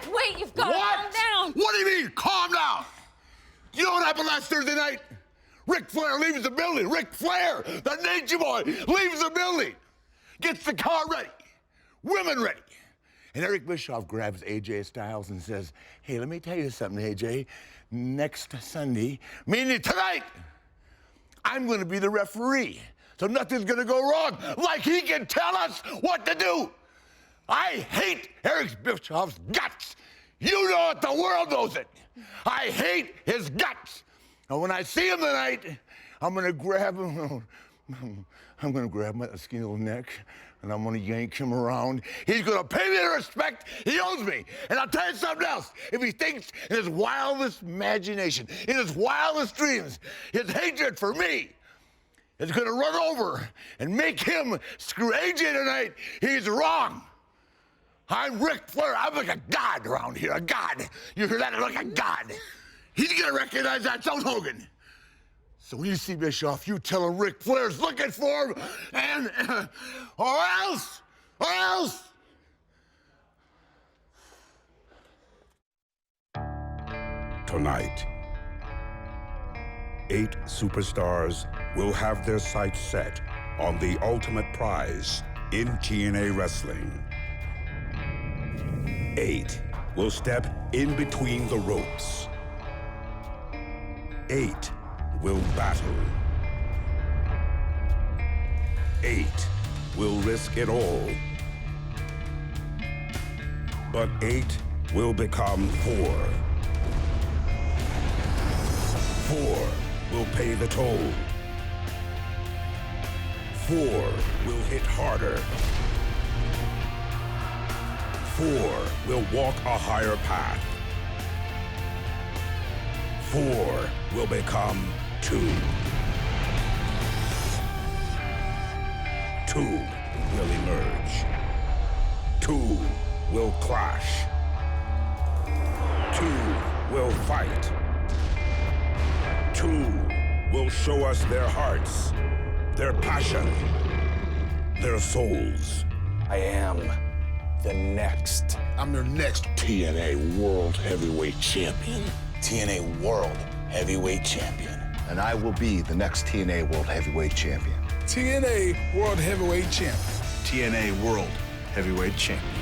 Wait, you've got to calm down. What do you mean, calm down? You know what happened last Thursday night? Ric Flair leaves the building. Ric Flair, the Nature Boy, leaves the building. Gets the car ready. Women ready. And Eric Bischoff grabs AJ Styles and says, hey, let me tell you something, AJ. Next Sunday, meaning tonight, I'm going to be the referee. So nothing's going to go wrong. Like he can tell us what to do. I hate Eric Bischoff's guts. You know it, the world knows it. I hate his guts. And when I see him tonight, I'm gonna grab him. I'm gonna grab my skinny little neck, and I'm gonna yank him around. He's gonna pay me the respect he owes me. And I'll tell you something else. If he thinks in his wildest imagination, in his wildest dreams, his hatred for me is gonna run over and make him screw AJ tonight, he's wrong. I'm Ric Flair. I'm like a god around here, a god. You hear that? I'm like a god. He's gonna recognize that, so Hogan. So when you see Bischoff, you tell him Ric Flair's looking for him, and or else. Tonight, 8 superstars will have their sights set on the ultimate prize in TNA wrestling. 8 will step in between the ropes. 8 will battle. 8 will risk it all. But 8 will become 4. 4 will pay the toll. 4 will hit harder. 4 will walk a higher path. 4 will become 2. 2 will emerge. 2 will clash. 2 will fight. 2 will show us their hearts, their passion, their souls. I am the next. I'm their next TNA World Heavyweight Champion. TNA World Heavyweight Champion. And I will be the next TNA World Heavyweight Champion. TNA World Heavyweight Champion. TNA World Heavyweight Champion.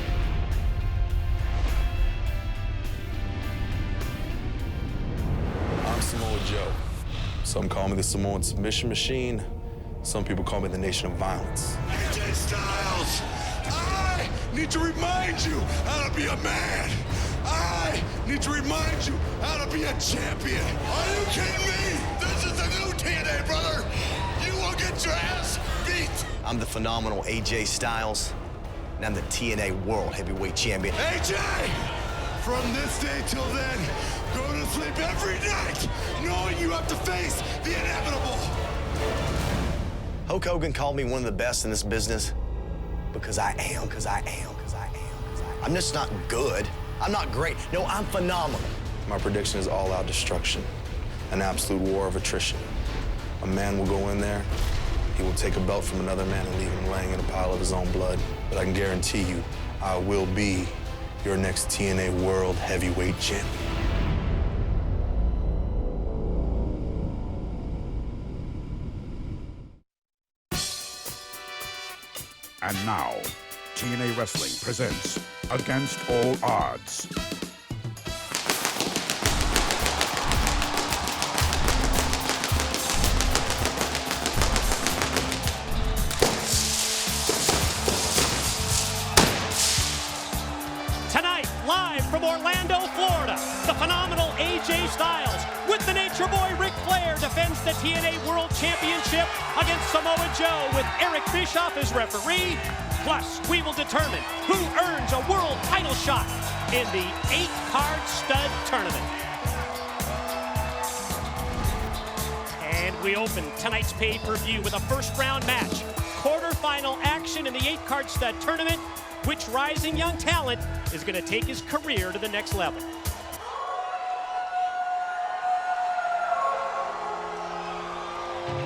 I'm Samoa Joe. Some call me the Samoan Submission Machine. Some people call me the Nation of Violence. AJ Styles, I need to remind you how to be a man. I need to remind you how to be a champion. Are you kidding me? This is the new TNA, brother. You will get your ass beat. I'm the phenomenal AJ Styles, and I'm the TNA World Heavyweight Champion. AJ, from this day till then, go to sleep every night knowing you have to face the inevitable. Hulk Hogan called me one of the best in this business because I am. I'm just not good. I'm not great. No, I'm phenomenal. My prediction is all-out destruction, an absolute war of attrition. A man will go in there, he will take a belt from another man and leave him laying in a pile of his own blood. But I can guarantee you, I will be your next TNA World Heavyweight Champion. And now, TNA Wrestling presents Against All Odds. Tonight, live from Orlando, Florida, the phenomenal AJ Styles with the Nature Boy Ric Flair defends the TNA World Championship against Samoa Joe with Eric Bischoff as referee. Plus, we will determine who earns a world title shot in the 8-card stud tournament. And we open tonight's pay-per-view with a first-round match. Quarterfinal action in the 8-card stud tournament. Which rising young talent is going to take his career to the next level?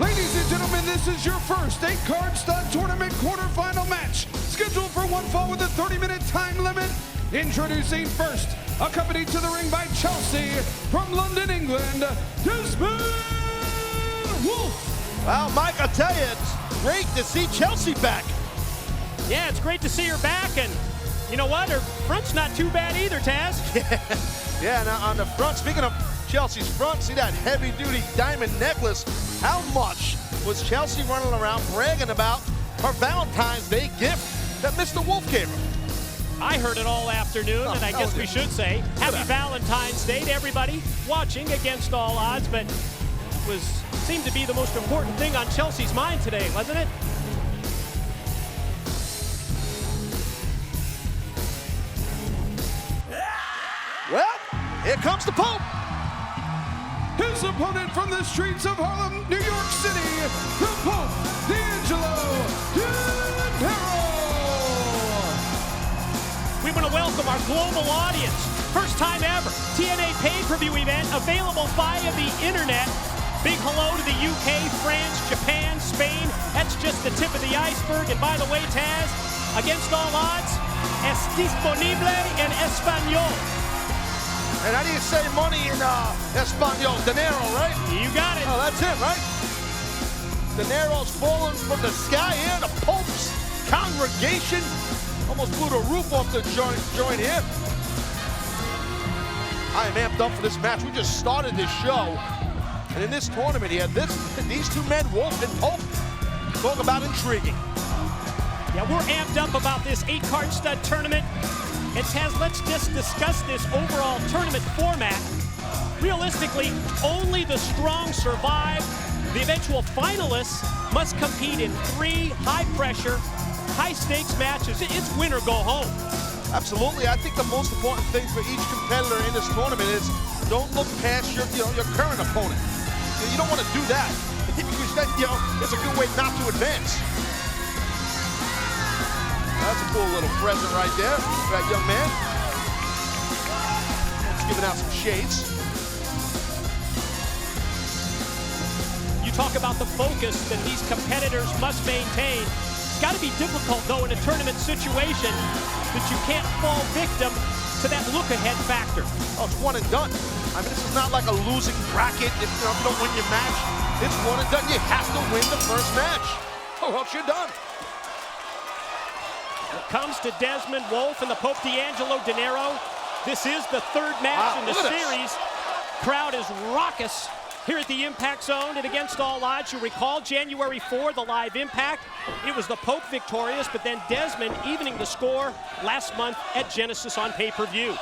Ladies and gentlemen, this is your first 8-card stud tournament quarterfinal match. Scheduled for one fall with a 30-minute time limit. Introducing first, accompanied to the ring by Chelsea from London, England, Desmond Wolfe. Well, Mike, I tell you, it's great to see Chelsea back. Yeah, it's great to see her back, and you know what? Her front's not too bad either, Taz. Yeah, now on the front, speaking of Chelsea's front, see that heavy-duty diamond necklace? How much was Chelsea running around bragging about her Valentine's Day gift that Mr. Wolfe gave her? I heard it all afternoon, and I guess we should say Happy Valentine's Day to everybody watching Against All Odds, but it seemed to be the most important thing on Chelsea's mind today, wasn't it? Well, here comes the Pope. His opponent from the streets of Harlem, New York City, the Pope, Dinero. We want to welcome our global audience. First time ever, TNA pay-per-view event available via the internet. Big hello to the UK, France, Japan, Spain. That's just the tip of the iceberg. And by the way, Taz, Against All Odds, es disponible en español. And how do you say money in Espanol? Dinero, right? You got it. Oh, that's it, right? Dinero's falling from the sky here. The Pope's congregation almost blew the roof off the joint here. I am amped up for this match. We just started this show. And in this tournament here, these two men, Wolfe and Pope, talk about intriguing. Yeah, we're amped up about this 8-card stud tournament. And Taz, let's just discuss this overall tournament format. Realistically, only the strong survive. The eventual finalists must compete in 3 high-pressure, high-stakes matches. It's win or go home. Absolutely. I think the most important thing for each competitor in this tournament is don't look past your current opponent. You don't want to do that because then, it's a good way not to advance. That's a cool little present right there for that young man. Just giving out some shades. You talk about the focus that these competitors must maintain. It's got to be difficult, though, in a tournament situation that you can't fall victim to that look-ahead factor. Oh, it's one and done. I mean, this is not like a losing bracket. If you don't win your match, it's one and done. You have to win the first match. Oh, else you're done. It comes to Desmond Wolfe and the Pope Dinero. This is the 3rd match in the series. Crowd is raucous here at the Impact Zone and Against All Odds. You recall January 4, the live Impact. It was the Pope victorious, but then Desmond evening the score last month at Genesis on pay-per-view.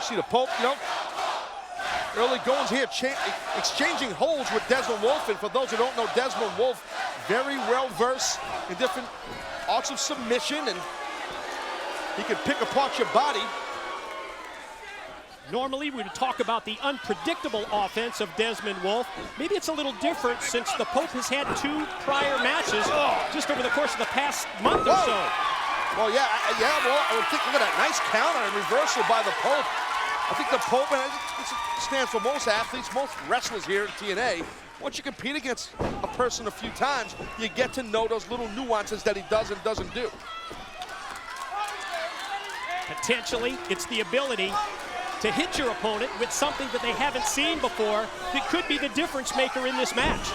See the Pope, early goings here, exchanging holds with Desmond Wolfe. And for those who don't know, Desmond Wolfe, very well versed in different arts of submission, and he can pick apart your body. Normally, we would talk about the unpredictable offense of Desmond Wolfe. Maybe it's a little different since the Pope has had 2 prior matches just over the course of the past month or so. Well, yeah, I would think, look at that nice counter and reversal by the Pope. I think the Pope, and this stands for most athletes, most wrestlers here at TNA. Once you compete against a person a few times, you get to know those little nuances that he does and doesn't do. Potentially, it's the ability to hit your opponent with something that they haven't seen before that could be the difference maker in this match.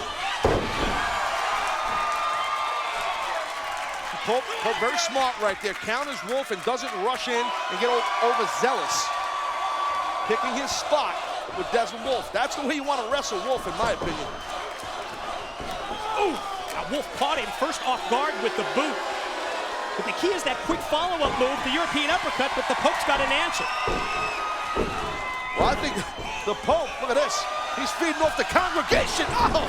Pope very smart right there. Counters Wolfe and doesn't rush in and get overzealous. Picking his spot with Desmond Wolfe. That's the way you want to wrestle Wolfe, in my opinion. Ooh! Now Wolfe caught him first off guard with the boot. But the key is that quick follow-up move, the European uppercut, but the Pope's got an answer. Well, I think the Pope, look at this. He's feeding off the congregation. Oh!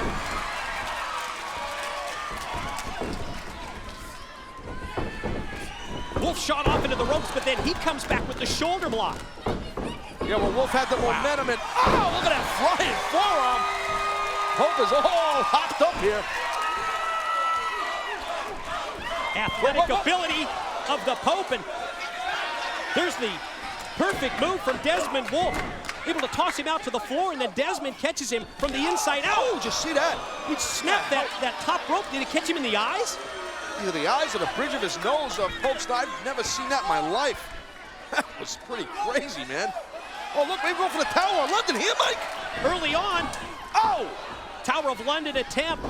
Wolfe shot off into the ropes, but then he comes back with the shoulder block. Yeah, well, Wolfe had the momentum, and oh, look at that flying forearm. Pope is all hopped up here. Athletic ability of the Pope, and there's the perfect move from Desmond Wolfe. Able to toss him out to the floor, and then Desmond catches him from the inside out. Oh, just see that? He snapped that top rope. Did it catch him in the eyes? Either the eyes or the bridge of his nose. Pope's, I've never seen that in my life. That was pretty crazy, man. Oh, look, maybe go for the Tower of London here, Mike. Early on. Oh! Tower of London attempt.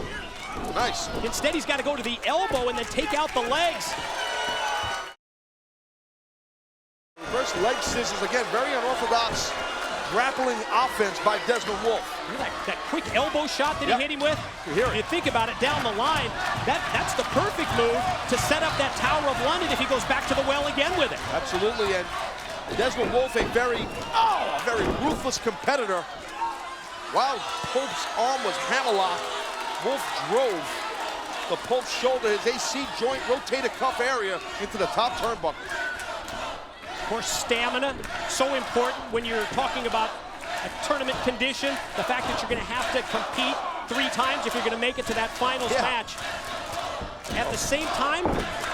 Nice. Instead, he's got to go to the elbow and then take out the legs. Reverse leg scissors, again, very unorthodox grappling offense by Desmond Wolfe. Look at that quick elbow shot that he hit him with. You think about it down the line, that's the perfect move to set up that Tower of London if he goes back to the well again with it. Absolutely, and Desmond Wolfe, a very ruthless competitor. While Pope's arm was hammerlocked, Wolfe drove the Pope's shoulder, his AC joint rotator cuff area into the top turnbuckle. Of course, stamina, so important when you're talking about a tournament condition. The fact that you're going to have to compete 3 times if you're going to make it to that finals match. At the same time,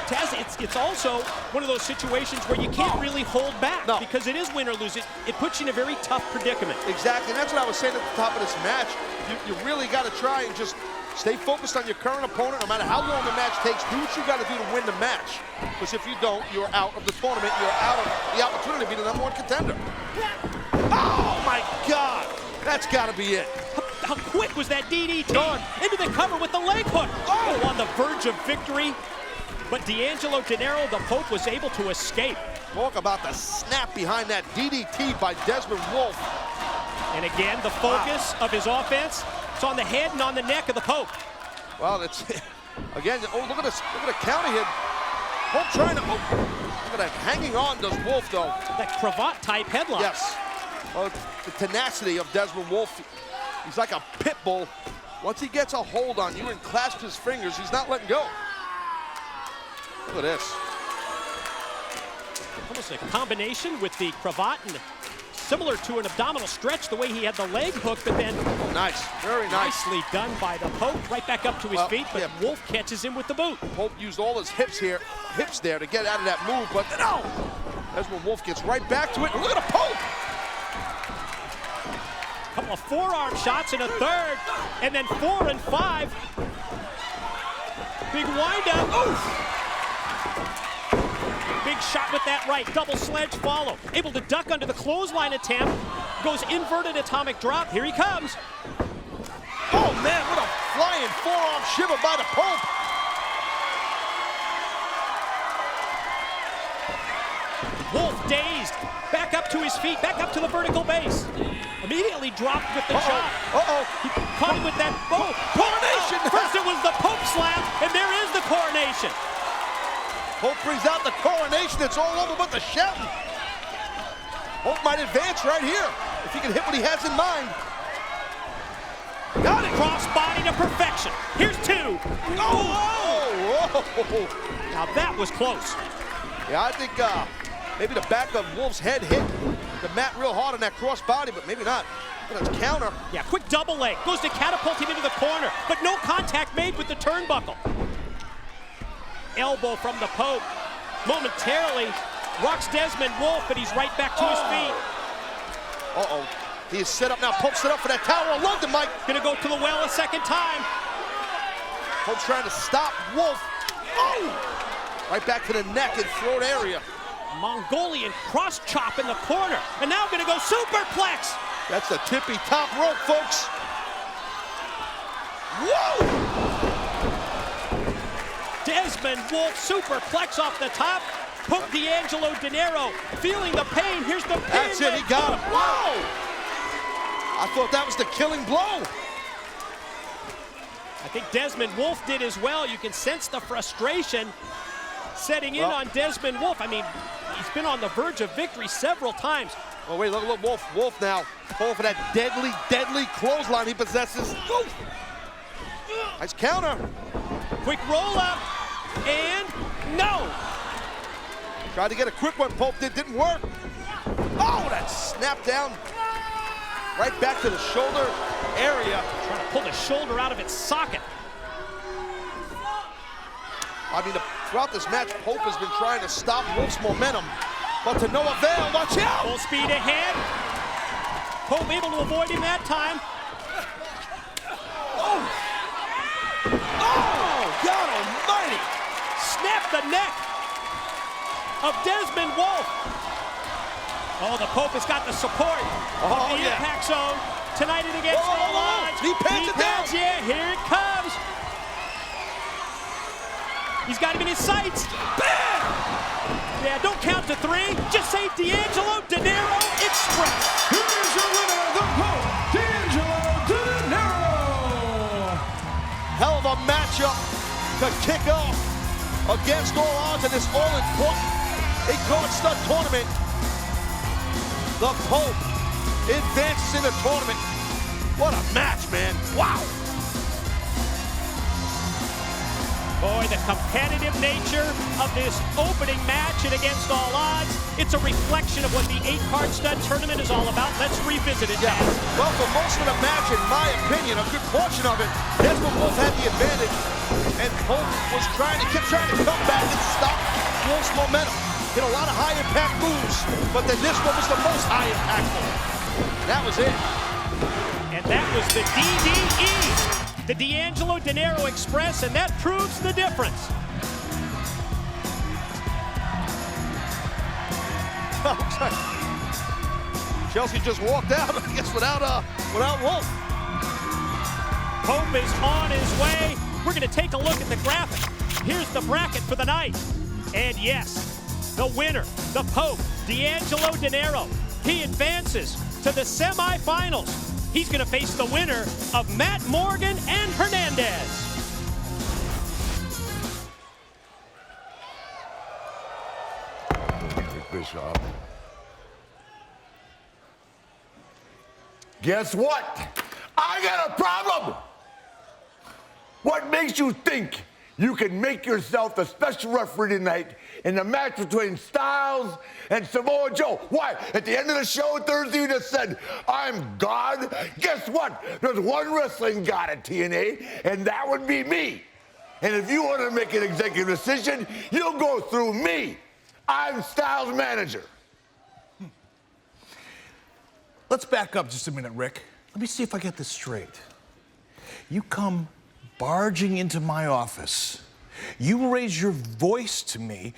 Taz, it's also one of those situations where you can't really hold back because it is win or lose. It puts you in a very tough predicament. Exactly, and that's what I was saying at the top of this match. You really got to try and just stay focused on your current opponent, no matter how long the match takes. Do what you got to do to win the match. Because if you don't, you're out of the tournament. You're out of the opportunity to be the #1 contender. Oh, my God. That's got to be it. How quick was that DDT? Gone. Into the cover with the leg hook. Oh, on the verge of victory. But D'Angelo Dinero, the Pope, was able to escape. Talk about the snap behind that DDT by Desmond Wolfe. And again, the focus of his offense, it's on the head and on the neck of the Pope. Well, it's, again, oh, look at this, look at the counter here. Pope trying to, look at that, hanging on does Wolfe, though. That cravat-type headlock. Yes. Oh, the tenacity of Desmond Wolfe. He's like a pit bull. Once he gets a hold on you and clasps his fingers, he's not letting go. Look at this. Almost a combination with the cravat and similar to an abdominal stretch the way he had the leg hook, but then nice, very nice. Nicely done by the Pope, right back up to his feet, but Wolfe catches him with the boot. Pope used all his hips there to get out of that move, but no! Desmond Wolfe gets right back to it, and look at the Pope! Couple of forearm shots and a third, and then 4 and 5. Big windup. Oof! Big shot with that right, double sledge follow. Able to duck under the clothesline attempt. Goes inverted atomic drop. Here he comes. Oh man, what a flying forearm shiver by the Pope. Wolfe dazed. Back up to his feet, back up to the vertical base. Immediately dropped with the chop. He caught him with that coronation. First it was the Pope slam, and there is the coronation. Pope brings out the coronation. It's all over but the shouting. Pope might advance right here if he can hit what he has in mind. Got it. Cross body to perfection. Here's 2. Oh! Whoa! Now that was close. Yeah, I think maybe the back of Wolfe's head hit the mat real hard on that cross body, but maybe not. But it's counter. Yeah, quick double leg. Goes to catapult him into the corner, but no contact made with the turnbuckle. Elbow from the Pope. Momentarily rocks Desmond Wolfe, but he's right back to his feet. He is set up now. Pope set up for that Tower of London, Mike. Gonna go to the well a second time. Pope's trying to stop Wolfe. Right back to the neck and throat area. Mongolian cross chop in the corner. And now gonna go superplex. That's the tippy top rope, folks. Whoa! Desmond Wolfe superplex off the top. Pope D'Angelo Dinero feeling the pain. Here's the pin. That's it, he got him. Whoa! I thought that was the killing blow. I think Desmond Wolfe did as well. You can sense the frustration setting in on Desmond Wolfe. I mean, he's been on the verge of victory several times. Oh, wait, look, Wolfe now. Going for that deadly, deadly clothesline he possesses. Oof. Nice counter. Quick roll up, and no. Tried to get a quick one, Pope didn't work. Oh, that snap down. Right back to the shoulder area. Trying to pull the shoulder out of its socket. I mean, throughout this match, Pope has been trying to stop Wolfe's momentum, but to no avail. Watch out! Full speed ahead. Pope able to avoid him that time. Oh, God almighty! Snap the neck of Desmond Wolfe. Oh, the Pope has got the support of the impact zone. Tonight and against all odds. He pans it down. Yeah, here it comes. He's got him in his sights. Bam! Yeah, don't count to 3. Just say D'Angelo Dinero Express. Here's your winner, the Pope, D'Angelo Dinero. Hell of a matchup to kick off against all odds in this all-important 8-card stud tournament. The Pope advances in the tournament. What a match, man. Wow. Boy, the competitive nature of this opening match and against all odds, it's a reflection of what the 8-card stud tournament is all about. Let's revisit it, Yeah. Taz. Well, for most of the match, in my opinion, a good portion of it, Desmond Wolfe had the advantage, and Pope was kept trying to come back and stop Wolfe's momentum. Hit a lot of high-impact moves, but then this one was the most high-impactful. That was it. And that was the DDE, the D'Angelo Dinero Express, and that proves the difference. Chelsea just walked out, I guess, without Wolfe. Pope is on his way. We're going to take a look at the graphic. Here's the bracket for the night. And yes, the winner, the Pope, D'Angelo Dinero. He advances to the semifinals. He's going to face the winner of Matt Morgan and Hernandez. Bischoff. Guess what? I got a problem. What makes you think you can make yourself the special referee tonight in the match between Styles and Samoa Joe? Why? At the end of the show Thursday, you just said, I'm God. Guess what? There's one wrestling god at TNA, and that would be me. And if you want to make an executive decision, you'll go through me. I'm Styles' manager. Let's back up just a minute, Rick. Let me see if I get this straight. You come barging into my office. You raise your voice to me.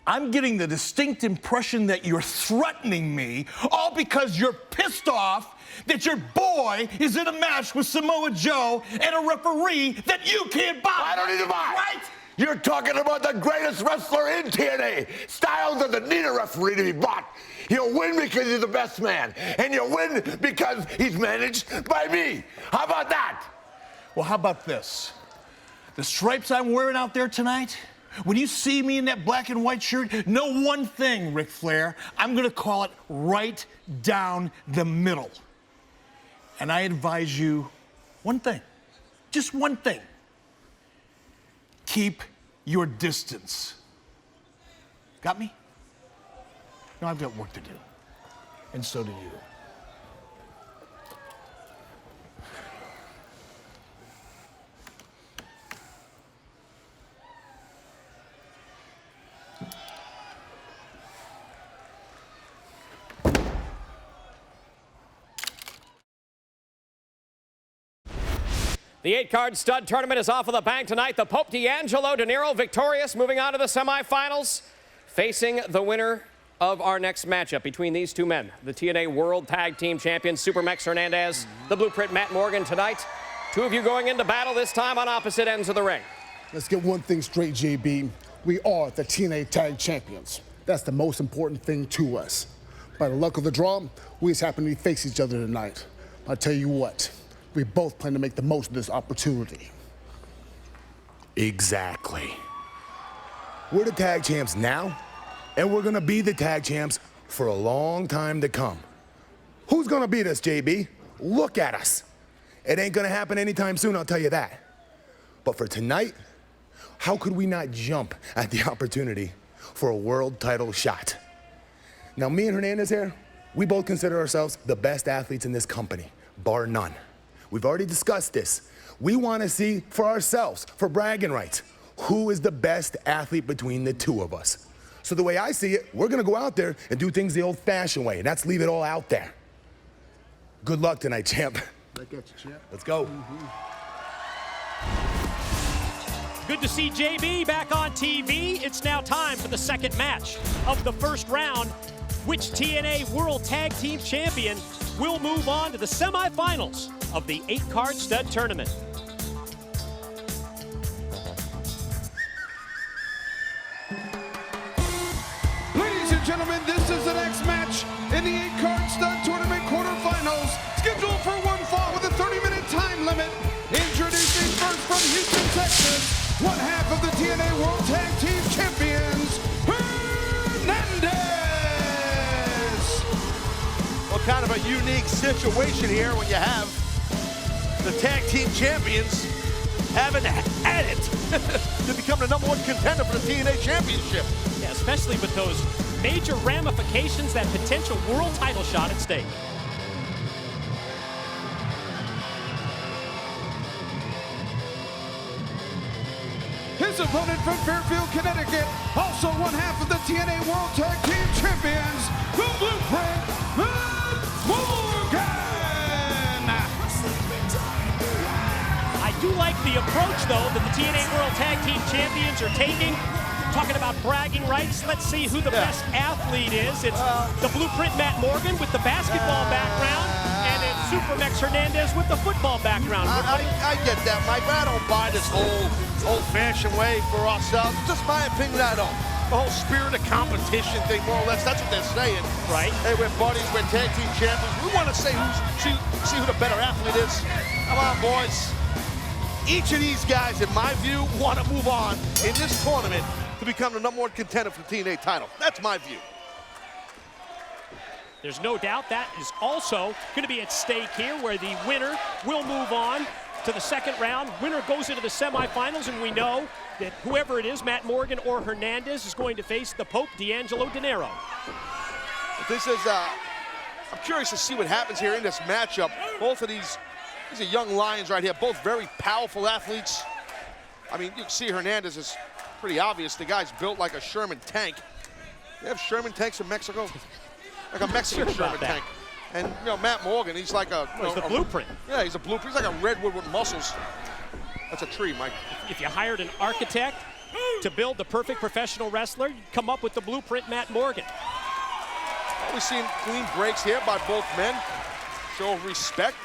I'm getting the distinct impression that you're threatening me, all because you're pissed off that your boy is in a match with Samoa Joe and a referee that you can't buy. I don't need to buy. Right? You're talking about the greatest wrestler in TNA. Styles doesn't need a referee to be bought. He'll win because he's the best man. And you'll win because he's managed by me. How about that? Well, how about this? The stripes I'm wearing out there tonight, when you see me in that black and white shirt, know one thing, Ric Flair. I'm going to call it right down the middle. And I advise you one thing, just one thing. Keep your distance. Got me? No, I've got work to do. And so do you. The 8-card stud tournament is off of the bank tonight. The Pope, D'Angelo Dinero, victorious, moving on to the semifinals, facing the winner of our next matchup between these two men, the TNA World Tag Team Champions, Super Mex Hernandez, the Blueprint Matt Morgan tonight. Two of you going into battle this time on opposite ends of the ring. Let's get one thing straight, JB. We are the TNA Tag Champions. That's the most important thing to us. By the luck of the draw, we just happen to face each other tonight. I'll tell you what. We both plan to make the most of this opportunity. Exactly. We're the tag champs now, and we're gonna be the tag champs for a long time to come. Who's gonna beat us, JB? Look at us. It ain't gonna happen anytime soon, I'll tell you that. But for tonight, how could we not jump at the opportunity for a world title shot? Now, me and Hernandez here, we both consider ourselves the best athletes in this company, bar none. We've already discussed this. We want to see for ourselves, for bragging rights, who is the best athlete between the two of us. So the way I see it, we're going to go out there and do things the old-fashioned way, and that's leave it all out there. Good luck tonight, champ. Back at you, champ. Let's go. Good to see JB back on TV. It's now time for the second match of the first round. Which TNA World Tag Team Champion will move on to the semifinals of the 8-card stud tournament? Ladies and gentlemen, this is the next match in the 8-card stud tournament quarterfinals, scheduled for one fall with a 30-minute time limit. Introducing first from Houston, Texas, one half of the TNA World Tag Team Champions, Hernandez. Well, kind of a unique situation here when you have the tag team champions having at it to become the #1 contender for the TNA Championship. Yeah, especially with those major ramifications, that potential world title shot at stake. His opponent from Fairfield, Connecticut, also one half of the TNA World Tag Team Champions, the Blueprint, Matt Morgan. I do like the approach, though, that the TNA World Tag Team Champions are taking. Talking about bragging rights, let's see who the best athlete is. It's the Blueprint Matt Morgan with the basketball background, and it's Super Mex Hernandez with the football background. I get that, Mike, but I don't buy this whole old-fashioned way for ourselves. Just my opinion, I don't. The whole spirit of competition thing, more or less, that's what they're saying. Right. Hey, we're buddies, we're tag team champions. We want to see who the better athlete is. Come on, boys. Each of these guys, in my view, want to move on in this tournament to become the #1 contender for the TNA title. That's my view. There's no doubt that is also going to be at stake here, where the winner will move on to the second round. Winner goes into the semifinals, and we know that whoever it is, Matt Morgan or Hernandez, is going to face the Pope, D'Angelo Dinero. This is, I'm curious to see what happens here in this matchup. Both of these are young lions right here, both very powerful athletes. I mean, you can see Hernandez is pretty obvious. The guy's built like a Sherman tank. They have Sherman tanks in Mexico? Like a Mexican Sherman tank. And, you know, Matt Morgan, he's like a... He's the blueprint. Yeah, he's a blueprint. He's like a redwood with muscles. That's a tree, Mike. If you hired an architect to build the perfect professional wrestler, you'd come up with the blueprint Matt Morgan. We've seen clean breaks here by both men. Show respect.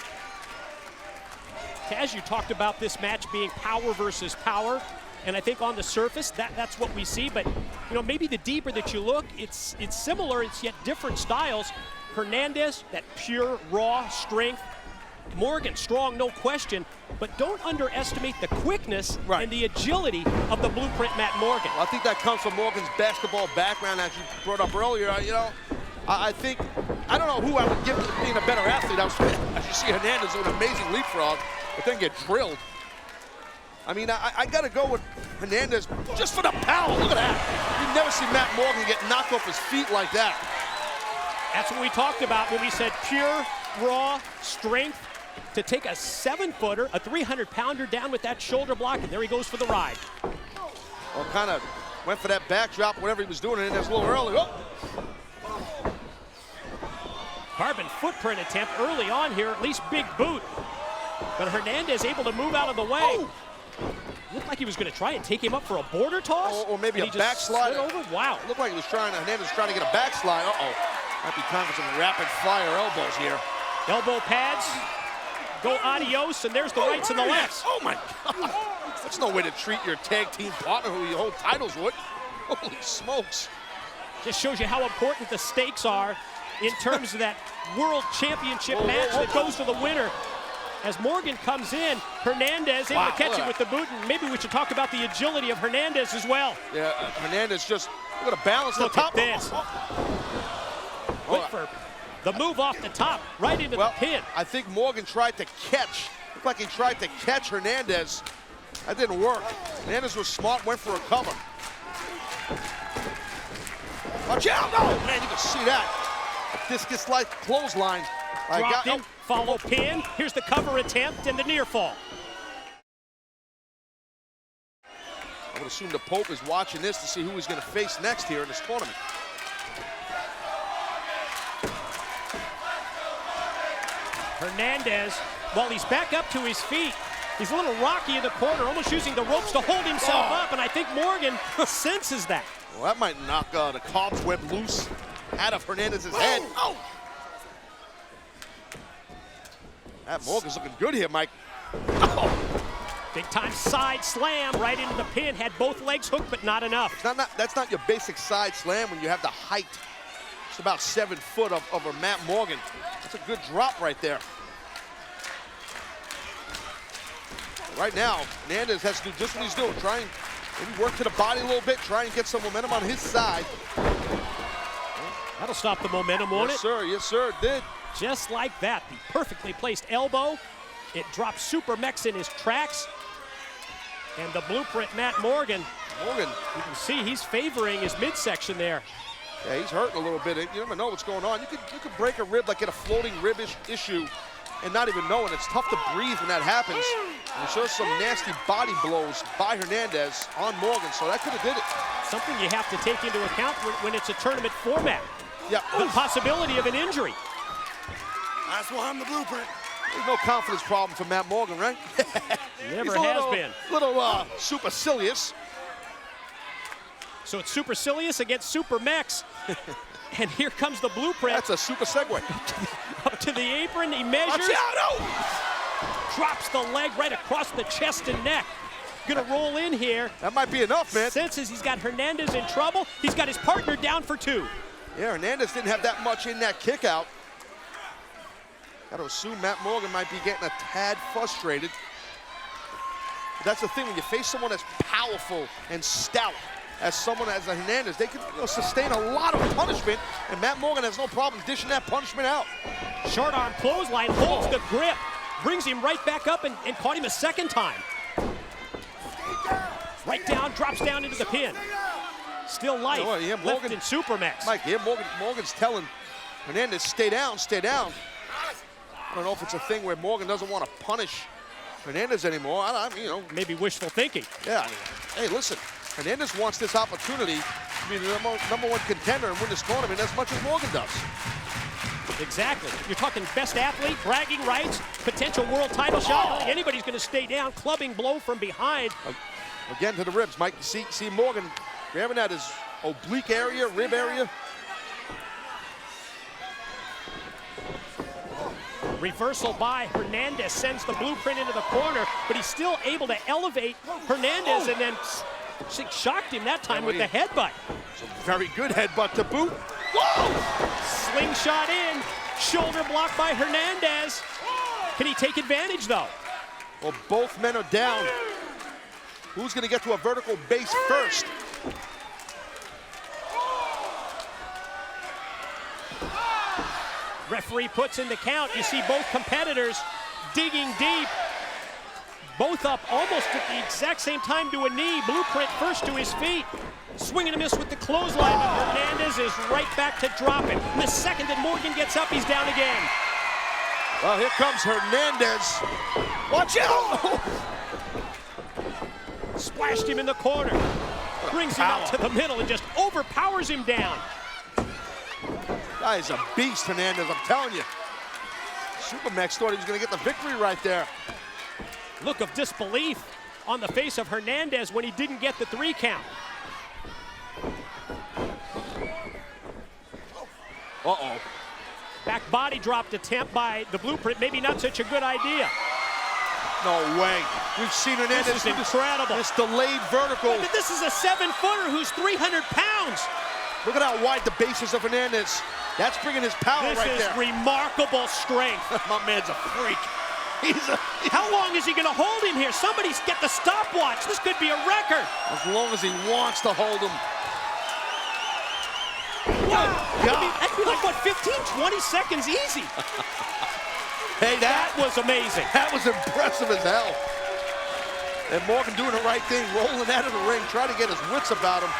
As you talked about this match being power versus power, and I think on the surface, that's what we see. But, you know, maybe the deeper that you look, it's similar, it's yet different styles. Hernandez, that pure, raw strength. Morgan, strong, no question. But don't underestimate the quickness and the agility of the blueprint Matt Morgan. Well, I think that comes from Morgan's basketball background, as you brought up earlier. You know, I think, I don't know who I would give to being a better athlete. As you see Hernandez do an amazing leapfrog, but then get drilled. I mean, I got to go with Hernandez just for the power. Look at that. You've never seen Matt Morgan get knocked off his feet like that. That's what we talked about when we said pure, raw strength to take a 7-footer, a 300-pounder down with that shoulder block, and there he goes for the ride. Well, kind of went for that backdrop, whatever he was doing, and that's a little early. Oh. Carbon footprint attempt early on here, at least big boot. But Hernandez able to move out of the way. Oh. Looked like he was going to try and take him up for a border toss. Or maybe a backslide. Over. Wow. Looked like he was Hernandez was trying to get a backslide. Uh-oh. Might be time for some rapid-fire elbows here. Elbow pads. Go adios, and there's the rights and the lefts. Oh, my God. That's no way to treat your tag team partner who you hold titles with. Holy smokes. Just shows you how important the stakes are in terms of that world championship match that goes to the winner. As Morgan comes in, Hernandez able to catch it with the boot, and maybe we should talk about the agility of Hernandez as well. Yeah, Hernandez just got to balance the top. Look at this. Went for the move off the top, right into the pin. I think Morgan tried to catch. Looked like he tried to catch Hernandez. That didn't work. Hernandez was smart, went for a cover. Watch out! No, man, you can see that. A discus-like clothesline. Dropped in, follow pin. Here's the cover attempt and the near fall. I would assume the Pope is watching this to see who he's going to face next here in this tournament. Hernandez, while he's back up to his feet, he's a little rocky in the corner, almost using the ropes to hold himself up, and I think Morgan senses that. Well, that might knock the cobweb loose. out of Hernandez's head. Oh! Matt Morgan's looking good here, Mike. Oh! Big time side slam right into the pin. Had both legs hooked, but not enough. That's not your basic side slam when you have the height. It's about 7 foot of a Matt Morgan. That's a good drop right there. Right now, Hernandez has to do just what he's doing. Try and maybe work to the body a little bit. Try and get some momentum on his side. That'll stop the momentum, won't it? Yes, sir. Yes, sir. It did. Just like that. The perfectly placed elbow. It drops Super Mex in his tracks. And the blueprint, Matt Morgan. You can see he's favoring his midsection there. Yeah, he's hurting a little bit. You never know what's going on. You could break a rib, like get a floating rib issue, and not even know. And it's tough to breathe when that happens. And it shows some nasty body blows by Hernandez on Morgan, so that could have did it. Something you have to take into account when it's a tournament format. Yeah. The possibility of an injury. That's why I'm the blueprint. There's no confidence problem for Matt Morgan, right? Never has been. Little supercilious. So it's supercilious against Super Mex. And here comes the blueprint. That's a super segue. Up to the apron, he measures. Watch out! Oh! Drops the leg right across the chest and neck. Gonna roll in here. That might be enough, man. Senses he's got Hernandez in trouble. He's got his partner down for 2. Yeah, Hernandez didn't have that much in that kick out. Got to assume Matt Morgan might be getting a tad frustrated. But that's the thing, when you face someone as powerful and stout as someone as Hernandez, they can sustain a lot of punishment, and Matt Morgan has no problem dishing that punishment out. Short arm clothesline, holds the grip, brings him right back up and caught him a second time. Right down, drops down into the pin. Still life, left in Super Mex. Mike, Morgan's telling Hernandez, stay down, stay down. I don't know if it's a thing where Morgan doesn't want to punish Hernandez anymore. Maybe wishful thinking. Yeah. Hey, listen, Hernandez wants this opportunity to be the number 1 contender and win this tournament as much as Morgan does. Exactly. You're talking best athlete, bragging rights, potential world title shot. I don't think anybody's going to stay down. Clubbing blow from behind. Again to the ribs, Mike. See Morgan grabbing at his oblique area, rib area. Reversal by Hernandez sends the blueprint into the corner, but he's still able to elevate Hernandez and then shocked him that time with the headbutt. It's a very good headbutt to boot. Whoa! Slingshot in, shoulder block by Hernandez. Can he take advantage though? Well, both men are down. Who's going to get to a vertical base first? Referee puts in the count. You see both competitors digging deep. Both up almost at the exact same time to a knee. Blueprint first to his feet. Swing and a miss with the clothesline, but Hernandez is right back to dropping. And the second that Morgan gets up, he's down again. Well, here comes Hernandez. Watch out! Splashed him in the corner. Brings him out to the middle and just overpowers him down. Guy is a beast, Hernandez, I'm telling you. Super Mex thought he was going to get the victory right there. Look of disbelief on the face of Hernandez when he didn't get the 3 count. Uh-oh. Back body dropped attempt by the blueprint. Maybe not such a good idea. No way. We've seen Hernandez. This is incredible. This delayed vertical. But this is a 7-footer who's 300 pounds. Look at how wide the base is of Hernandez. That's bringing his power right there. This is remarkable strength. My man's a freak. How long is he going to hold him here? Somebody's get the stopwatch. This could be a record. As long as he wants to hold him. Wow. That'd be like, what, 15, 20 seconds easy. Hey, that was amazing. That was impressive as hell. And Morgan doing the right thing, rolling out of the ring, trying to get his wits about him.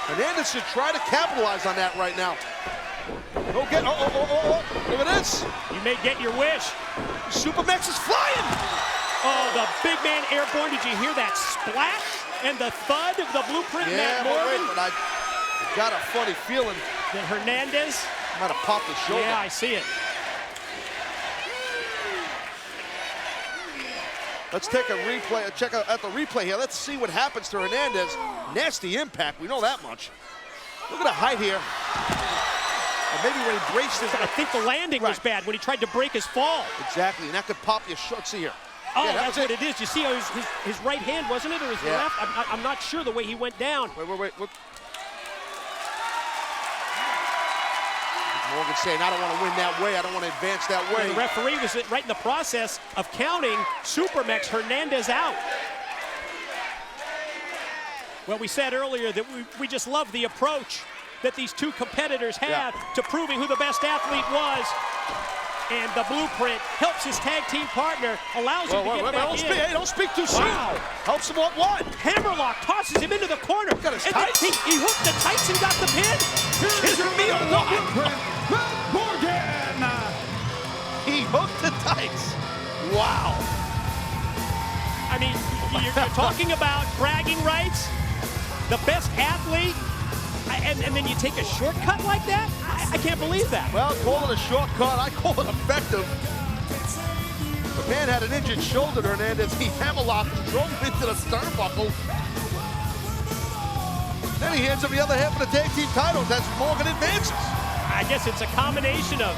Hernandez should try to capitalize on that right now. Look at this. You may get your wish. Super Mex is flying. Oh, the big man airborne. Did you hear that splash and the thud of the blueprint? Yeah, Matt Morgan? but I got a funny feeling that Hernandez might have popped his shoulder. Yeah, I see it. Let's take a replay, check out at the replay here. Let's see what happens to Hernandez. Nasty impact, we know that much. Look at the height here. Or maybe when he braced his... I think the landing was bad when he tried to break his fall. Exactly, and that could pop your short. See here. Oh, Yeah, that's what it is. You see how his right hand, wasn't it, or his left? I'm not sure the way he went down. Wait. Morgan saying, I don't want to win that way. I don't want to advance that way. And the referee was right in the process of counting Supermex Hernandez out. Well, we said earlier that we just love the approach that these two competitors have to proving who the best athlete was. And the blueprint helps his tag team partner, allows him to get back in. Hey, don't speak too soon. Wow. Helps him what? Hammerlock tosses him into the corner. Got his and tights. then he hooked the tights and got the pin. Kidding me or what? Morgan! He hooked the tights. Wow. I mean, you're talking about bragging rights, the best athlete, and then you take a shortcut like that? I can't believe that. Well, call it a shortcut. I call it effective. The man had an injured shoulder, Hernandez. He hammerlocked and drove him into the sternbuckle. Then he hands him the other half of the tag team titles as Morgan advances. I guess it's a combination of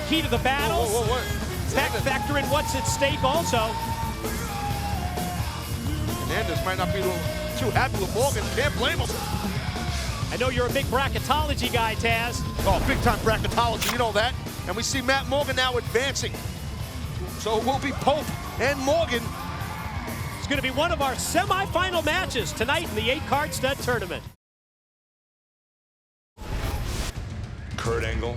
heat of the battle, factor in what's at stake also. Hernandez might not be too happy with Morgan. Can't blame him. I know you're a big bracketology guy, Taz. Oh, big-time bracketology, you know that. And we see Matt Morgan now advancing. So it will be Pope and Morgan. It's going to be one of our semifinal matches tonight in the 8-card stud tournament. Kurt Angle,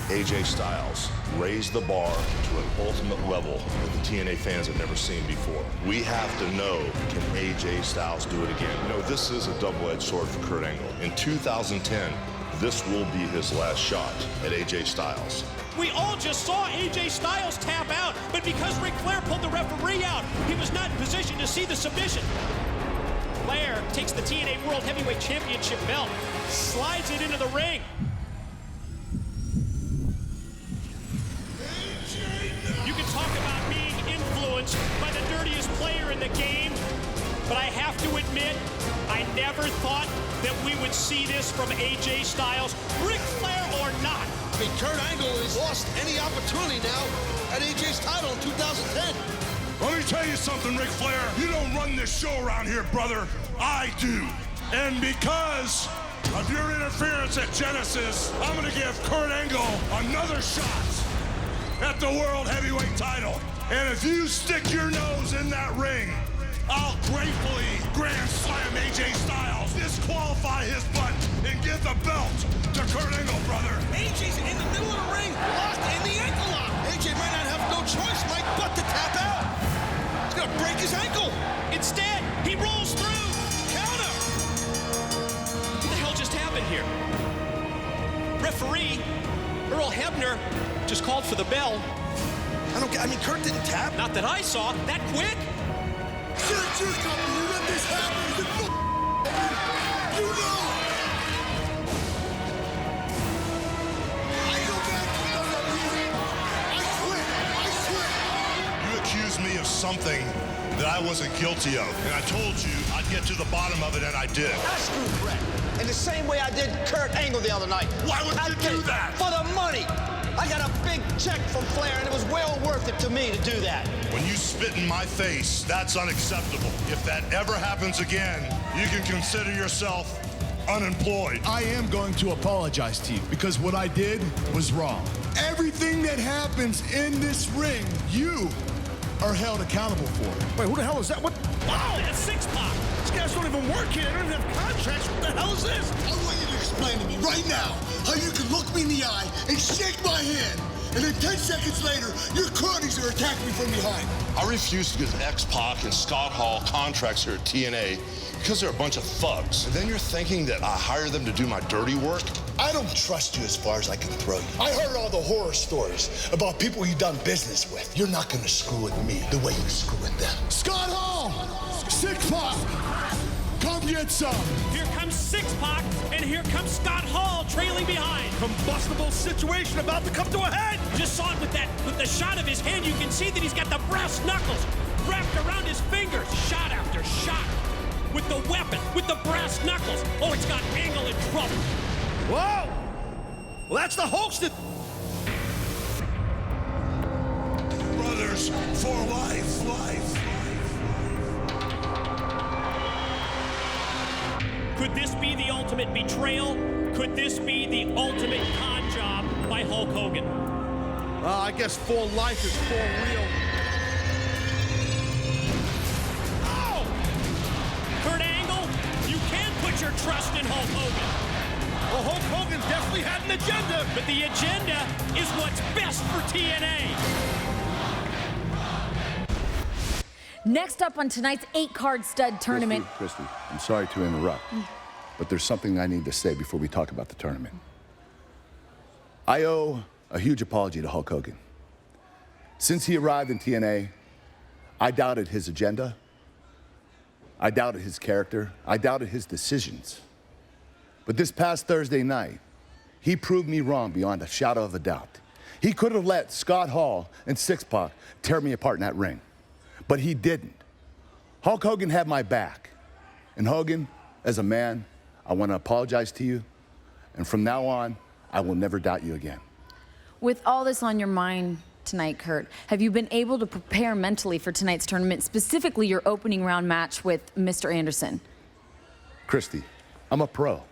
AJ Styles raised the bar to an ultimate level that the TNA fans have never seen before. We have to know, can AJ Styles do it again? You know, this is a double-edged sword for Kurt Angle. In 2010, this will be his last shot at AJ Styles. We all just saw AJ Styles tap out, but because Ric Flair pulled the referee out, he was not in position to see the submission. Flair takes the TNA World Heavyweight Championship belt, slides it into the ring. You can talk about being influenced by the dirtiest player in the game, but I have to admit, I never thought that we would see this from AJ Styles, Ric Flair or not. I mean, Kurt Angle has lost any opportunity now at AJ's title in 2010. Let me tell you something, Ric Flair. You don't run this show around here, brother. I do. And because of your interference at Genesis, I'm going to give Kurt Angle another shot at the World Heavyweight title. And if you stick your nose in that ring, I'll gratefully grand slam AJ Styles, disqualify his butt, and give the belt to Kurt Angle, brother. AJ's in the middle of the ring, locked in the ankle lock. AJ might not have no choice, Mike, but to tap out. He's gonna break his ankle. Instead, he rolls through. Counter. What the hell just happened here? Referee Earl Hebner just called for the bell. I mean, Kurt didn't tap. Not that I saw. That quick? You let this happen. You know. I go back to I quit. You accused me of something that I wasn't guilty of. And I told you I'd get to the bottom of it, and I did. I screwed Brett in the same way I did Kurt Angle the other night. Why would you do that? For the money. I got a big check from Flair, and it was well worth it to me to do that. When you spit in my face, that's unacceptable. If that ever happens again, you can consider yourself unemployed. I am going to apologize to you because what I did was wrong. Everything that happens in this ring, you are held accountable for. Wait, who the hell is that? What? Wow, that's six-pack. These guys don't even work here. They don't even have contracts. What the hell is this? I want you to explain to me right now how you can look me in the eye and shake my hand, and then 10 seconds later, your cronies are attacking me from behind. I refuse to give X-Pac and Scott Hall contracts here at TNA because they're a bunch of thugs. And then you're thinking that I hire them to do my dirty work? I don't trust you as far as I can throw you. I heard all the horror stories about people you've done business with. You're not gonna screw with me the way you screw with them. Scott Hall, 6-pack, come get some. Here comes Six-Pack, and here comes Scott Hall trailing behind. Combustible situation about to come to a head. Just saw it with the shot of his hand. You can see that he's got the brass knuckles wrapped around his fingers. Shot after shot with the weapon, with the brass knuckles. Oh, it's got Angle in trouble. Whoa! Well, that's the host that... Brothers for life, life. Could this be the ultimate betrayal? Could this be the ultimate con job by Hulk Hogan? Well, I guess for life is for real. Oh! Kurt Angle, you can put your trust in Hulk Hogan. Well, Hulk Hogan definitely had an agenda. But the agenda is what's best for TNA. Next up on tonight's 8-card stud tournament. Christy, I'm sorry to interrupt, but there's something I need to say before we talk about the tournament. I owe a huge apology to Hulk Hogan. Since he arrived in TNA, I doubted his agenda, I doubted his character, I doubted his decisions. But this past Thursday night, he proved me wrong beyond a shadow of a doubt. He could have let Scott Hall and Six-Pac tear me apart in that ring, but he didn't. Hulk Hogan had my back. And Hogan, as a man, I want to apologize to you, and from now on, I will never doubt you again. With all this on your mind tonight, Kurt, have you been able to prepare mentally for tonight's tournament, specifically your opening round match with Mr. Anderson? Christy, I'm a pro.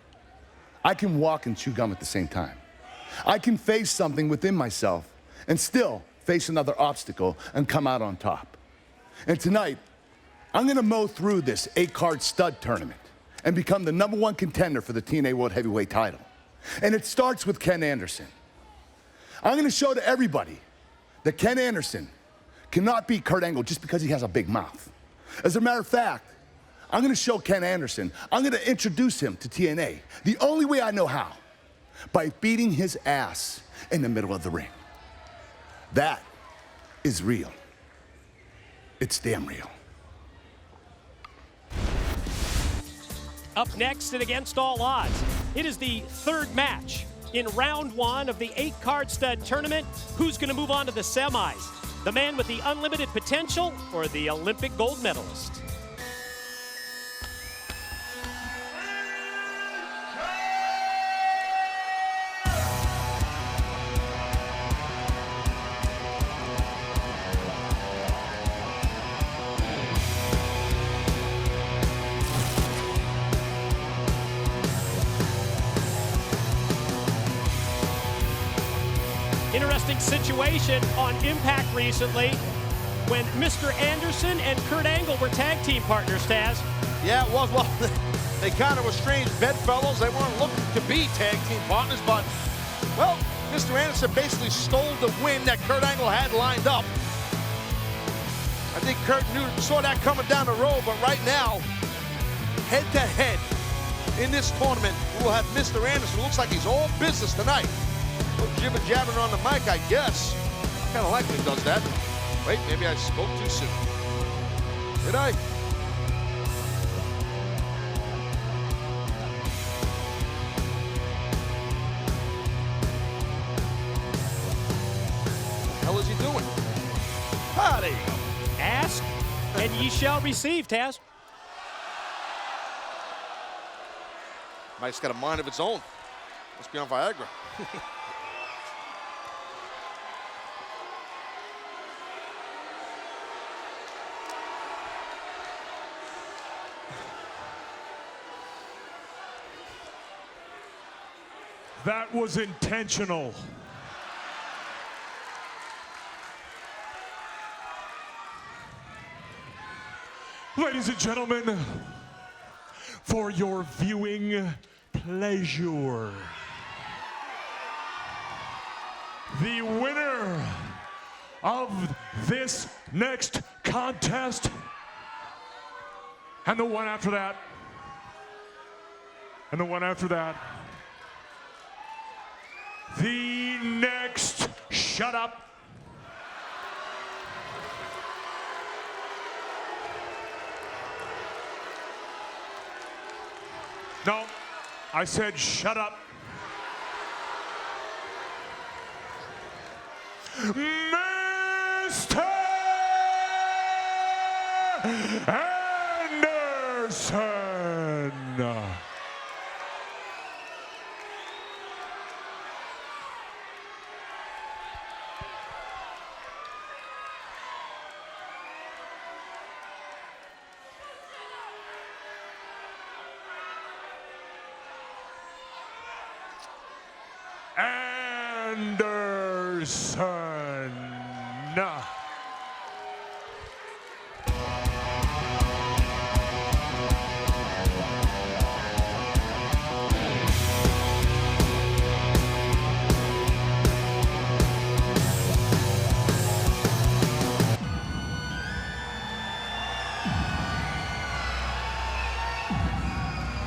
I can walk and chew gum at the same time. I can face something within myself and still face another obstacle and come out on top. And tonight, I'm gonna mow through this 8-card stud tournament and become the #1 contender for the TNA World Heavyweight title. And it starts with Ken Anderson. I'm gonna show to everybody that Ken Anderson cannot beat Kurt Angle just because he has a big mouth. As a matter of fact, I'm gonna show Ken Anderson, I'm gonna introduce him to TNA the only way I know how, by beating his ass in the middle of the ring. That is real. It's damn real. Up next and against all odds, it is the third match in round 1 of the 8-card stud tournament. Who's going to move on to the semis? The man with the unlimited potential or the Olympic gold medalist? Interesting situation on Impact recently when Mr. Anderson and Kurt Angle were tag team partners, Taz. Yeah, it was. Well, they kind of were strange bedfellows. They weren't looking to be tag team partners, but, well, Mr. Anderson basically stole the win that Kurt Angle had lined up. I think Kurt saw that coming down the road, but right now, head-to-head in this tournament, we'll have Mr. Anderson. Looks like he's all business tonight. Jibber-jabbering on the mic, I guess. Kind of like when he does that. Wait, maybe I spoke too soon. Did I? What the hell is he doing? Ah, there you go. Ask, and ye shall receive, Taz. Mike's got a mind of its own. Must be on Viagra. That was intentional. Ladies and gentlemen, for your viewing pleasure, the winner of this next contest, and the one after that, and the one after that, the next shut up. No, I said shut up. Mr. Anderson. Anderson.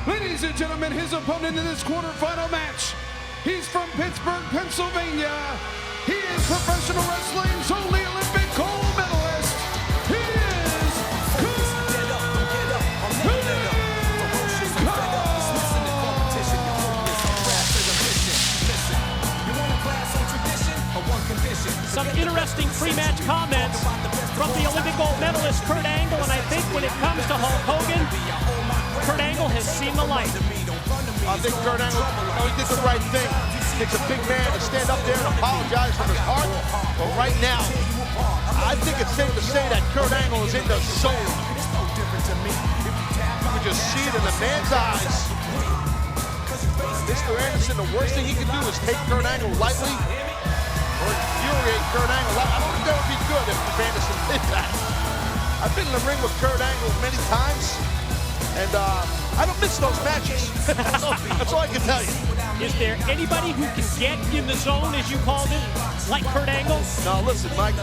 Ladies and gentlemen, his opponent in this quarterfinal match. He's from Pittsburgh, Pennsylvania. He is professional wrestling's only Olympic gold medalist. He is Some interesting pre-match comments from the Olympic gold medalist Kurt Angle, and I think when it comes to Hulk Hogan, Kurt Angle has seen the light. I think Kurt Angle, he did the right thing. It takes a big man to stand up there and apologize from his heart. But right now, I think it's safe to say that Kurt Angle is in the zone. You can just see it in the man's eyes. Mr. Anderson, the worst thing he can do is take Kurt Angle lightly or infuriate Kurt Angle. I don't think that would be good if Anderson did that. I've been in the ring with Kurt Angle many times, and I don't miss those matches. That's all I can tell you. Is there anybody who can get in the zone, as you called it, like Kurt Angle? No, listen, Mike.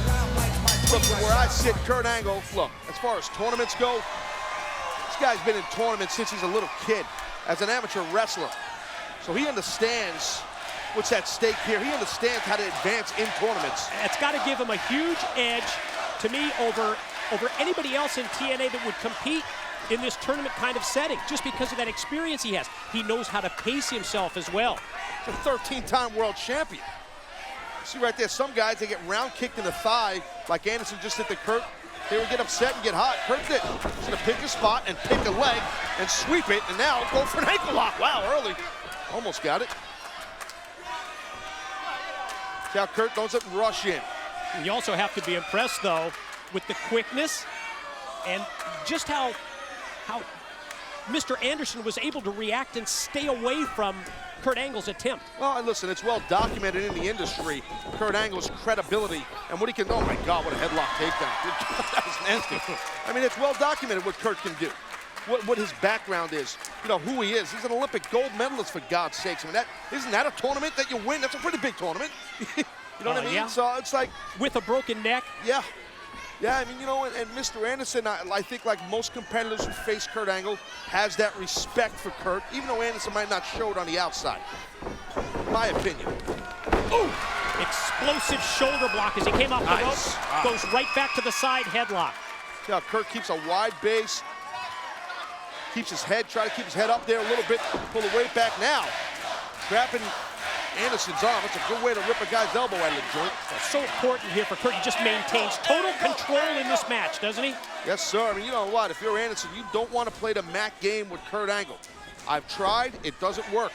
Look, from where I sit, Kurt Angle, look, as far as tournaments go, this guy's been in tournaments since he's a little kid as an amateur wrestler. So he understands what's at stake here. He understands how to advance in tournaments. It's got to give him a huge edge, to me, over anybody else in TNA that would compete in this tournament kind of setting, just because of that experience he has. He knows how to pace himself as well. He's a 13-time world champion. See right there, some guys, they get round kicked in the thigh, like Anderson just did to Kurt. They would get upset and get hot. Kurt did. He's gonna pick a spot and pick a leg and sweep it, and now go for an ankle lock. Wow, early. Almost got it. Now Kurt doesn't rush in. You also have to be impressed, though, with the quickness and just how Mr. Anderson was able to react and stay away from Kurt Angle's attempt. Well, and listen, it's well documented in the industry, Kurt Angle's credibility and what he can, oh my God, what a headlock takedown. That was nasty. I mean, it's well documented what Kurt can do, what his background is, you know, who he is. He's an Olympic gold medalist, for God's sakes. I mean, isn't that a tournament that you win? That's a pretty big tournament. You know what I mean? Yeah. So it's like. With a broken neck? Yeah. Yeah, I mean, you know, and Mr. Anderson, I think like most competitors who face Kurt Angle, has that respect for Kurt, even though Anderson might not show it on the outside. My opinion. Ooh! Explosive shoulder block as he came off the ropes. Goes right back to the side headlock. Yeah, Kurt keeps a wide base. Keeps his head, try to keep his head up there a little bit, pull the weight back now. Trapping Anderson's arm. That's a good way to rip a guy's elbow out of the joint. That's so important here for Kurt. He just maintains total control in this match, doesn't he? Yes, sir. I mean, you know what? If you're Anderson, you don't want to play the mat game with Kurt Angle. I've tried. It doesn't work.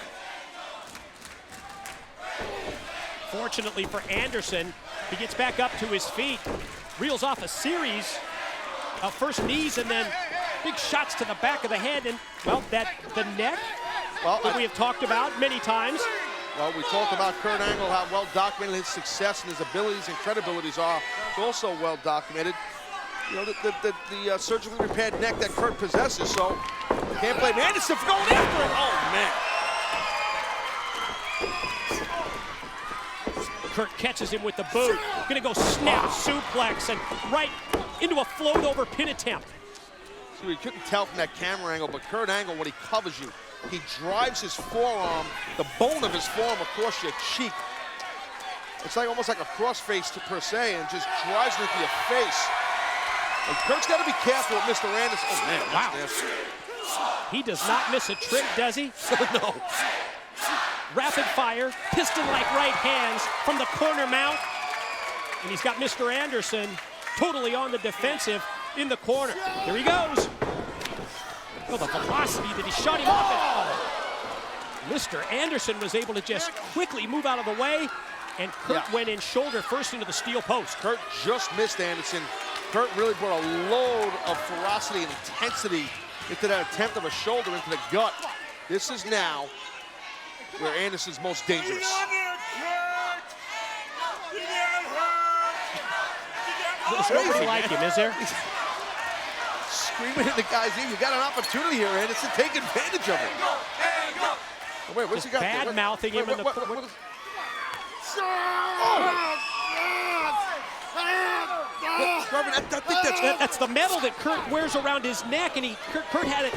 Fortunately for Anderson, he gets back up to his feet, reels off a series of first knees and then big shots to the back of the head. And, well, the neck that we have talked about many times. Well, we talked about Kurt Angle, how well documented his success and his abilities and credibilities are. It's also well documented, you know, the surgically repaired neck that Kurt possesses. So can't blame Anderson for going after him. Oh man! Kurt catches him with the boot. Gonna go snap suplex and right into a float over pin attempt. So you couldn't tell from that camera angle, but Kurt Angle, when he covers you, he drives his forearm, the bone of his forearm, across your cheek. It's like almost like a crossface per se, and just drives it into your face. And Kurt's got to be careful with Mr. Anderson. Oh man, wow. Nasty. He does not miss a trick, does he? No. Rapid fire, piston-like right hands from the corner mount. And he's got Mr. Anderson totally on the defensive in the corner. Here he goes. Oh, the velocity that he shot him off at. Mr. Anderson was able to just quickly move out of the way, and Kurt went in shoulder first into the steel post. Kurt just missed Anderson. Kurt really brought a load of ferocity and intensity into that attempt of a shoulder into the gut. This is now where Anderson's most dangerous. There's nobody like him, is there? Screaming in the guy's ear. You got an opportunity here, Anderson. Take advantage of it. Oh, wait, what's he got? Bad mouthing him in the. I think that's the metal that Kurt wears around his neck, and Kurt had it.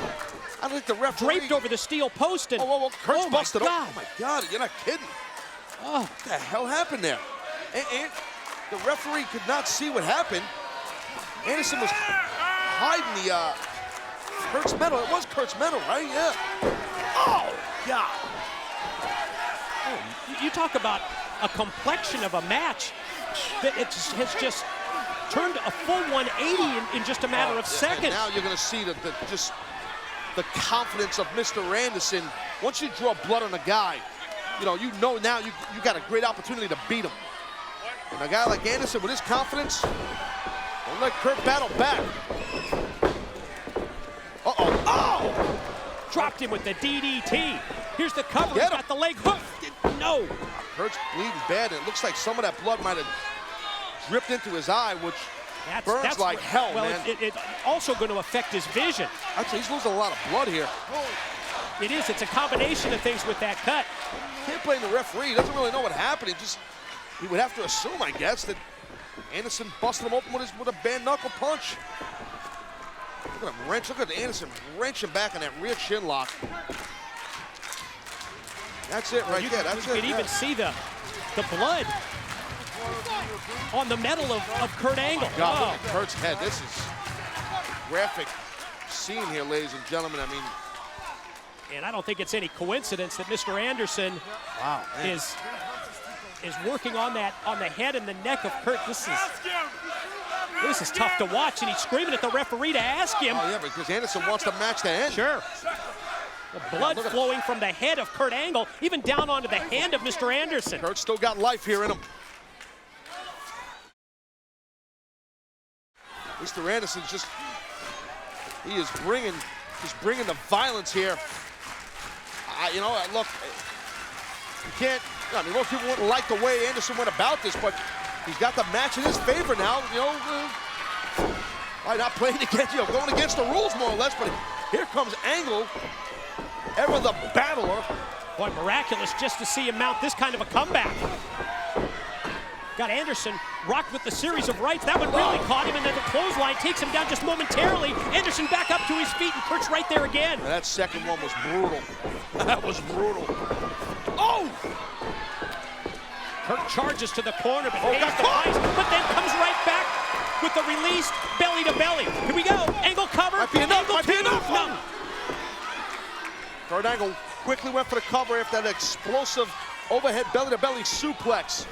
I think the referee draped over the steel post, and Kurt's busted up. God. Oh my God, you're not kidding. Oh, what the hell happened there? And the referee could not see what happened. Anderson was hiding the Kurt's medal. It was Kurt's medal, right? Yeah. Oh, God. Oh, you talk about a complexion of a match that has just turned a full 180 in just a matter of seconds. And now you're going to see the confidence of Mr. Anderson. Once you draw blood on a guy, you know now you got a great opportunity to beat him. And a guy like Anderson with his confidence, don't let Kurt battle back. Uh-oh. Oh! Dropped him with the DDT. Here's the cover. He's got the leg hook. No. Kurt's bleeding bad, and it looks like some of that blood might have dripped into his eye, which burns like hell, man. It's also going to affect his vision. Actually, he's losing a lot of blood here. It is. It's a combination of things with that cut. Can't blame the referee. He doesn't really know what happened. He would have to assume, I guess, that Anderson busted him open with a bare knuckle punch. Look at him wrench. Look at Anderson wrenching back on that rear chin lock. That's it right there. That's it. You can even see the blood on the metal of Kurt Angle. Oh, God, look at Kurt's head. This is graphic scene here, ladies and gentlemen. I mean, and I don't think it's any coincidence that Mr. Anderson is working on the head and the neck of Kurt. This is tough to watch, and he's screaming at the referee to ask him. Oh, yeah, because Anderson wants the match to end. Sure. The blood flowing from the head of Kurt Angle, even down onto the hand of Mr. Anderson. Kurt's still got life here in him. Mr. Anderson's he is bringing the violence here. Look, you can't, most people wouldn't like the way Anderson went about this, but he's got the match in his favor now, not playing against, going against the rules more or less, but here comes Angle, ever the battler. Boy, miraculous just to see him mount this kind of a comeback. Got Anderson rocked with the series of rights. That one really caught him, and then the clothesline takes him down just momentarily. Anderson back up to his feet, and Kurt's right there again. And that second one was brutal. That was brutal. Oh! Kurt charges to the corner, but pays the price, but then comes right back with the release, belly to belly. Here we go. Angle cover. Might be enough. Angle Might be enough. No. Kurt Angle quickly went for the cover after that explosive overhead belly-to-belly suplex.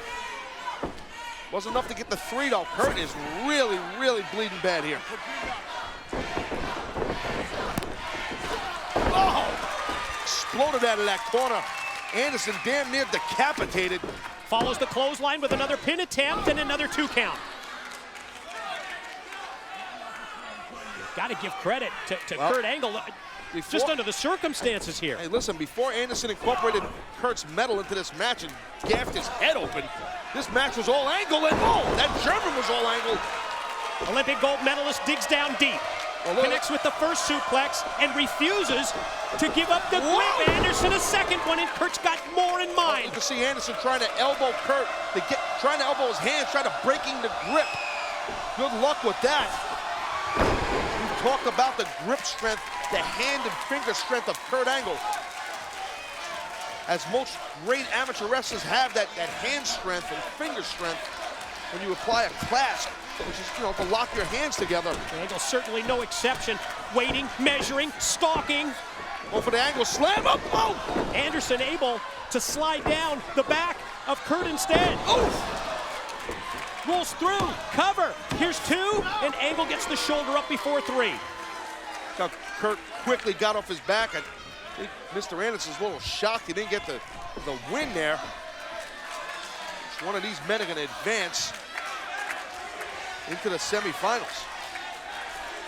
Wasn't enough to get the 3, though. Kurt is really, really bleeding bad here. Oh! Exploded out of that corner. Anderson damn near decapitated. Follows the clothesline with another pin attempt and another 2 count. Got to give credit to Kurt Angle. Just under the circumstances here. Hey, listen, before Anderson incorporated Kurt's metal into this match and gaffed his head open, this match was all Angle, and that German was all Angle. Olympic gold medalist digs down deep. Connects with the first suplex and refuses to give up the grip. Anderson a second one, and Kurt's got more in mind. You can see Anderson trying to elbow Kurt, trying to elbow his hands, trying to breaking the grip. Good luck with that. We've talked about the grip strength, the hand and finger strength of Kurt Angle. As most great amateur wrestlers have that hand strength and finger strength when you apply a clasp, which is, to lock your hands together. Angle's certainly no exception. Waiting, measuring, stalking. Oh, for the Angle slam up. Oh! Anderson able to slide down the back of Kurt instead. Oh! Rolls through, cover. Here's 2, and Angle gets the shoulder up before 3. Now, Kurt quickly got off his back. I think Mr. Anderson's a little shocked he didn't get the win there. Each one of these men are going to advance into the semifinals.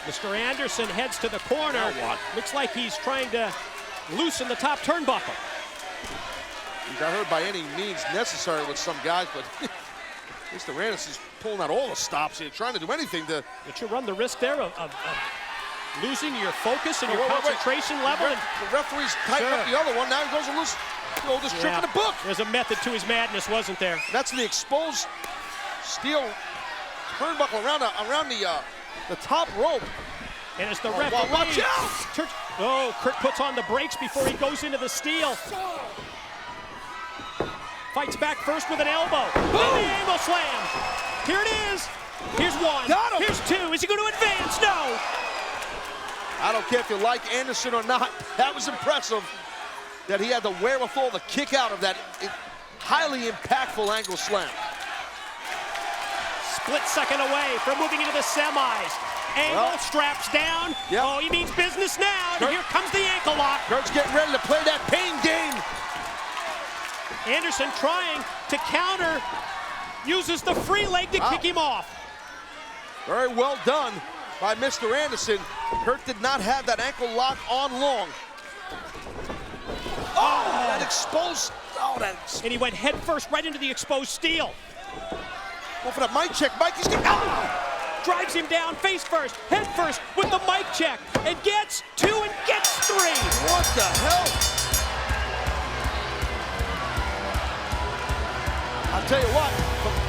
Mr. Anderson heads to the corner. Looks like he's trying to loosen the top turnbuckle. He got hurt by any means necessary with some guys, but Mr. Hernandez is pulling out all the stops here, trying to do anything to... But you run the risk there of losing your focus and your concentration level. The referee's tightened up the other one. Now he goes and loses the oldest trick in the book. There's a method to his madness, wasn't there? That's the exposed steel turnbuckle around the top rope. And as the referee... Watch out! Oh, Kurt puts on the brakes before he goes into the steel. Fights back first with an elbow. And the angle slam. Here it is. Here's one. Got him. Here's two. Is he going to advance? No. I don't care if you like Anderson or not. That was impressive that he had the wherewithal to kick out of that highly impactful angle slam. Split second away from moving into the semis. Angle straps down. Yep. Oh, he means business now. And here comes the ankle lock. Kurt's getting ready to play that pain game. Anderson trying to counter, uses the free leg to kick him off. Very well done by Mr. Anderson. Kurt did not have that ankle lock on long. Oh, that exposed. Oh, and he went head first right into the exposed steel. Go for that mic check. Mike, he's getting drives him down face first, head first with the mic check, and gets two and gets three. What the hell? I'll tell you what,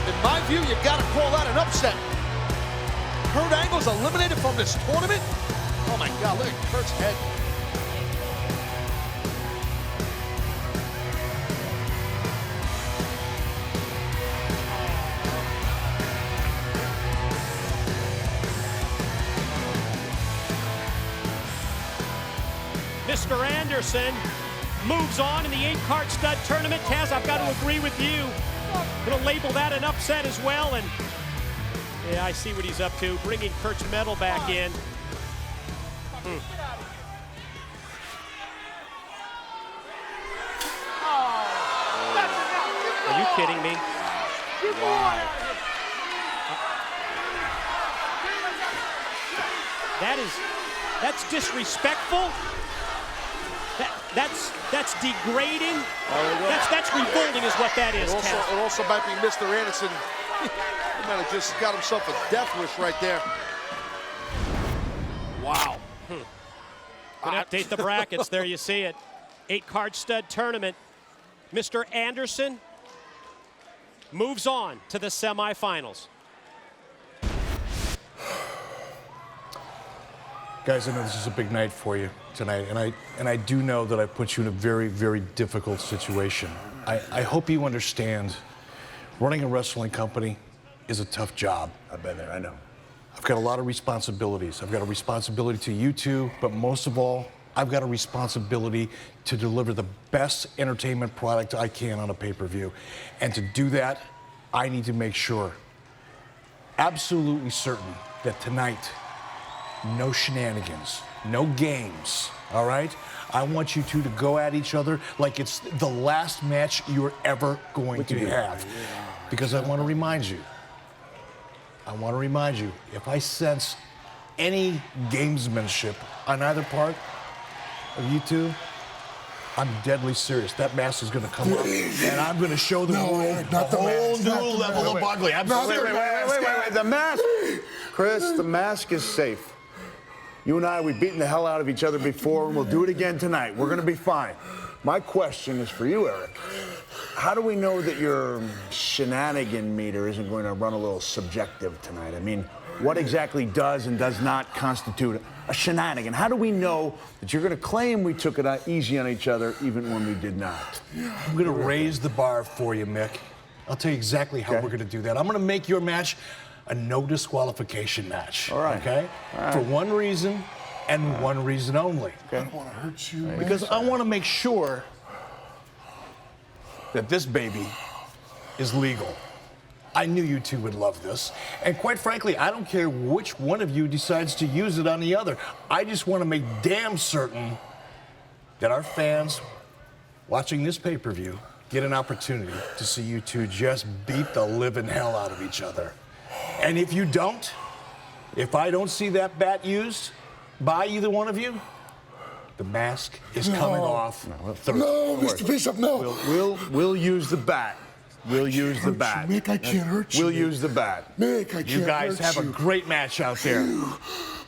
in my view, you've got to call that an upset. Kurt Angle's eliminated from this tournament. Oh my God, look at Kurt's head. Mr. Anderson moves on in the 8-card stud tournament. Taz, I've got to agree with you. Gonna label that an upset as well, and yeah, I see what he's up to, bringing Kurt's medal back in. Are you kidding me? Wow. That's disrespectful. That's degrading. That's revolting is what that is, It also might be Mr. Anderson. He might have just got himself a death wish right there. Wow. Gonna update the brackets. There you see it. 8-card stud tournament. Mr. Anderson moves on to the semifinals. Guys, I know this is a big night for you tonight, and I do know that I put you in a very, very difficult situation. I hope you understand running a wrestling company is a tough job. I've been there, I know. I've got a lot of responsibilities. I've got a responsibility to you two, but most of all, I've got a responsibility to deliver the best entertainment product I can on a pay-per-view. And to do that, I need to make sure, absolutely certain, that tonight, no shenanigans, no games, all right? I want you two to go at each other like it's the last match you're ever going to have. Because I want to remind you, if I sense any gamesmanship on either part of you two, I'm deadly serious. That mask is going to come up, and I'm going to show the world a whole new level of ugly. Wait. The mask, Chris, the mask is safe. You and I, we've beaten the hell out of each other before, and we'll do it again tonight. We're going to be fine. My question is for you, Eric. How do we know that your shenanigan meter isn't going to run a little subjective tonight? I mean, what exactly does and does not constitute a shenanigan? How do we know that you're going to claim we took it easy on each other even when we did not? I'm going to raise the bar for you, Mick. I'll tell you exactly how we're going to do that. I'm going to make your match a no disqualification match. All right. Okay? All right. For one reason and one reason only. Okay. I don't want to hurt you, man. Because I want to make sure that this baby is legal. I knew you two would love this. And quite frankly, I don't care which one of you decides to use it on the other. I just want to make damn certain that our fans watching this pay-per-view get an opportunity to see you two just beat the living hell out of each other. And if you don't, if I don't see that bat used by either one of you, the mask is coming off. No, Mr. Bishop, no. We'll use the bat. We'll use the bat. Mick, I can't hurt you. We'll use the bat. Mick, I can't hurt you. You guys have a great match out there.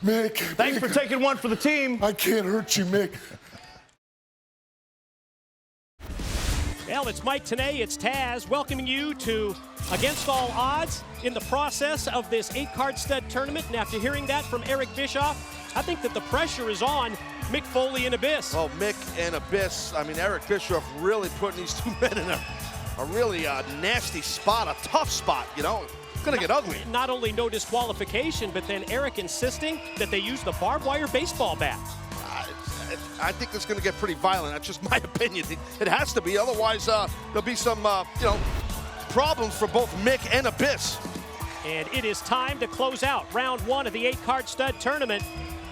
Mick. Thanks for taking one for the team. I can't hurt you, Mick. Well, it's Mike Tenay, it's Taz, welcoming you to Against All Odds in the process of this 8-card stud tournament. And after hearing that from Eric Bischoff, I think that the pressure is on Mick Foley and Abyss. Oh, Mick and Abyss. I mean, Eric Bischoff really putting these two men in a really nasty spot, a tough spot, you know. It's going to get ugly. Not only no disqualification, but then Eric insisting that they use the barbed wire baseball bat. I think it's going to get pretty violent. That's just my opinion. It has to be. Otherwise, there'll be some, problems for both Mick and Abyss. And it is time to close out round 1 of the 8-card stud tournament.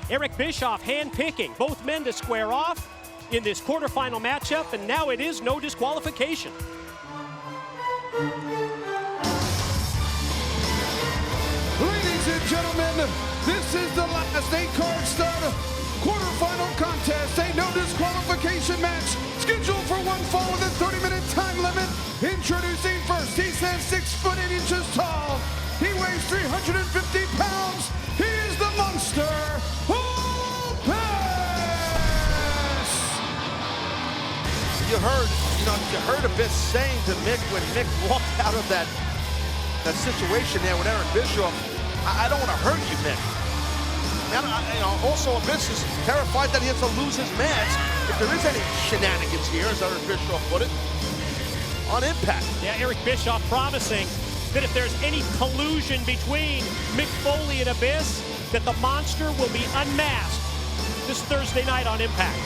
Eric Bischoff hand-picking both men to square off in this quarterfinal matchup, and now it is no disqualification. Ladies and gentlemen, this is the last 8-card stud quarterfinal contest, a no disqualification match scheduled for one fall with a 30-minute time limit. Introducing first, he stands 6 foot 8 inches tall. He weighs 350 pounds. He is the monster, Wolfe. You heard Abyss saying to Mick when Mick walked out of that situation there with Eric Bischoff, I don't want to hurt you, Mick. Also, Abyss is terrified that he has to lose his match if there is any shenanigans here, as Eric Bischoff put it, on Impact. Yeah, Eric Bischoff promising that if there's any collusion between Mick Foley and Abyss, that the monster will be unmasked this Thursday night on Impact.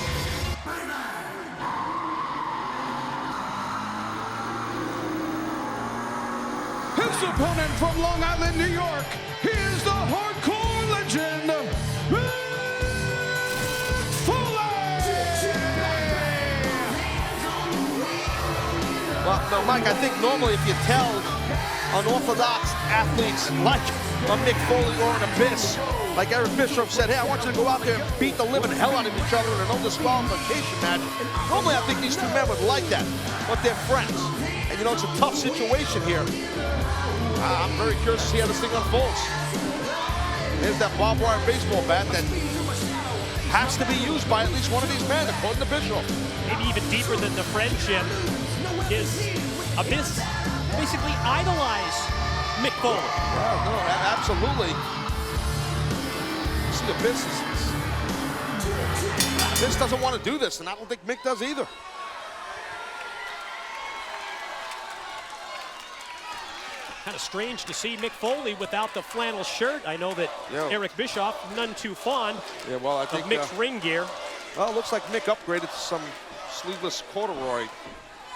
His opponent from Long Island, New York, he is the hardcore legend, Mick Foley! Well, no, Mike, I think normally if you tell unorthodox athletes like a Mick Foley or an Abyss, like Eric Bischoff said, hey, I want you to go out there and beat the living hell out of each other in a no disqualification match. Normally I think these two men would like that, but they're friends. And you know, it's a tough situation here. I'm very curious to see how this thing unfolds. There's that barbed wire baseball bat that has to be used by at least one of these men, according to Bischoff. Maybe even deeper than the friendship is Abyss basically idolize Mick Foley. Yeah, no, absolutely. See, Abyss doesn't want to do this, and I don't think Mick does either. Kind of strange to see Mick Foley without the flannel shirt. I know that Eric Bischoff, none too fond I think, of Mick's ring gear. Well, it looks like Mick upgraded to some sleeveless corduroy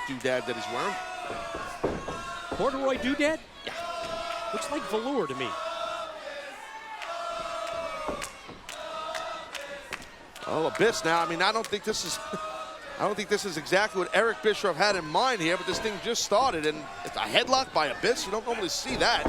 doodad that he's wearing. Corduroy doodad? Yeah. Looks like velour to me. Oh, Abyss now. I mean, I don't think this is exactly what Eric Bischoff had in mind here, but this thing just started, and it's a headlock by Abyss. You don't normally see that.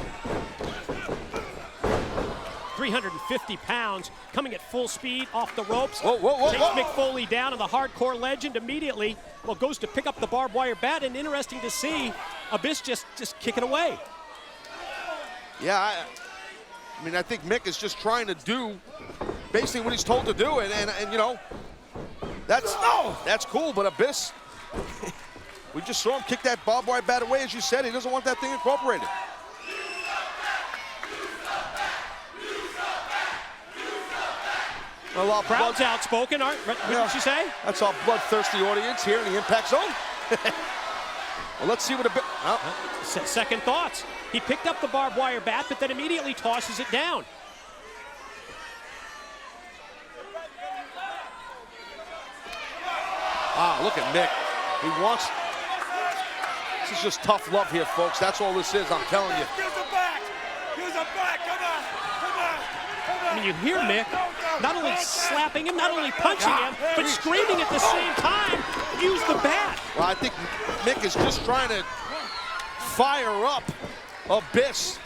350 pounds, coming at full speed off the ropes. Whoa. Takes Mick Foley down, and the hardcore legend immediately, goes to pick up the barbed wire bat, and interesting to see Abyss just kick it away. Yeah, I mean, I think Mick is just trying to do basically what he's told to do, and you know, that's cool, but Abyss, we just saw him kick that barbed wire bat away, as you said. He doesn't want that thing incorporated. Well, our crowd's outspoken, what did she say? That's our bloodthirsty audience here in the Impact Zone. Well, let's see what Abyss... Second thoughts. He picked up the barbed wire bat, but then immediately tosses it down. Look at Mick. He wants... This is just tough love here, folks. That's all this is, I'm telling you. Use the back! Use the back! Come on! I mean, you hear Mick not only slapping him, not only punching him, but screaming at the same time, use the bat. Well, I think Mick is just trying to fire up Abyss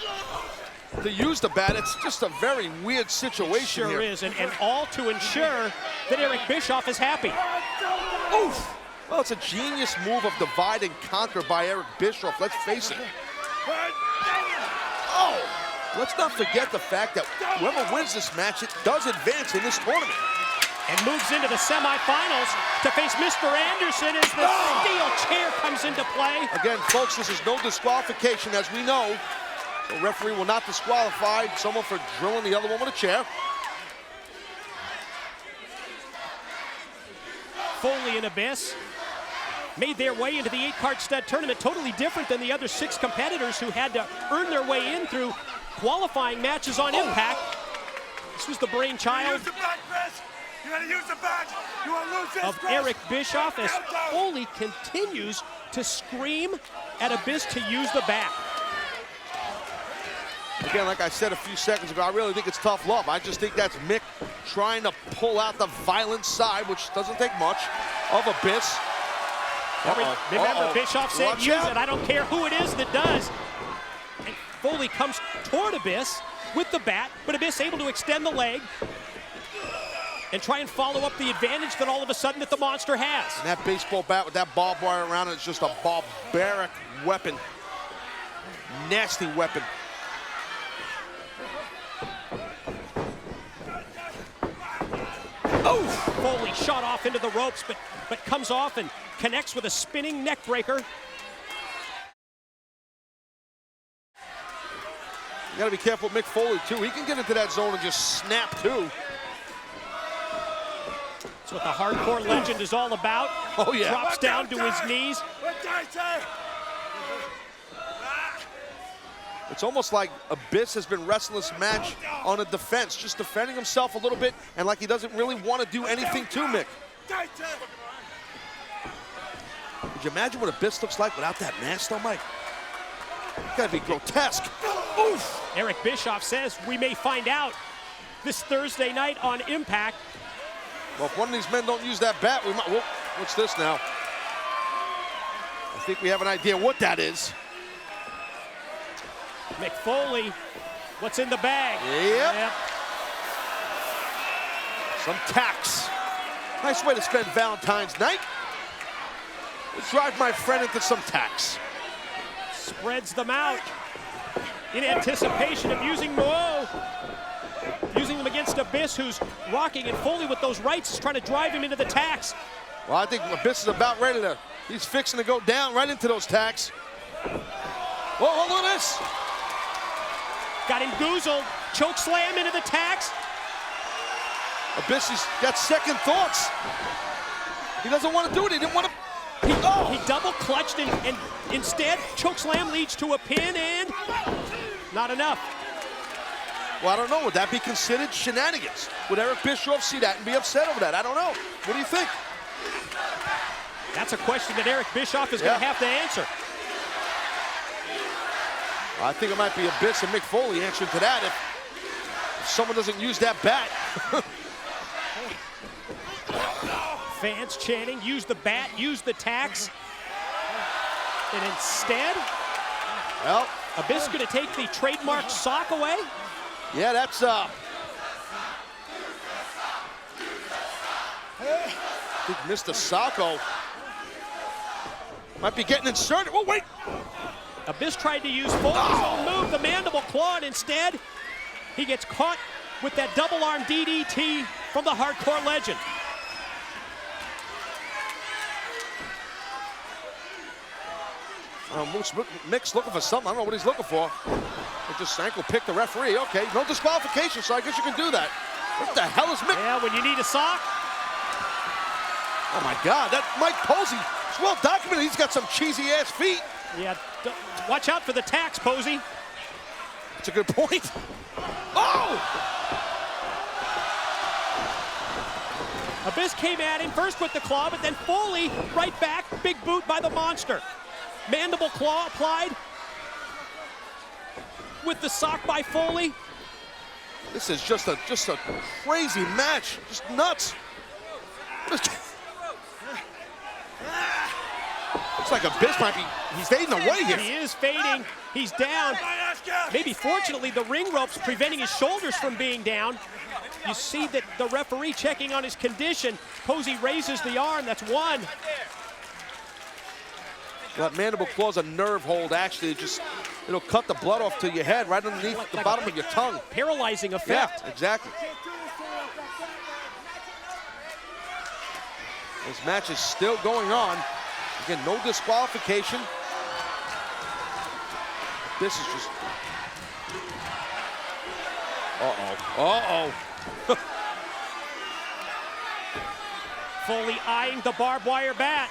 to use the bat. It's just a very weird situation here. Sure is, and all to ensure that Eric Bischoff is happy. Oof! Well, it's a genius move of divide and conquer by Eric Bischoff. Let's face it. Oh! Let's not forget the fact that whoever wins this match, it does advance in this tournament. And moves into the semifinals to face Mr. Anderson as the steel chair comes into play. Again, folks, this is no disqualification, as we know. The referee will not disqualify someone for drilling the other one with a chair. Foley and Abyss made their way into the 8-card stud tournament, totally different than the other 6 competitors who had to earn their way in through qualifying matches on Impact. This was the brainchild of Eric Bischoff as Foley continues to scream at Abyss to use the bat. Again, like I said a few seconds ago, I really think it's tough love. I just think that's Mick trying to pull out the violent side, which doesn't take much, of Abyss. Remember, Bischoff said use it. I don't care who it is that does. And Foley comes toward Abyss with the bat, but Abyss able to extend the leg and try and follow up the advantage that all of a sudden that the monster has. And that baseball bat with that barbed wire around it is just a barbaric weapon. Nasty weapon. Oh! Foley shot off into the ropes, but comes off and connects with a spinning neck breaker. You gotta be careful with Mick Foley too. He can get into that zone and just snap too. That's what the hardcore legend is all about. Oh yeah. Drops down to his knees. It's almost like Abyss has been wrestling this match on a defense, just defending himself a little bit, and like he doesn't really want to do anything to Mick. Could you imagine what Abyss looks like without that mask though, Mike? It's gotta be grotesque. Oof! Eric Bischoff says we may find out this Thursday night on Impact. Well, if one of these men don't use that bat, we might. Whoa, what's this now? I think we have an idea what that is. Mick Foley, what's in the bag? Yep. Some tacks. Nice way to spend Valentine's night. Let's drive my friend into some tacks. Spreads them out in anticipation of using using them against Abyss, who's rocking, and Foley with those rights is trying to drive him into the tacks. Well, I think Abyss is about ready to, he's fixing to go down right into those tacks. Whoa, look at this. Got him goozled, choke slam into the tacks. Abyss has got second thoughts. He doesn't want to do it, he didn't want to. He double clutched and instead choke slam leads to a pin and not enough. Well, I don't know, would that be considered shenanigans? Would Eric Bischoff see that and be upset over that? I don't know. What do you think? That's a question that Eric Bischoff is going to have to answer. I think it might be Abyss and Mick Foley answering to that if someone doesn't use that bat. Fans chanting, use the bat, use the tacks. And instead, well, Abyss going to take the trademark sock away. Yeah, that's I think Mr. Sacco might be getting inserted. Oh, wait. Abyss tried to use Foley's own move, the mandible claw, and instead he gets caught with that double arm DDT from the hardcore legend. Mick's looking for something. I don't know what he's looking for. He just ankle picked the referee. Okay, no disqualification, so I guess you can do that. What the hell is Mick? Yeah, when you need a sock. Oh my God, that Mike Posey, it's well documented. He's got some cheesy ass feet. Yeah, watch out for the tacks, Posey. That's a good point. Oh! Abyss came at him first with the claw, but then Foley right back, big boot by the monster. Mandible claw applied with the sock by Foley. This is just a crazy match, just nuts. Looks like Abyss might be, he's fading away here. He is fading, he's down. Maybe fortunately the ring rope's preventing his shoulders from being down. You see that the referee checking on his condition. Posey raises the arm, that's one. That mandible claw's a nerve hold, actually. It'll cut the blood off to your head, right underneath the bottom of your tongue. Paralyzing effect. Yeah, exactly. This match is still going on. Again, no disqualification. This is just... Uh-oh. Foley eyeing the barbed wire bat.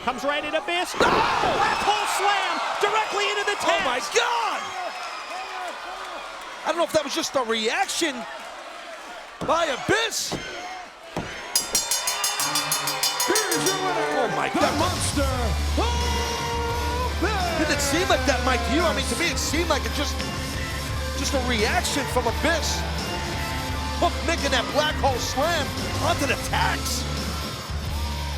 Comes right at Abyss. Oh! Left hole slam directly into the tag. Oh my God! I don't know if that was just a reaction by Abyss. Here's your winner, oh my the God. monster. Didn't it seem like that, Mike, to you? I mean, to me, it seemed like it's just a reaction from Abyss. Hook Mick in that black hole slam onto the tax.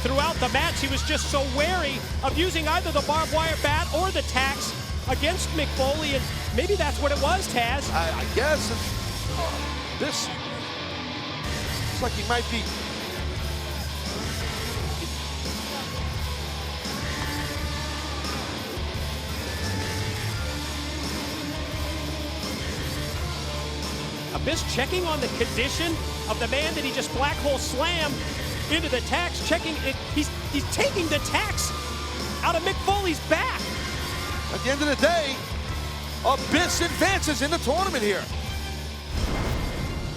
Throughout the match, he was just so wary of using either the barbed wire bat or the tax against Mick Foley, and maybe that's what it was, Taz. I guess. This looks like he might be... Abyss checking on the condition of the man that he just black hole slammed into the tax, checking it. He's taking the tax out of Mick Foley's back. At the end of the day, Abyss advances in the tournament here.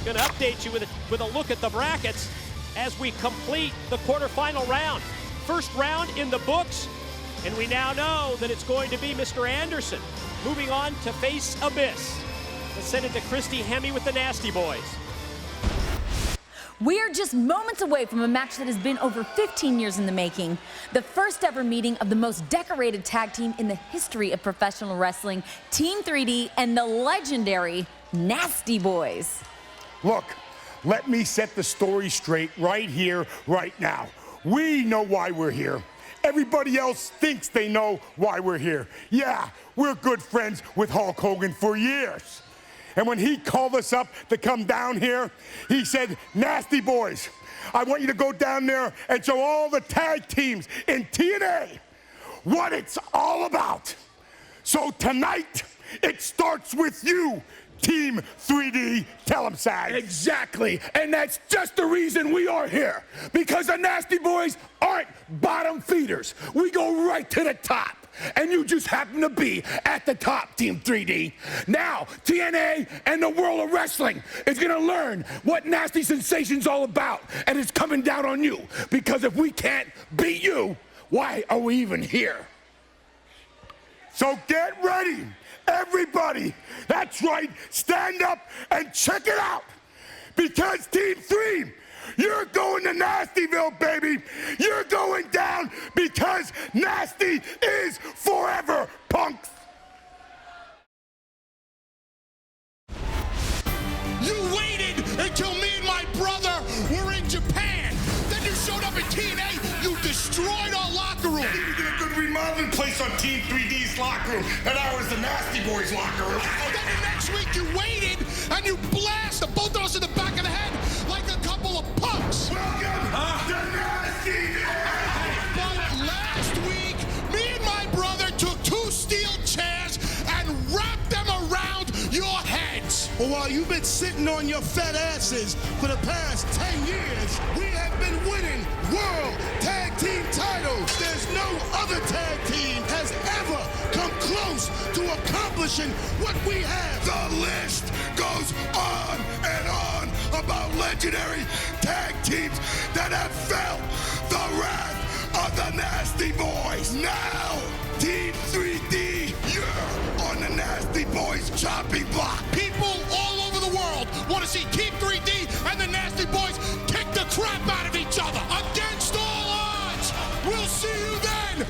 Gonna update you with a look at the brackets as we complete the quarterfinal round. First round in the books, and we now know that it's going to be Mr. Anderson moving on to face Abyss. Let's send it to Christy Hemme with the Nasty Boys. We are just moments away from a match that has been over 15 years in the making. The first ever meeting of the most decorated tag team in the history of professional wrestling, Team 3D and the legendary Nasty Boys. Look, let me set the story straight right here, right now. We know why we're here. Everybody else thinks they know why we're here. Yeah, we're good friends with Hulk Hogan for years. And when he called us up to come down here, he said, Nasty Boys, I want you to go down there and show all the tag teams in TNA what it's all about. So tonight, it starts with you, Team 3D. Tell them, Sag. Exactly, and that's just the reason we are here. Because the Nasty Boys aren't bottom feeders. We go right to the top. And you just happen to be at the top, Team 3D. Now, TNA and the world of wrestling is gonna learn what Nasty Sensation's all about, and it's coming down on you. Because if we can't beat you, why are we even here? So get ready, everybody. That's right, stand up and check it out. Because Team 3, you're going to Nastyville, baby. You're going down because Nasty is forever, punks. You waited until me and my brother were in Japan. Then you showed up in TNA. You destroyed our locker room. We did a good remodeling place on Team 3D's locker room, and I was the Nasty Boys locker room. And then the next week you waited and you blasted both of us in the back of the head like a couple of punks. Welcome to Nasty. But last week, me and my brother took 2 steel chairs and wrapped them around your heads. Well, while you've been sitting on your fat asses for the past 10 years, we have been winning World Tag Team titles. There's no other tag team has ever come close to accomplishing what we have. The list goes on and on about legendary tag teams that have felt the wrath of the Nasty Boys. Now, Team 3D, you're on the Nasty Boys chopping block. People all over the world want to see Team 3D and the Nasty Boys kick the crap out of each other. Against all odds. We'll see you then.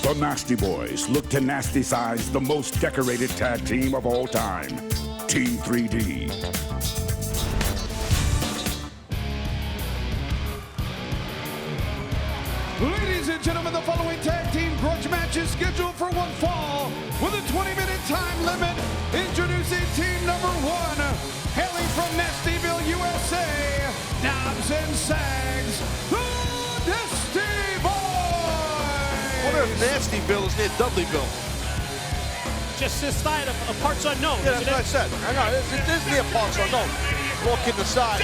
The Nasty Boys look to Nasty-size the most decorated tag team of all time, Team 3D. Ladies and gentlemen, the following tag team grudge match is scheduled for one fall with a 20-minute time limit. Introducing team number 1, hailing from Nastyville, USA, Knobs and Sags, the Nasty Boys. swear Nastyville is near Dudleyville. Just this side of parts unknown. Yeah, that's what I said. I know, it is near parts unknown. All kidding aside,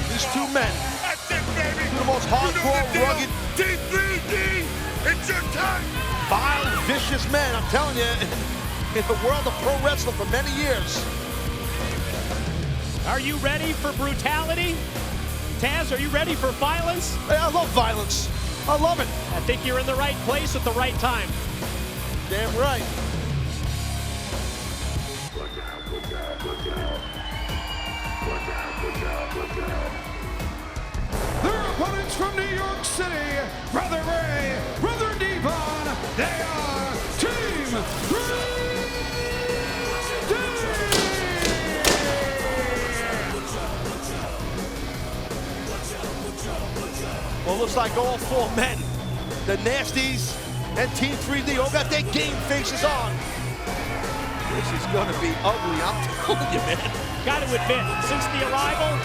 these two men, two of the most hardcore, rugged, T3D, it's your time. vile, vicious men, I'm telling you, in the world of pro wrestling for many years. Are you ready for brutality? Taz, are you ready for violence? Hey, I love violence. I love it. I think you're in the right place at the right time. Damn right. Their opponents from New York City, Brother Ray, Brother Devon, they are Team 3D! Well, looks like all four men, the Nasties and Team 3D, all got their game faces on. This is gonna be ugly, I'm telling you, man. Got to admit, since the arrival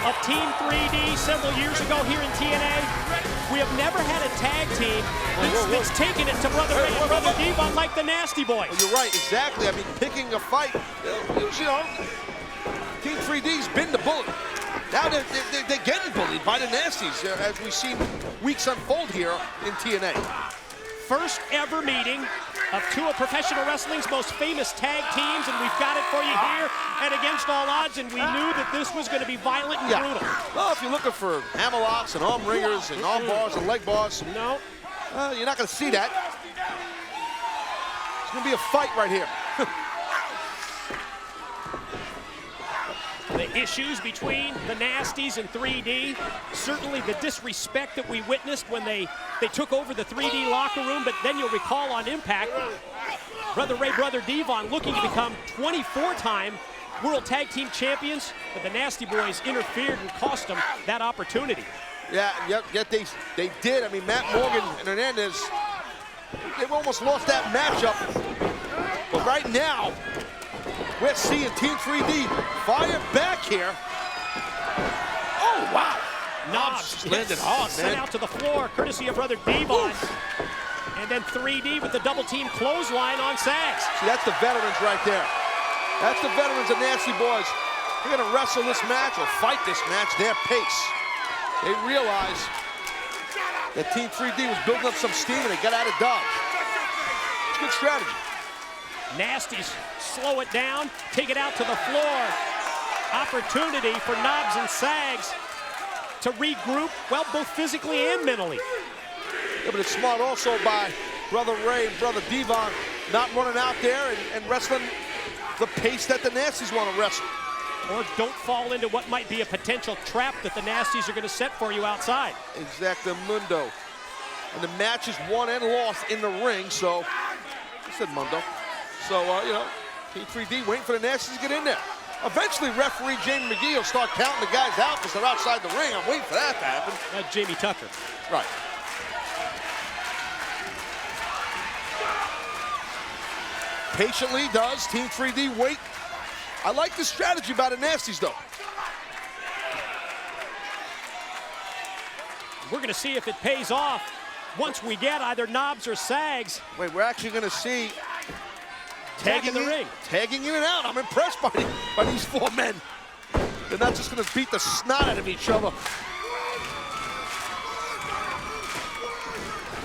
of Team 3D several years ago here in TNA, we have never had a tag team that's taken it to Brother Ray and Brother Devon like the Nasty Boys. Well, you're right, exactly. I mean, picking a fight, you know, Team 3D's been the bully. Now they're getting bullied by the Nasties, as we've seen weeks unfold here in TNA. First ever meeting of two of professional wrestling's most famous tag teams, and we've got it for you here at Against All Odds, and we knew that this was going to be violent and brutal. Well, if you're looking for hammerlocks and arm ringers and arm bars and leg bars, no, you're not going to see that. It's going to be a fight right here. The issues between the Nasties and 3D, certainly the disrespect that we witnessed when they took over the 3D locker room, but then you'll recall on Impact, Brother Ray, Brother Devon looking to become 24-time World Tag Team Champions, but the Nasty Boys interfered and cost them that opportunity. Yeah, yet they did. I mean, Matt Morgan and Hernandez, they've almost lost that matchup. But right now, we're seeing Team 3D fire back here. Oh, wow. Knobs landed hard, sent man. out to the floor, courtesy of Brother Devon. And then 3D with the double team clothesline on Sags. See, that's the veterans right there. That's the veterans of Nasty Boys. They're going to wrestle this match or fight this match their pace. They realized that Team 3D was building up some steam and they got out of dodge. It's a good strategy. Nasties slow it down, take it out to the floor. Opportunity for Knobs and Sags to regroup, well, both physically and mentally. Yeah, but it's smart also by Brother Ray and Brother Devon not running out there and wrestling the pace that the Nasties want to wrestle. Or don't fall into what might be a potential trap that the Nasties are going to set for you outside. Exactamundo. And the match is won and lost in the ring, so I said Mundo. So, you know, Team 3D waiting for the Nasties to get in there. Eventually, referee Jamie McGee will start counting the guys out because they're outside the ring. I'm waiting for that to happen. That's Jamie Tucker. Right. Patiently does Team 3D wait. I like the strategy by the Nasties, though. We're going to see if it pays off once we get either Knobs or Sags. Wait, we're actually going to see Back in the ring. Tagging in and out. I'm impressed by these four men. They're not just going to beat the snot out of each other. I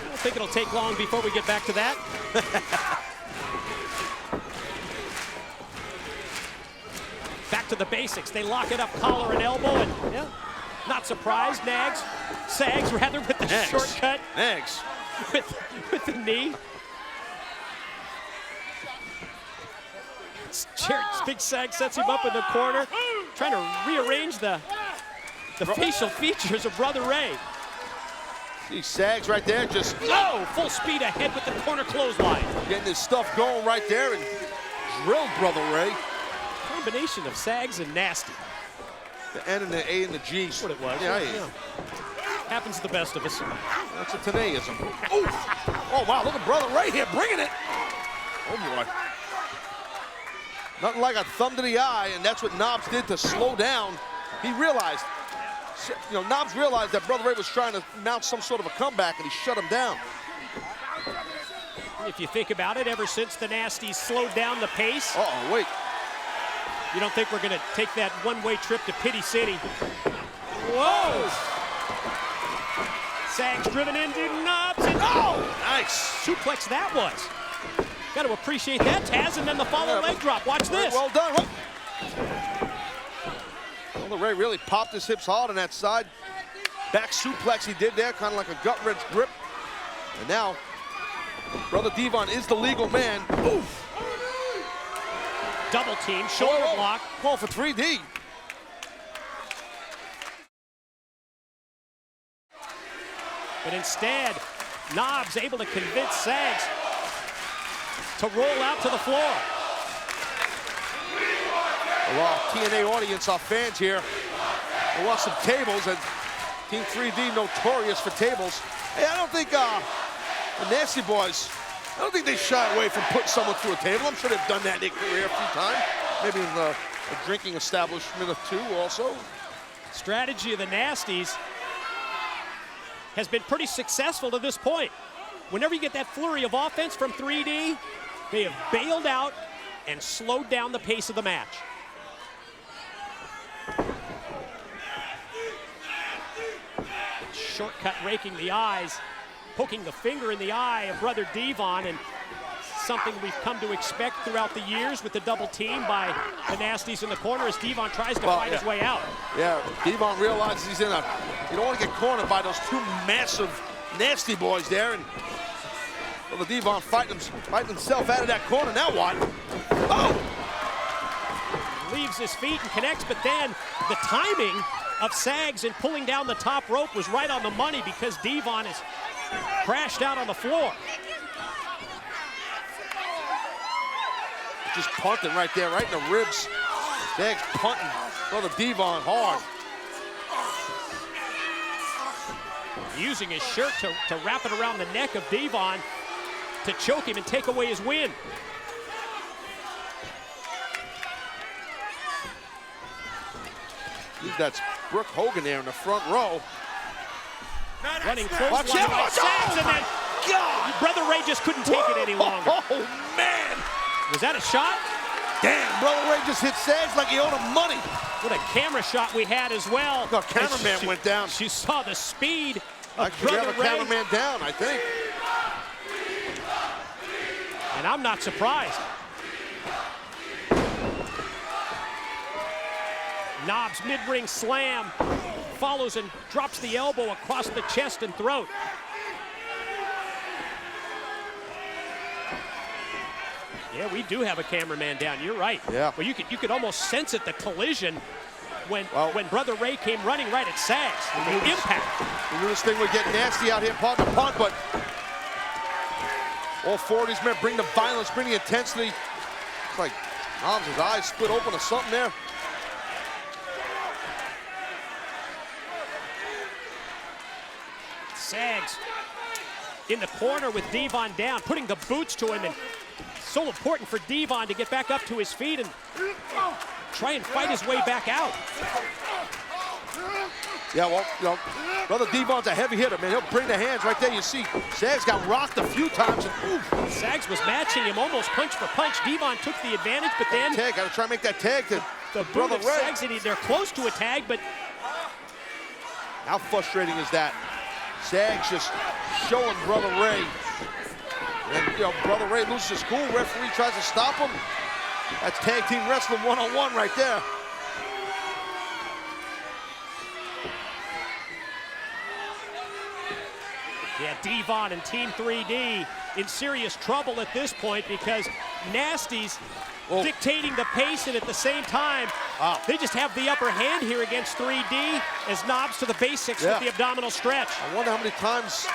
don't think it'll take long before we get back to that. Back to the basics. They lock it up, collar and elbow, and yeah, not surprised. Sags rather with the shortcut. Nags. With the knee. Big Sag sets him up in the corner, trying to rearrange the facial features of Brother Ray. See Sags right there, just full speed ahead with the corner clothesline. Getting his stuff going right there and drilled Brother Ray. Combination of Sags and Nasty. The N and the A and the G. That's what it was. Yeah. Happens to the best of us. That's a Tenayism. Oh, wow, look at Brother Ray here, bringing it. Oh, boy. Nothing like a thumb to the eye, and that's what Knobs did to slow down. He realized, you know, Knobs realized that Brother Ray was trying to mount some sort of a comeback, and he shut him down. If you think about it, ever since the Nasties slowed down the pace. Uh-oh, wait. You don't think we're going to take that one-way trip to Pity City? Whoa! Sags driven into Knobs. And nice. Suplex that was. Got to appreciate that, Taz, and then the follow leg drop. Watch this. Well done. Well, Ray really popped his hips hard on that side. Back suplex he did there, kind of like a gut-wrench grip. And now, Brother Devon is the legal man. Oof. Double team, shoulder block. Call for 3D. But instead, Knobs able to convince Sags to roll out to the floor. Well, TNA audience, our fans here, they want some tables, and Team 3D notorious for tables. Hey, I don't think the Nasty Boys, I don't think they shy away from putting someone through a table. I'm sure they've done that in their career a few times. Maybe in a drinking establishment or two also. Strategy of the Nasties has been pretty successful to this point. Whenever you get that flurry of offense from 3D, they have bailed out and slowed down the pace of the match. Shortcut raking the eyes, poking the finger in the eye of Brother Devon, and something we've come to expect throughout the years with the double team by the Nasties in the corner as Devon tries to find his way out. Yeah, Devon realizes he's in a, you don't want to get cornered by those two massive Nasty Boys there, and well, the Devon fighting himself out of that corner. Now what? Oh! Leaves his feet and connects, but then the timing of Sags in pulling down the top rope was right on the money because Devon is crashed out on the floor. Just punting right there, right in the ribs. Sags punting Brother Devon hard. Using his shirt to wrap it around the neck of Devon to choke him and take away his win. That's Brooke Hogan there in the front row. Running close. Watch out! Sags, and then God! Brother Ray just couldn't take it any longer. Oh, man! Was that a shot? Damn, Brother Ray just hit Sags like he owed him money. What a camera shot we had as well. The cameraman went down. She saw the speed I of could Brother have a Ray. cameraman down, I think. And I'm not surprised. Knobs mid-ring slam, follows and drops the elbow across the chest and throat. Yeah, we do have a cameraman down. You're right. Yeah. Well, you could almost sense it, the collision, when Brother Ray came running right at Sags. The impact. We knew this thing would get nasty out here, partner punt, but all four of these men bring the violence, bring the intensity. It's like Knobs' eyes split open or something there. Sags in the corner with Devon down, putting the boots to him, and so important for Devon to get back up to his feet and try and fight his way back out. Yeah, well, you know, Brother Devon's a heavy hitter, man. He'll bring the hands right there. You see, Sags got rocked a few times. And, Sags was matching him almost punch for punch. Devon took the advantage, but then tag, gotta try and make that tag to the Brother Ray. Sags, and they're close to a tag, but how frustrating is that? Sags just showing Brother Ray. And, you know, Brother Ray loses his cool. Referee tries to stop him. That's tag team wrestling one-on-one right there. yeah, Devon and Team 3D in serious trouble at this point because Nasty's dictating the pace, and at the same time, they just have the upper hand here against 3D as Knobs to the basics with the abdominal stretch. I wonder how many times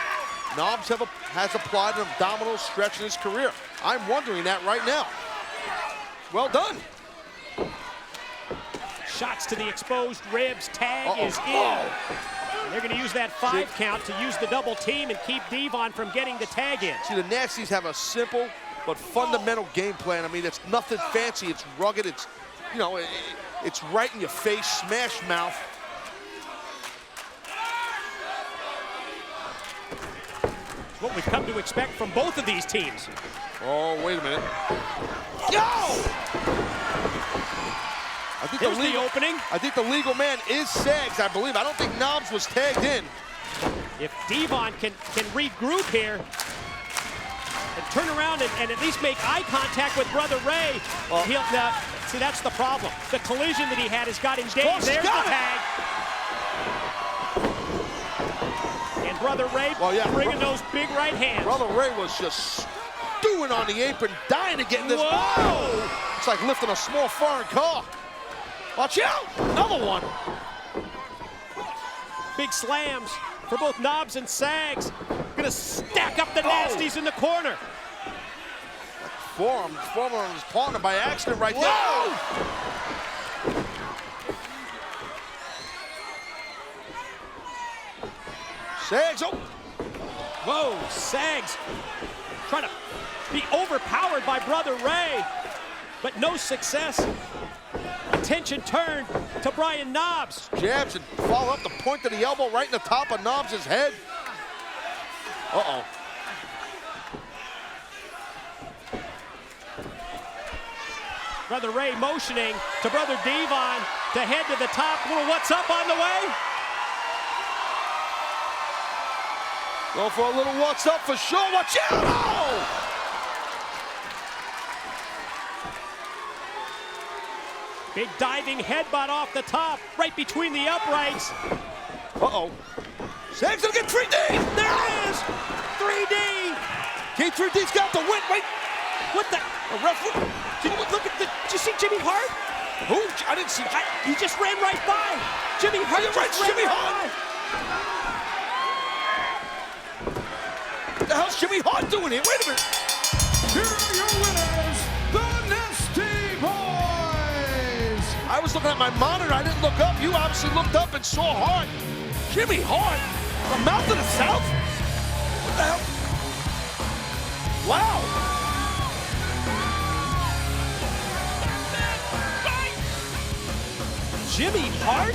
Knobs has applied an abdominal stretch in his career. I'm wondering that right now. Well done. Shots to the exposed ribs. Tag is in. And they're going to use that 5 count to use the double team and keep Devon from getting the tag in. See, the Nasties have a simple but fundamental game plan. I mean, it's nothing fancy. It's rugged. It's, you know, it's right in your face, smash mouth. what we've come to expect from both of these teams. Oh, wait a minute. No! I think Here's the opening. I think the legal man is Sags, I believe. I don't think Knobs was tagged in. If Devon can regroup here and turn around and at least make eye contact with Brother Ray, he'll see, that's the problem. The collision that he had has got him dazed. There's the tag. And Brother Ray bringing those big right hands. Brother Ray was just stewing on the apron, dying to get in this. Whoa! It's like lifting a small foreign car. Watch out! Another one. Big slams for both Knobs and Sags. Gonna stack up the nasties in the corner. Forearm on his partner by accident right there. Sags, Whoa, Sags trying to be overpowered by Brother Ray, but no success. Attention turned to Brian Knobs. Jabs and follow up the point of the elbow right in the top of Knobs' head. Uh-oh. Brother Ray motioning to Brother Devon to head to the top. Little what's up on the way. Go for a little what's up for sure. Watch out! Oh! Big diving headbutt off the top, right between the uprights. Uh-oh. Sags gonna get 3D! There it is! 3D! K3D's got the win. Wait! What the? A ref. Did you look at the? Did you see Jimmy Hart? Who? I didn't see. He just ran right by. Jimmy Hart. Jimmy Hart. What the hell's Jimmy Hart doing here? Wait a minute. Here are your winners, the Nasty Boys. I was looking at my monitor. I didn't look up. You obviously looked up and saw Hart. Jimmy Hart? From Mouth to the South? What the hell? Wow. Jimmy Hart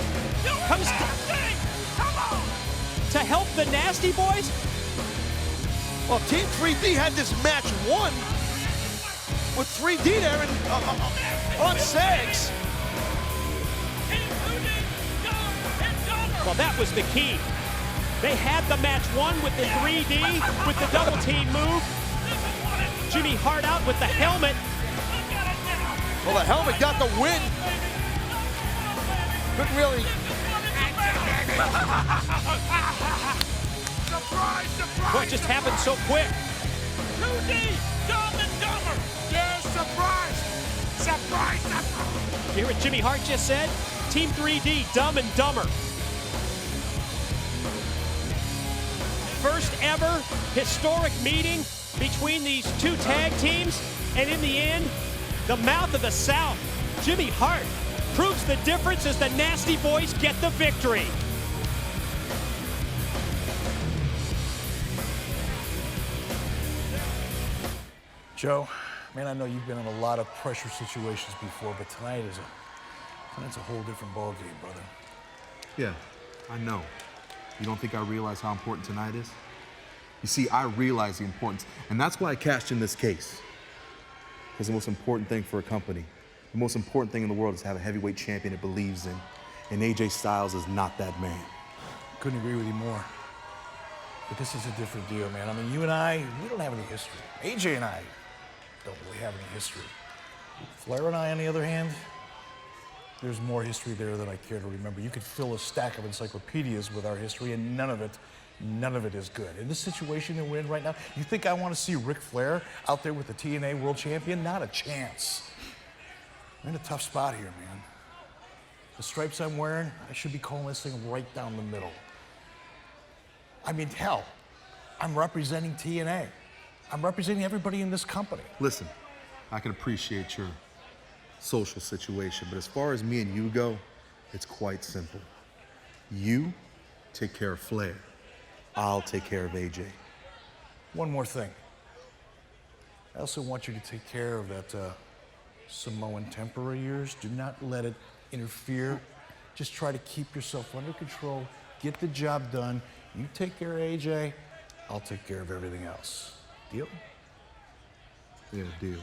comes to help the Nasty Boys? Well, Team 3D had this match won with 3D there and on Sags. Well, that was the key. They had the match won with the 3D, with the double team move. Jimmy Hart out with the helmet. Well, the helmet got the win. Couldn't really. Surprise, surprise! What just happened so quick? 2D, Dumb and Dumber! Yeah, surprise! Surprise, surprise! You hear what Jimmy Hart just said? Team 3D, Dumb and Dumber. First ever historic meeting between these two tag teams, and in the end, the Mouth of the South, Jimmy Hart, proves the difference as the Nasty Boys get the victory. Joe, man, I know you've been in a lot of pressure situations before, but tonight's a whole different ballgame, brother. Yeah, I know. You don't think I realize how important tonight is? You see, I realize the importance, and that's why I cashed in this case. Because the most important thing for a company, the most important thing in the world is to have a heavyweight champion it believes in, and AJ Styles is not that man. Couldn't agree with you more. But this is a different deal, man. I mean, you and I, we don't have any history. AJ and I don't really have any history. Flair and I, on the other hand, there's more history there than I care to remember. You could fill a stack of encyclopedias with our history, and none of it is good. In this situation that we're in right now, you think I want to see Ric Flair out there with the TNA World Champion? Not a chance. We're in a tough spot here, man. The stripes I'm wearing, I should be calling this thing right down the middle. I mean, hell, I'm representing TNA. I'm representing everybody in this company. Listen, I can appreciate your social situation, but as far as me and you go, it's quite simple. You take care of Flair. I'll take care of AJ. One more thing. I also want you to take care of that Samoan temper of yours. Do not let it interfere. Just try to keep yourself under control. Get the job done. You take care of AJ, I'll take care of everything else. Deal? Yeah, deal.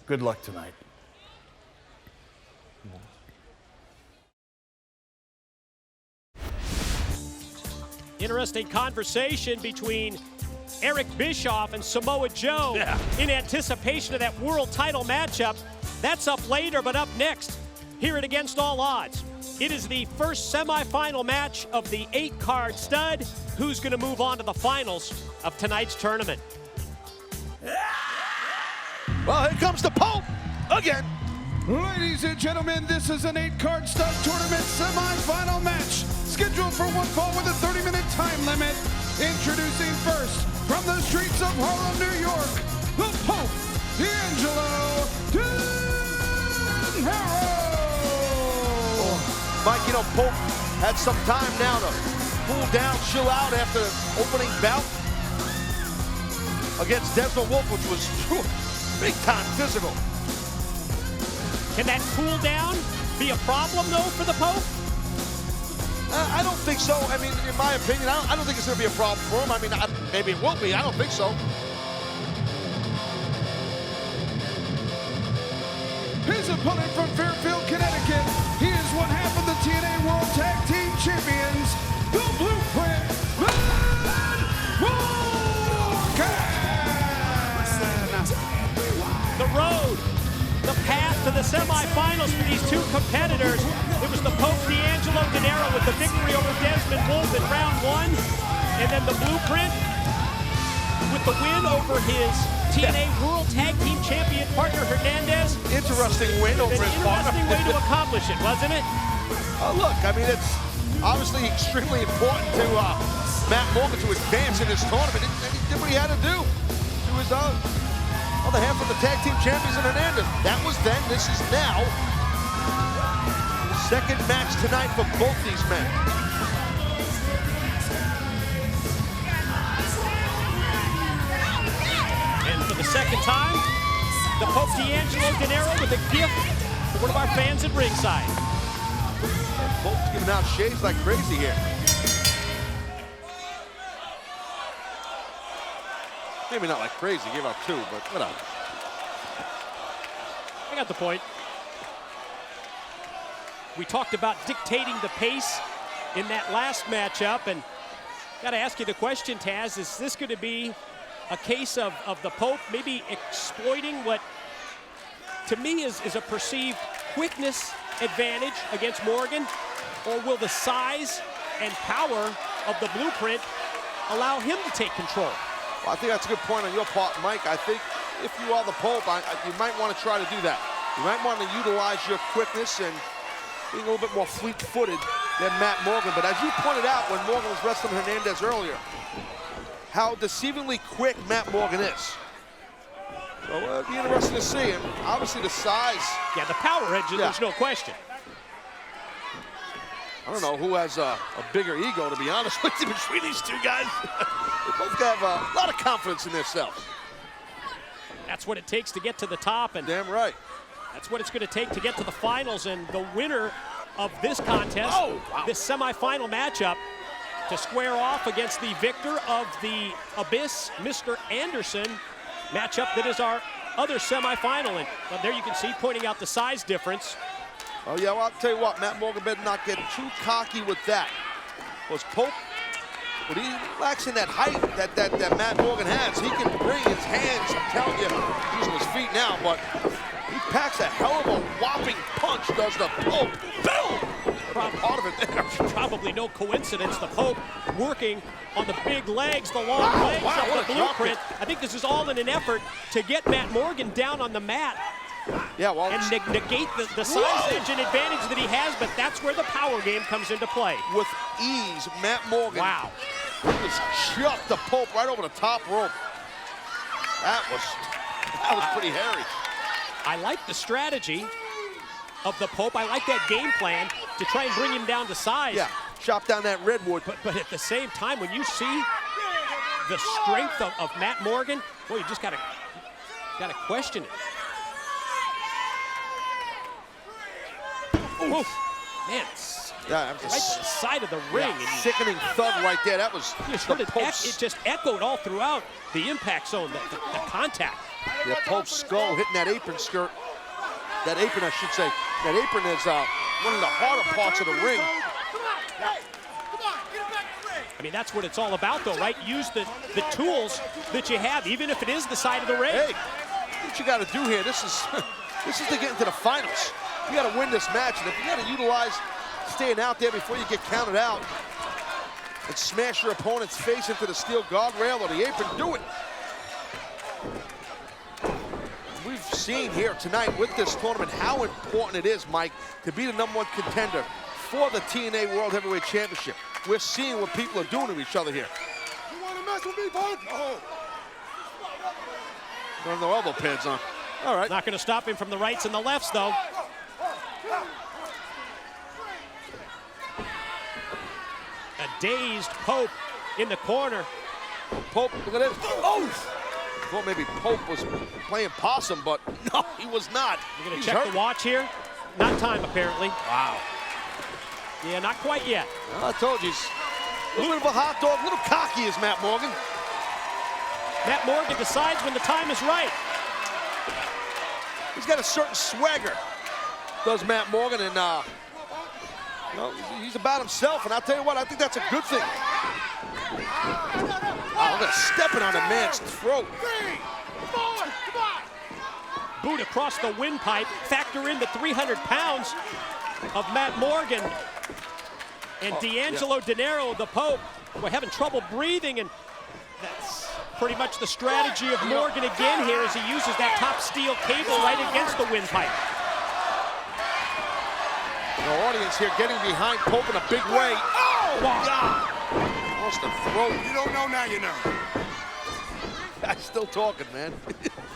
Good luck tonight. Interesting conversation between Eric Bischoff and Samoa Joe in anticipation of that world title matchup. That's up later, but up next, here at Against All Odds. It is the first semifinal match of the 8-card stud. Who's going to move on to the finals of tonight's tournament? Well, here comes the Pope again. Ladies and gentlemen, this is an 8-card stud tournament semifinal match. Scheduled for one fall with a 30-minute time limit. Introducing first, from the streets of Harlem, New York, the Pope, D'Angelo Dinero. Mike, you know, Pope had some time now to cool down, chill out after the opening bout against Desmond Wolfe, which was big-time physical. Can that cool down be a problem, though, for the Pope? I don't think so. I mean, in my opinion, I don't think it's going to be a problem for him. I mean, maybe it will be. I don't think so. His opponent from Fairfield, Connecticut. He is one half of the TNA World Tag Team Champions, the Blueprint, The road, the path to the semifinals for these two competitors. It was the Pope D'Angelo Dinero with the victory over Desmond Wolfe in round 1. And then the Blueprint with the win over his TNA World Tag Team Champion partner Hernandez. Interesting win over his partner. Interesting way to accomplish it, wasn't it? Look, I mean, it's obviously extremely important to Matt Morgan to advance in this tournament. He did what he had to do to his other half of the tag team champions in Hernandez. That was then, this is now. The second match tonight for both these men. And for the second time, the Pope D'Angelo Dinero with a gift for one of our fans at ringside. And Pope's giving out shades like crazy here. Maybe not like crazy, give out 2, but whatever. I got the point. We talked about dictating the pace in that last matchup, and got to ask you the question, Taz, is this going to be a case of the Pope maybe exploiting what, to me, is a perceived quickness advantage against Morgan, or will the size and power of the Blueprint allow him to take control? Well, I think that's a good point on your part, Mike. I think if you are the Pope, you might want to try to do that. You might want to utilize your quickness and being a little bit more fleet-footed than Matt Morgan. But as you pointed out when Morgan was wrestling Hernandez earlier, how deceivingly quick Matt Morgan is. So it'll be interesting to see. And obviously the size. Yeah, the power edge, there's no question. I don't know who has a bigger ego, to be honest with you, between these two guys. They both have a lot of confidence in themselves. That's what it takes to get to the top. And damn right. That's what it's going to take to get to the finals. And the winner of this contest, this semifinal matchup, to square off against the victor of the Abyss, Mr. Anderson, matchup that is our other semifinal. And there you can see, pointing out the size difference. Oh, yeah, well, I'll tell you what, Matt Morgan better not get too cocky with that. Because Pope, when he lacks in that height that Matt Morgan has, he can bring his hands, I'm telling you, using his feet now, but he packs a hell of a whopping punch, does the Pope. Boom! Part of it there. Probably no coincidence, the Pope working on the big legs, the long legs of the Blueprint. I think this is all in an effort to get Matt Morgan down on the mat. Yeah, well, and negate the size edge and advantage that he has, but that's where the power game comes into play. With ease, Matt Morgan. Wow. Just chucked the Pope right over the top rope. That was pretty hairy. I like the strategy of the Pope. I like that game plan to try and bring him down to size. Yeah, chop down that redwood. But at the same time, when you see the strength of Matt Morgan, boy, you just gotta question it. Oof. Man, Yeah, that was right to the side of the ring. Yeah, sickening thud right there. That was the Pope's. It just echoed all throughout the impact zone, the contact. Yeah, Pope's skull hitting that apron skirt. That apron, I should say. That apron is one of the harder parts of the ring. I mean, that's what it's all about, though, right? Use the tools that you have, even if it is the side of the ring. Hey, what you got to do here? This is to get into the finals. You got to win this match, and if you got to utilize staying out there before you get counted out and smash your opponent's face into the steel guardrail or the apron, do it. We've seen here tonight with this tournament how important it is, Mike, to be the #1 contender for the TNA World Heavyweight Championship. We're seeing what people are doing to each other here. You want to mess with me, bud? No. Don't have no elbow pads on. All right. Not going to stop him from the rights and the lefts, though. A dazed Pope in the corner. Pope, look at this. Oh! Well, maybe Pope was playing possum, but no, he was not. You're going to check the watch here? Not time, apparently. Wow. Yeah, not quite yet. Well, I told you, he's a little bit of a hot dog, a little cocky is Matt Morgan. Matt Morgan decides when the time is right. He's got a certain swagger, does Matt Morgan, and he's about himself, and I'll tell you what, I think that's a good thing. Wow, look at stepping on a man's throat. Boot across the windpipe, factor in the 300 pounds of Matt Morgan. And D'Angelo Dinero, the Pope, we're having trouble breathing, and that's pretty much the strategy of Morgan again here as he uses that top steel cable right against the windpipe. The audience here getting behind Pope in a big way. Oh, God! Lost the throat. You don't know, now you know. I'm still talking, man.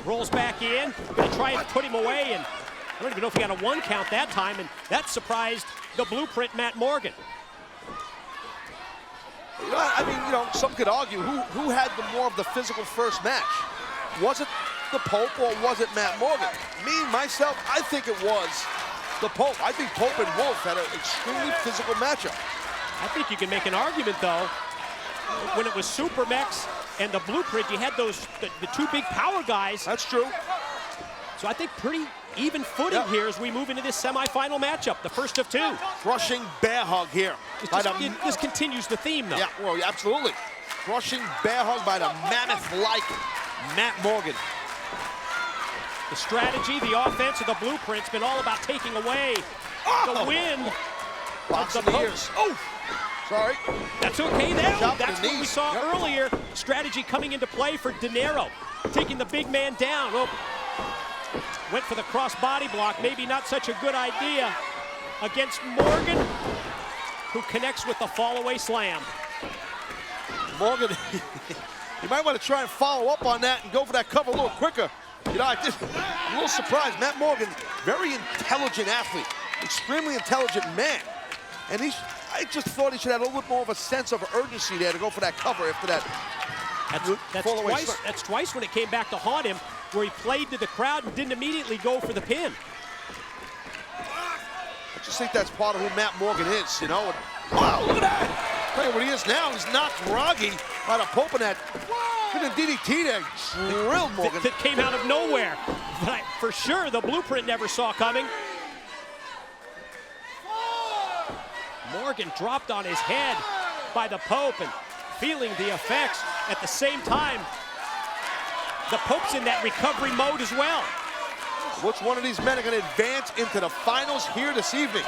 Rolls back in, gonna try and put him away, and I don't even know if he got a 1 count that time, and that surprised the Blueprint Matt Morgan. I mean, some could argue who had more of the physical first match. Was it the Pope or was it Matt Morgan? Me, myself, I think it was the Pope. I think Pope and Wolfe had an extremely physical matchup. I think you can make an argument, though. When it was Supermex and the Blueprint, you had the two big power guys. That's true. So I think pretty even footing here as we move into this semifinal matchup, the first of two. Crushing bear hug here. This continues the theme, though. Yeah, well, absolutely. Crushing bear hug by the mammoth-like Matt Morgan. The strategy, the offense of the Blueprint's been all about taking away the win of the Pope. Oh, sorry. That's okay there. That's what we saw earlier. Strategy coming into play for Dinero, taking the big man down. Well, went for the cross body block. Maybe not such a good idea against Morgan, who connects with the fallaway slam. Morgan, you might want to try and follow up on that and go for that cover a little quicker. I'm just a little surprised. Matt Morgan, very intelligent athlete, extremely intelligent man. And I just thought he should have a little bit more of a sense of urgency there to go for that cover after that. That's twice when it came back to haunt him, where he played to the crowd and didn't immediately go for the pin. I just think that's part of who Matt Morgan is, Wow, look at that! Tell you what he is now. He's not groggy by the Pope in that DDT there. Drilled Morgan. That came out of nowhere. But for sure, the Blueprint never saw coming. Morgan dropped on his head by the Pope and feeling the effects. At the same time, the Pope's in that recovery mode as well. Which one of these men are going to advance into the finals here this evening?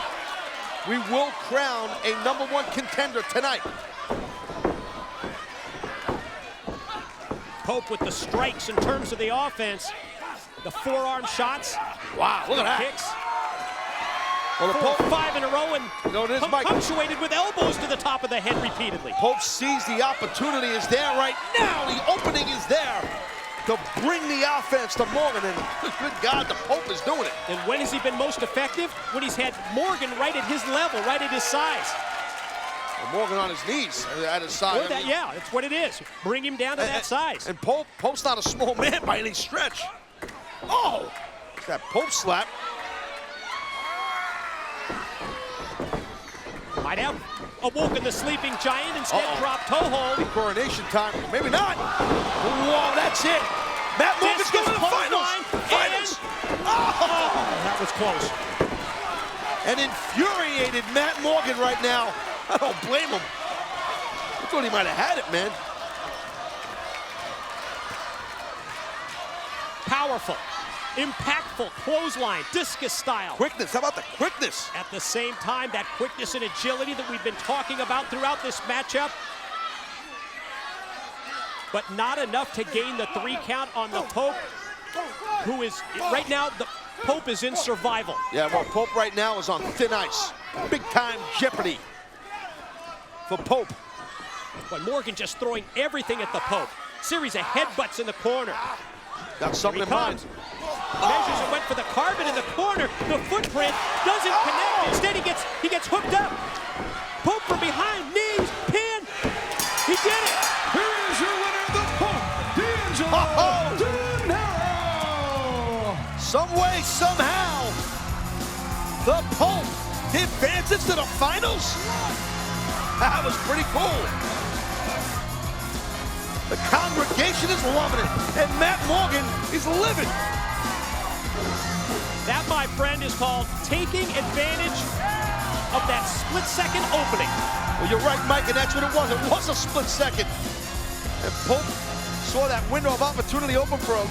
We will crown a #1 contender tonight. Pope with the strikes in terms of the offense. The forearm shots. Wow, look at that. Kicks. Well, the Pope, 5 in a row and punctuated with elbows to the top of the head repeatedly. Pope sees the opportunity is there right now. The opening is there to bring the offense to Morgan, and good God, the Pope is doing it. And when has he been most effective? When he's had Morgan right at his level, right at his size. And Morgan on his knees at his side. Yeah, that's what it is. Bring him down to that size. And Pope's not a small man by any stretch. Oh, that Pope slap. Might have awoken the sleeping giant, instead dropped toe hold. Coronation time, maybe not. Whoa, that's it. Matt Morgan's going to the finals. Oh, that was close. An infuriated Matt Morgan right now. I don't blame him. I thought he might have had it, man. Powerful, impactful clothesline, discus style. Quickness, how about the quickness? At the same time, that quickness and agility that we've been talking about throughout this matchup. But not enough to gain the 3 count on the Pope, who is, right now, the Pope is in survival. Yeah, well, Pope right now is on thin ice. Big time jeopardy for Pope. But Morgan just throwing everything at the Pope. Series of headbutts in the corner. Got something in mind. Measures and went for the carbon in the corner. The footprint doesn't connect. Instead, he gets hooked up. Pope from behind, knees, pin. He did it. Here is your winner, the Pope, Dinero. Some way, somehow, the Pope advances to the finals. That was pretty cool. The congregation is loving it, and Matt Morgan is living. That, my friend, is called taking advantage of that split-second opening. Well, you're right, Mike, and that's what it was. It was a split second. And Pope saw that window of opportunity open for a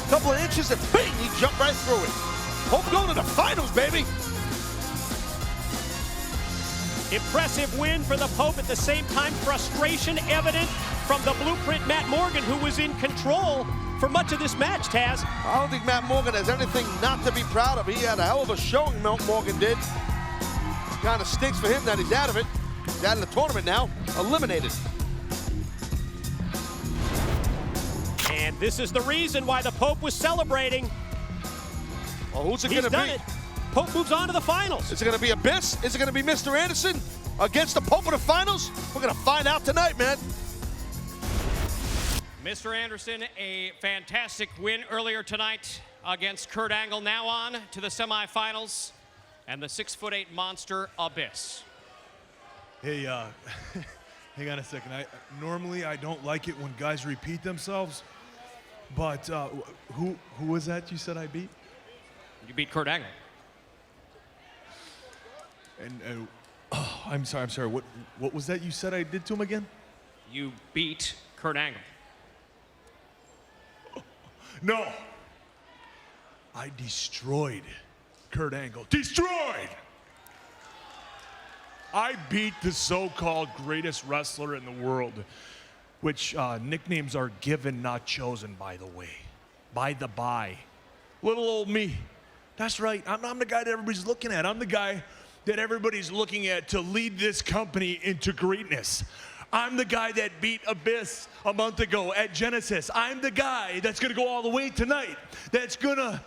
couple of inches, and bing, he jumped right through it. Pope going to the finals, baby. Impressive win for the Pope. At the same time, frustration evident from the blueprint Matt Morgan, who was in control for much of this match, Taz. I don't think Matt Morgan has anything not to be proud of. He had a hell of a showing, Morgan did. Kind of stinks for him that he's out of it. He's out of the tournament now, eliminated. And this is the reason why the Pope was celebrating. Well, who's it going to be? He's done it. Pope moves on to the finals. Is it going to be Abyss? Is it going to be Mr. Anderson against the Pope in the finals? We're going to find out tonight, man. Mr. Anderson, a fantastic win earlier tonight against Kurt Angle. Now on to the semifinals and the 6'8" monster Abyss. Hey, hang on a second. Normally I don't like it when guys repeat themselves, but who was that you said I beat? You beat Kurt Angle. And oh, I'm sorry. What was that you said I did to him again? You beat Kurt Angle. No. I destroyed Kurt Angle. Destroyed! I beat the so-called greatest wrestler in the world, which nicknames are given, not chosen, by the way. By the by. Little old me. That's right. I'm the guy that everybody's looking at. I'm the guy that everybody's looking at to lead this company into greatness. I'm the guy that beat Abyss a month ago at Genesis. I'm the guy that's going to go all the way tonight, that's going to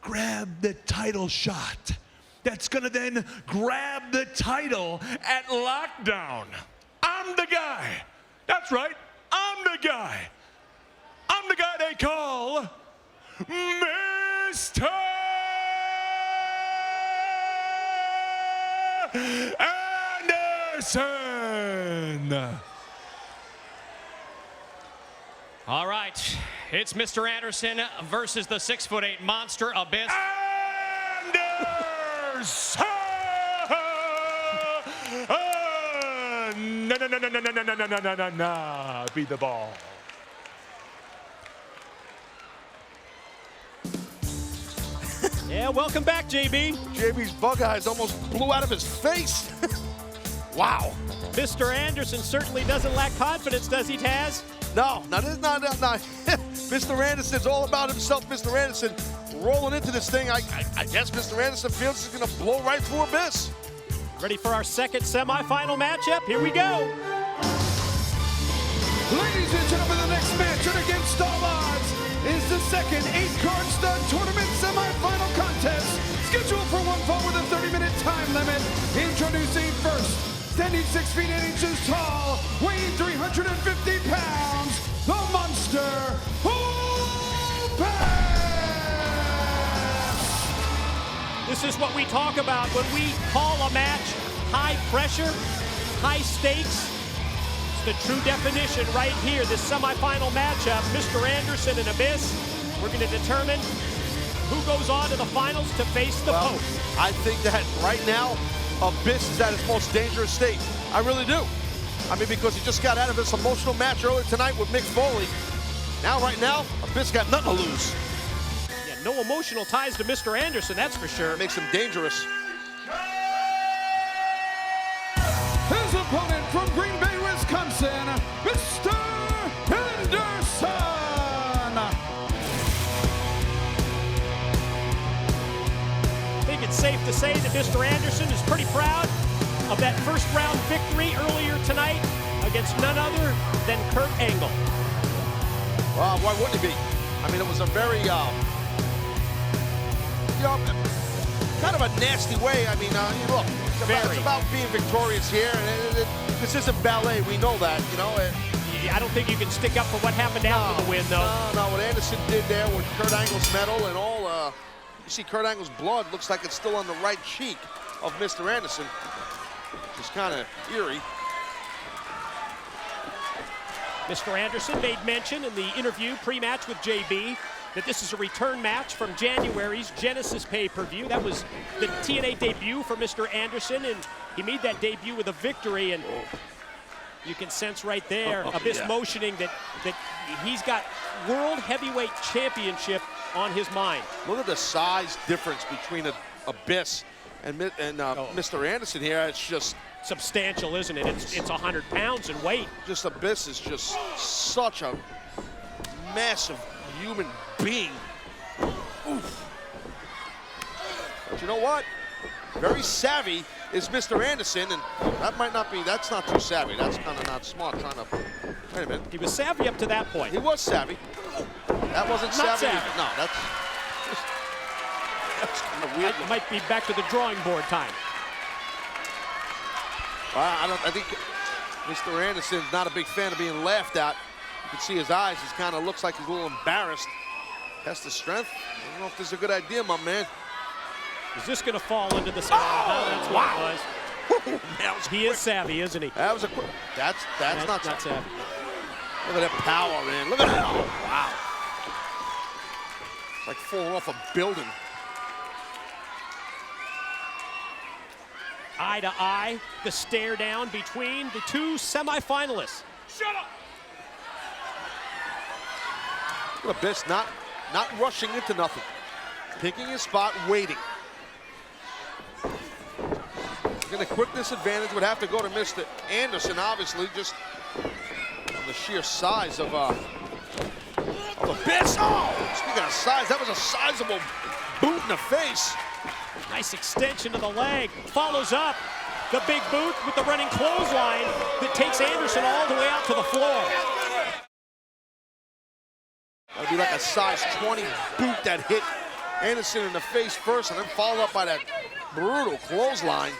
grab the title shot, that's going to then grab the title at Lockdown. I'm the guy. That's right. I'm the guy. I'm the guy they call Mr. Anderson. All right, it's Mr. Anderson versus the 6'8" monster Abyss. Anderson! No. Beat the ball. Yeah, welcome back, JB. JB's bug eyes almost blew out of his face. Wow. Mr. Anderson certainly doesn't lack confidence, does he, Taz? No. Mr. Anderson's all about himself. Mr. Anderson rolling into this thing. I guess Mr. Anderson feels he's going to blow right through Abyss. Ready for our second semifinal matchup? Here we go. Ladies and gentlemen, the next match, and against all odds, is the second 8-card stud tournament semifinal contest, scheduled for one fall with a 30-minute time limit. Introducing first, standing 6 feet 8 inches tall, weighing 350 pounds, the monster, Wolfe! This is what we talk about when we call a match high pressure, high stakes. It's the true definition right here, this semifinal matchup, Mr. Anderson and Abyss. We're going to determine who goes on to the finals to face the Pope. I think that right now, Abyss is at his most dangerous state. I really do. I mean, because he just got out of this emotional match earlier tonight with Mick Foley. Now, right now, Abyss got nothing to lose. Yeah, no emotional ties to Mr. Anderson, that's for sure. It makes him dangerous. His opponent from Green Bay, Wisconsin, Mr. Henderson. I think it's safe to say that Mr. Anderson is pretty proud of that first round victory earlier tonight against none other than Kurt Angle. Well, why wouldn't he be? I mean, it was a very, kind of a nasty way. I mean, look, it's about being victorious here, and this isn't ballet. We know that, you know. I don't think you can stick up for what happened after the win, though. No, what Anderson did there with Kurt Angle's medal and all, you see Kurt Angle's blood looks like it's still on the right cheek of Mr. Anderson, which is kind of eerie. Mr. Anderson made mention in the interview pre-match with JB that this is a return match from January's Genesis pay-per-view. That was the TNA debut for Mr. Anderson, and he made that debut with a victory, and you can sense right there, Abyss motioning that he's got World Heavyweight Championship on his mind. Look at the size difference between Abyss and Mr. Anderson here. It's just substantial, isn't it? It's 100 pounds in weight. Just Abyss is just such a massive human being. Oof. But you know what? Very savvy is Mr. Anderson, and that's not too savvy. That's kind of not smart, trying to, wait a minute. He was savvy up to that point. He was savvy. That wasn't savvy. No, that's kind of weird. That might be back to the drawing board time. I think Mr. Anderson's not a big fan of being laughed at. You can see his eyes. He kind of looks like he's a little embarrassed. Test the strength. I don't know if this is a good idea, my man. Is this going to fall into the side? That's what it was. He is savvy, isn't he? That was a quick. That's not savvy. Look at that power, man. Look at that. Oh, wow. It's like falling off a building. Eye to eye, the stare down between the two semifinalists. Shut up! Look at Abyss not rushing into nothing. Picking his spot, waiting. Again, the quickness advantage would have to go to Mr. Anderson, obviously, just on the sheer size of Abyss. Oh, speaking of size, that was a sizable boot in the face. Nice extension to the leg. Follows up the big boot with the running clothesline that takes Anderson all the way out to the floor. That would be like a size 20 boot that hit Anderson in the face first and then followed up by that brutal clothesline.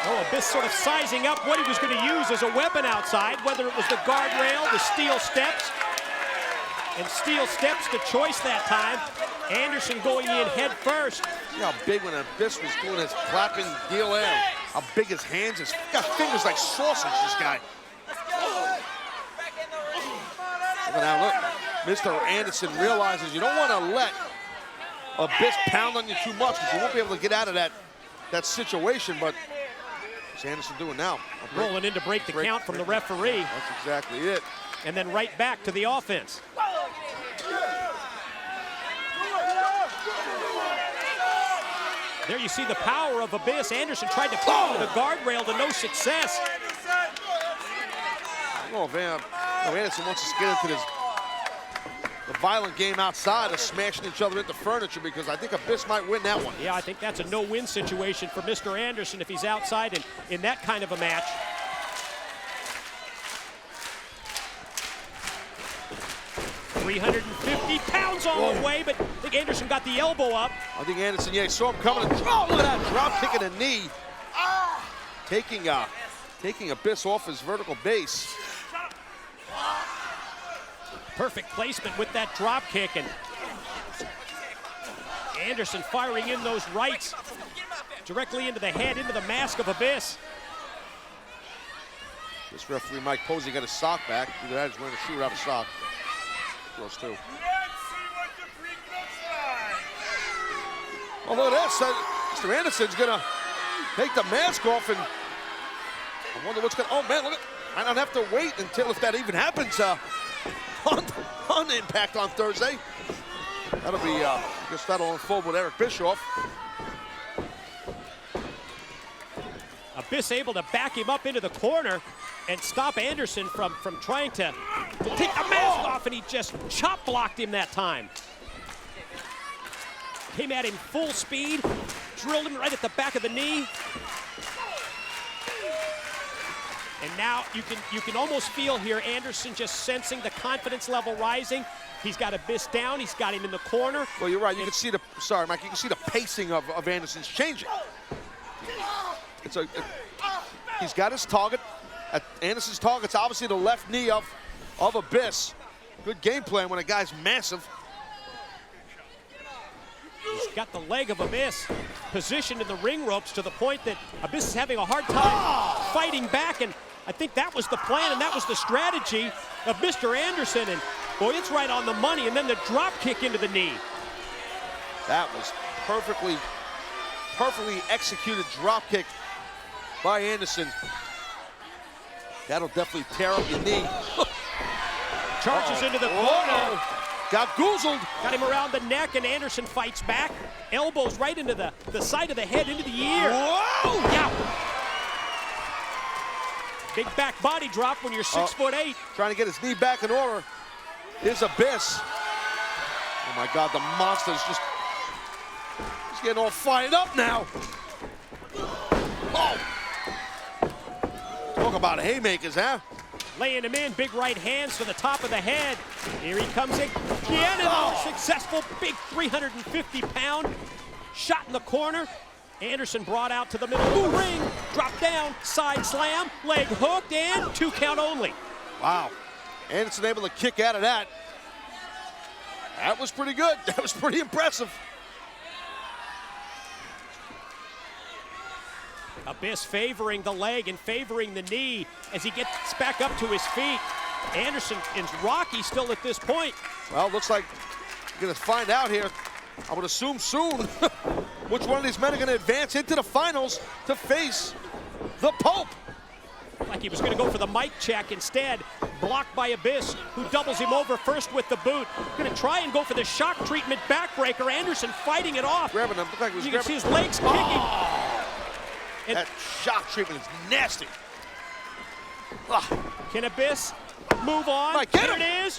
Oh, Abyss sort of sizing up what he was going to use as a weapon outside, whether it was the guardrail, the steel steps, and steel steps the choice that time. Anderson going in head first. See how big when Abyss was doing his clapping deal there. How big his hands is. He's got fingers like sausage, this guy. Look at that, look. Mr. Anderson realizes you don't want to let Abyss pound on you too much because you won't be able to get out of that situation, but what's Anderson doing now? Rolling in to break the count from the referee. That's exactly it. And then right back to the offense. There you see the power of Abyss. Anderson tried to pull the guardrail to no success. Oh, man. Anderson wants us to get into the violent game outside of smashing each other into furniture because I think Abyss might win that one. Yeah, I think that's a no-win situation for Mr. Anderson if he's outside and in that kind of a match. $350 pounds all the way, but I think Anderson got the elbow up. I think Anderson, yeah, saw him coming. Oh, look at that drop kick and a knee. Taking Abyss off his vertical base. Perfect placement with that drop kick, and Anderson firing in those rights directly into the head, into the mask of Abyss. This referee, Mike Posey, got his sock back. Either that or he's wearing a shoe without a sock. Those two. Oh, look at this. Mr. Anderson's going to take the mask off, and I wonder what's going to... Oh, man, look at... Might not have to wait until, if that even happens, on Impact on Thursday. That'll be, I guess that'll unfold with Eric Bischoff. Abyss able to back him up into the corner and stop Anderson from trying to take the mask off, and he just chop blocked him that time. Came at him full speed, drilled him right at the back of the knee. And now you can almost feel here Anderson just sensing the confidence level rising. He's got Abyss down, he's got him in the corner. Well, you're right, you can see the, sorry Mike, you can see the pacing of Anderson's changing. He's got his target. Anderson's target's obviously the left knee of Abyss. Good game plan when a guy's massive. He's got the leg of Abyss positioned in the ring ropes to the point that Abyss is having a hard time fighting back, and I think that was the plan and that was the strategy of Mr. Anderson, and boy, it's right on the money, and then the drop kick into the knee. That was perfectly executed drop kick by Anderson. That'll definitely tear up your knee. Charges into the corner. Got goozled. Got him around the neck, and Anderson fights back. Elbows right into the side of the head, into the ear. Whoa! Yeah. Big back body drop when you're 6'8". Trying to get his knee back in order. Here's Abyss. Oh my God, the monster's he's getting all fired up now. Oh! Talk about haymakers, huh? Laying him in, big right hands to the top of the head. Here he comes again, another successful big 350-pound shot in the corner. Anderson brought out to the middle of the ring, dropped down, side slam, leg hooked, and 2 count only. Wow, Anderson able to kick out of that. That was pretty good, that was pretty impressive. Abyss favoring the leg and favoring the knee as he gets back up to his feet. Anderson is rocky still at this point. Well, looks like we're gonna find out here, I would assume soon, which one of these men are gonna advance into the finals to face the Pope. Like he was gonna go for the mic check instead, blocked by Abyss, who doubles him over first with the boot. Gonna try and go for the shock treatment backbreaker. Anderson fighting it off. Grabbing him, looked like he was you grabbing. can see his legs kicking. And that shock treatment is nasty. Can Abyss move on? Right, get Here him. it is.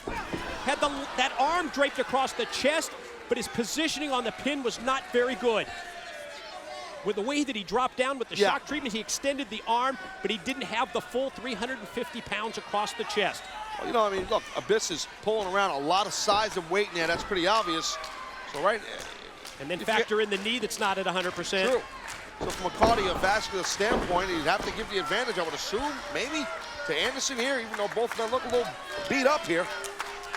Had that arm draped across the chest, but his positioning on the pin was not very good. With the way that he dropped down with the shock treatment, he extended the arm, but he didn't have the full 350 pounds across the chest. Well, you know, I mean, look, Abyss is pulling around a lot of size and weight in there. That's pretty obvious. So, right. And then factor in the knee that's not at 100%. True. So from a cardiovascular standpoint, he'd have to give the advantage, I would assume, maybe, to Anderson here, even though both men look a little beat up here.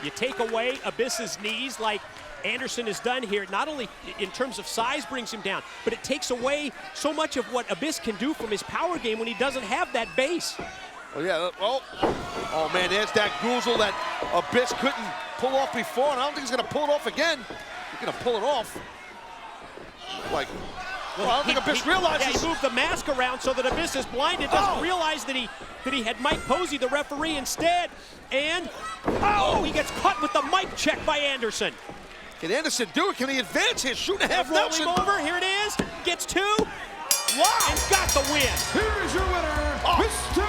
You take away Abyss's knees like Anderson has done here, not only in terms of size brings him down, but it takes away so much of what Abyss can do from his power game when he doesn't have that base. Oh, yeah. Oh man, there's that goozle that Abyss couldn't pull off before, and I don't think he's going to pull it off again. He's going to pull it off. Like, well, I don't think Abyss realizes. Yeah, he moved the mask around so that Abyss is blinded, doesn't realize that he had Mike Posey, the referee, instead. And, he gets caught with the mic check by Anderson. Can Anderson do it? Can he advance here? Shoot and a half Rolling Nelson. over, here it is. Gets 2. Wow. And got the win. Here is your winner, Mr.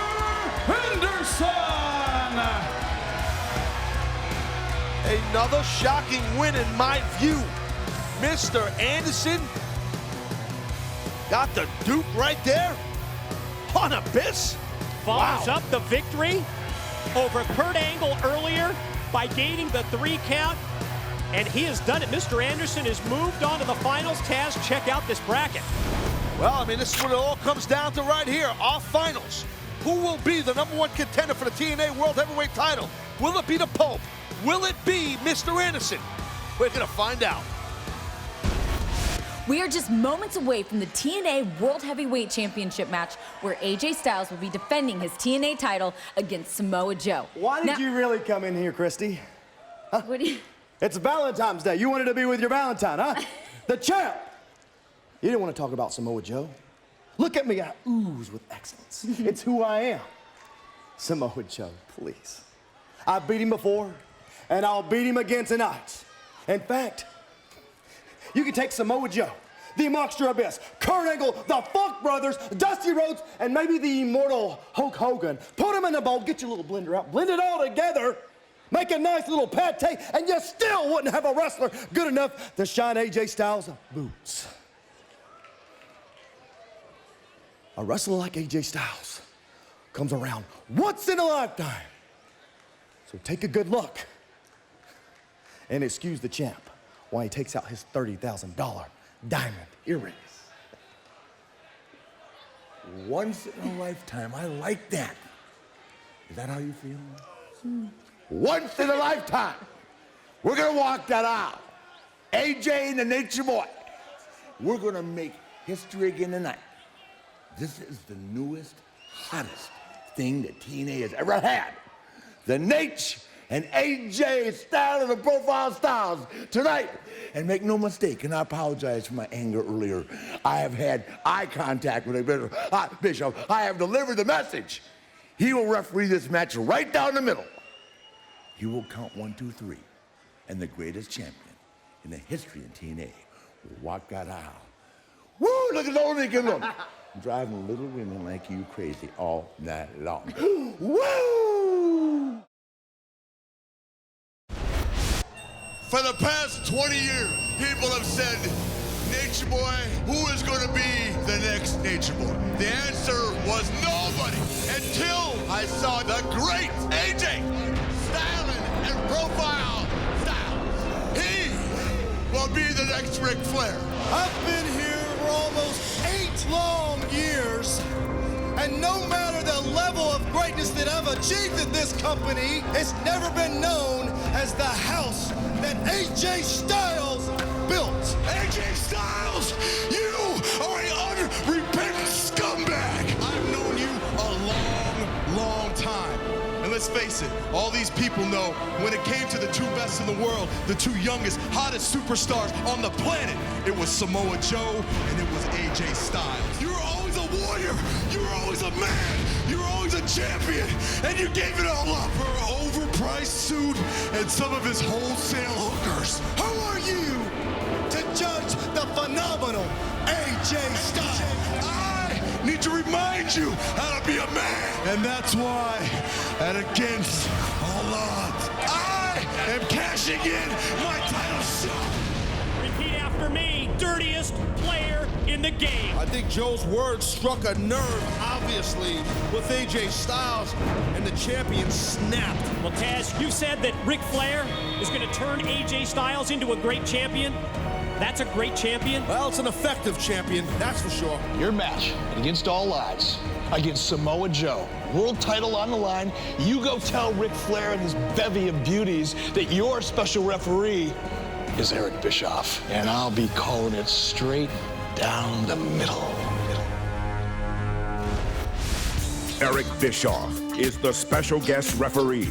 Anderson. Another shocking win in my view. Mr. Anderson got the Duke right there on Abyss. Follows up the victory over Kurt Angle earlier by gaining the 3 count, and he has done it. Mr. Anderson has moved on to the finals. Taz, check out this bracket. Well, I mean, this is what it all comes down to right here, our finals. Who will be the #1 contender for the TNA World Heavyweight title? Will it be the Pope? will it be Mr. Anderson? We're gonna find out. We are just moments away from the TNA World Heavyweight Championship match where AJ Styles will be defending his TNA title against Samoa Joe. Why did you really come in here, Christy? Huh? What do you... It's Valentine's Day. You wanted to be with your Valentine, huh? The champ. You didn't want to talk about Samoa Joe. Look at me, I ooze with excellence. It's who I am. Samoa Joe, please. I beat him before, and I'll beat him again tonight. In fact, you can take Samoa Joe, the Monster Abyss, Kurt Angle, the Funk Brothers, Dusty Rhodes, and maybe the immortal Hulk Hogan. Put them in a bowl, get your little blender out, blend it all together, make a nice little pate, and you still wouldn't have a wrestler good enough to shine AJ Styles' boots. A wrestler like AJ Styles comes around once in a lifetime. So take a good look and excuse the champ while he takes out his $30,000 diamond earrings. Once in a lifetime, I like that. Is that how you feel? Once in a lifetime, we're gonna walk that aisle. AJ and the Nature Boy, we're gonna make history again tonight. This is the newest, hottest thing that TNA has ever had. The Nature and AJ Styles of the Profile Styles tonight. And make no mistake, and I apologize for my anger earlier. I have had eye contact with a Bischoff. I have delivered the message. He will referee this match right down the middle. He will count 1, 2, 3. And the greatest champion in the history of TNA will walk that aisle. Woo, look at the old Lincoln look. Driving little women like you crazy all night long. Woo! For the past 20 years, people have said, Nature Boy, who is going to be the next Nature Boy? The answer was nobody until I saw the great AJ Styling and Profile Styles. He will be the next Ric Flair. I've been here for almost 8 long years, and no matter the level of greatness that I've achieved in this company, it's never been known as the house that AJ Styles built. AJ Styles, you are an unrepentant scumbag. I've known you a long, long time. And let's face it, all these people know when it came to the 2 best in the world, the 2 youngest, hottest superstars on the planet, it was Samoa Joe and it was AJ Styles. You were always a warrior. You were always a man. You were always a champion. And you gave it all up for an overpriced suit and some of his wholesale hookers. Who are you to judge the phenomenal AJ Styles? I need to remind you how to be a man. And that's why, and against all odds, I am cashing in my title shot. Repeat after me, dirtiest player in the game. I think Joe's words struck a nerve, obviously, with AJ Styles, and the champion snapped. Well, Taz, you said that Ric Flair is going to turn AJ Styles into a great champion. That's a great champion. Well, it's an effective champion, that's for sure. Your match, against all odds, against Samoa Joe. World title on the line. You go tell Ric Flair and his bevy of beauties that your special referee is Eric Bischoff. And I'll be calling it straight down the middle. Eric Bischoff is the special guest referee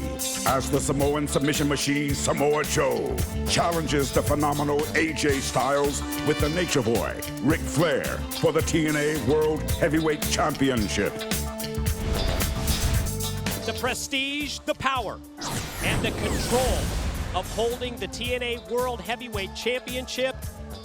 as the Samoan submission machine Samoa Joe challenges the phenomenal AJ Styles with the Nature Boy, Ric Flair, for the TNA World Heavyweight Championship. The prestige, the power, and the control of holding the TNA World Heavyweight Championship,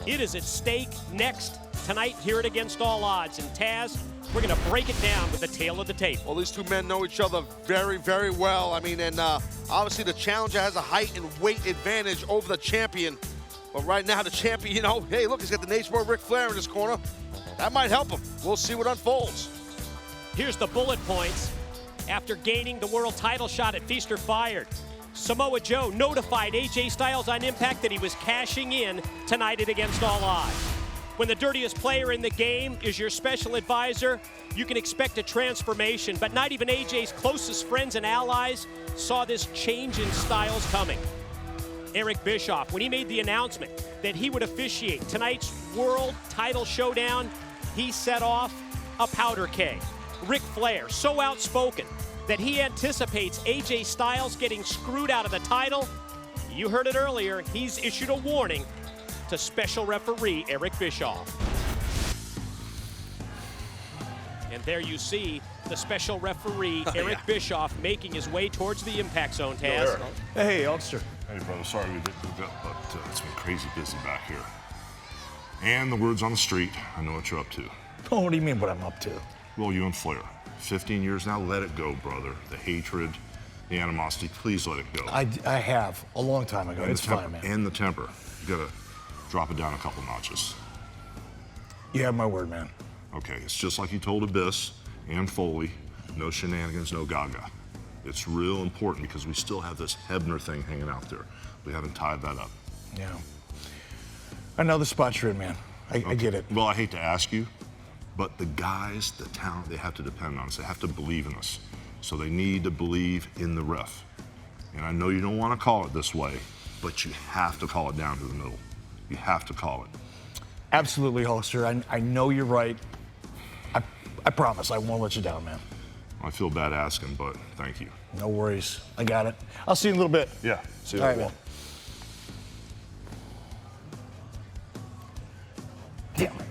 it is at stake next tonight here at Against All Odds. And Taz, we're going to break it down with the tail of the tape. Well, these 2 men know each other very, very well. I mean, and obviously the challenger has a height and weight advantage over the champion. But right now, the champion, you know, hey, look, he's got the Nature Boy Ric Flair in his corner. That might help him. We'll see what unfolds. Here's the bullet points. After gaining the world title shot at Feast or Fired, Samoa Joe notified AJ Styles on Impact that he was cashing in tonight at Against All Odds. When the dirtiest player in the game is your special advisor, you can expect a transformation, but not even AJ's closest friends and allies saw this change in styles coming. Eric Bischoff, when he made the announcement that he would officiate tonight's world title showdown, he set off a powder keg. Ric Flair, so outspoken that he anticipates AJ Styles getting screwed out of the title. You heard it earlier, he's issued a warning to special referee Eric Bischoff. And there you see the special referee Eric Bischoff making his way towards the impact zone, Taz. Hey, Ulster. Hey, brother, sorry we didn't hook up, but it's been crazy busy back here. And the word's on the street. I know what you're up to. Oh, what do you mean what I'm up to? Well, you and Flair. 15 years now, let it go, brother. The hatred, the animosity, please let it go. I have, a long time ago. And it's fine, man. And the temper. You gotta drop it down a couple notches. You have my word, man. Okay, it's just like you told Abyss and Foley, no shenanigans, no gaga. It's real important because we still have this Hebner thing hanging out there. We haven't tied that up. Yeah. I know the spot you're in, man. I get it. Well, I hate to ask you, but the guys, the talent, they have to depend on us. They have to believe in us. So they need to believe in the ref. And I know you don't want to call it this way, but you have to call it down to the middle. You have to call it. Absolutely, Holster. I know you're right. I promise I won't let you down, man. I feel bad asking, but thank you. No worries. I got it. I'll see you in a little bit. Yeah, see you All later. right, man. Damn it.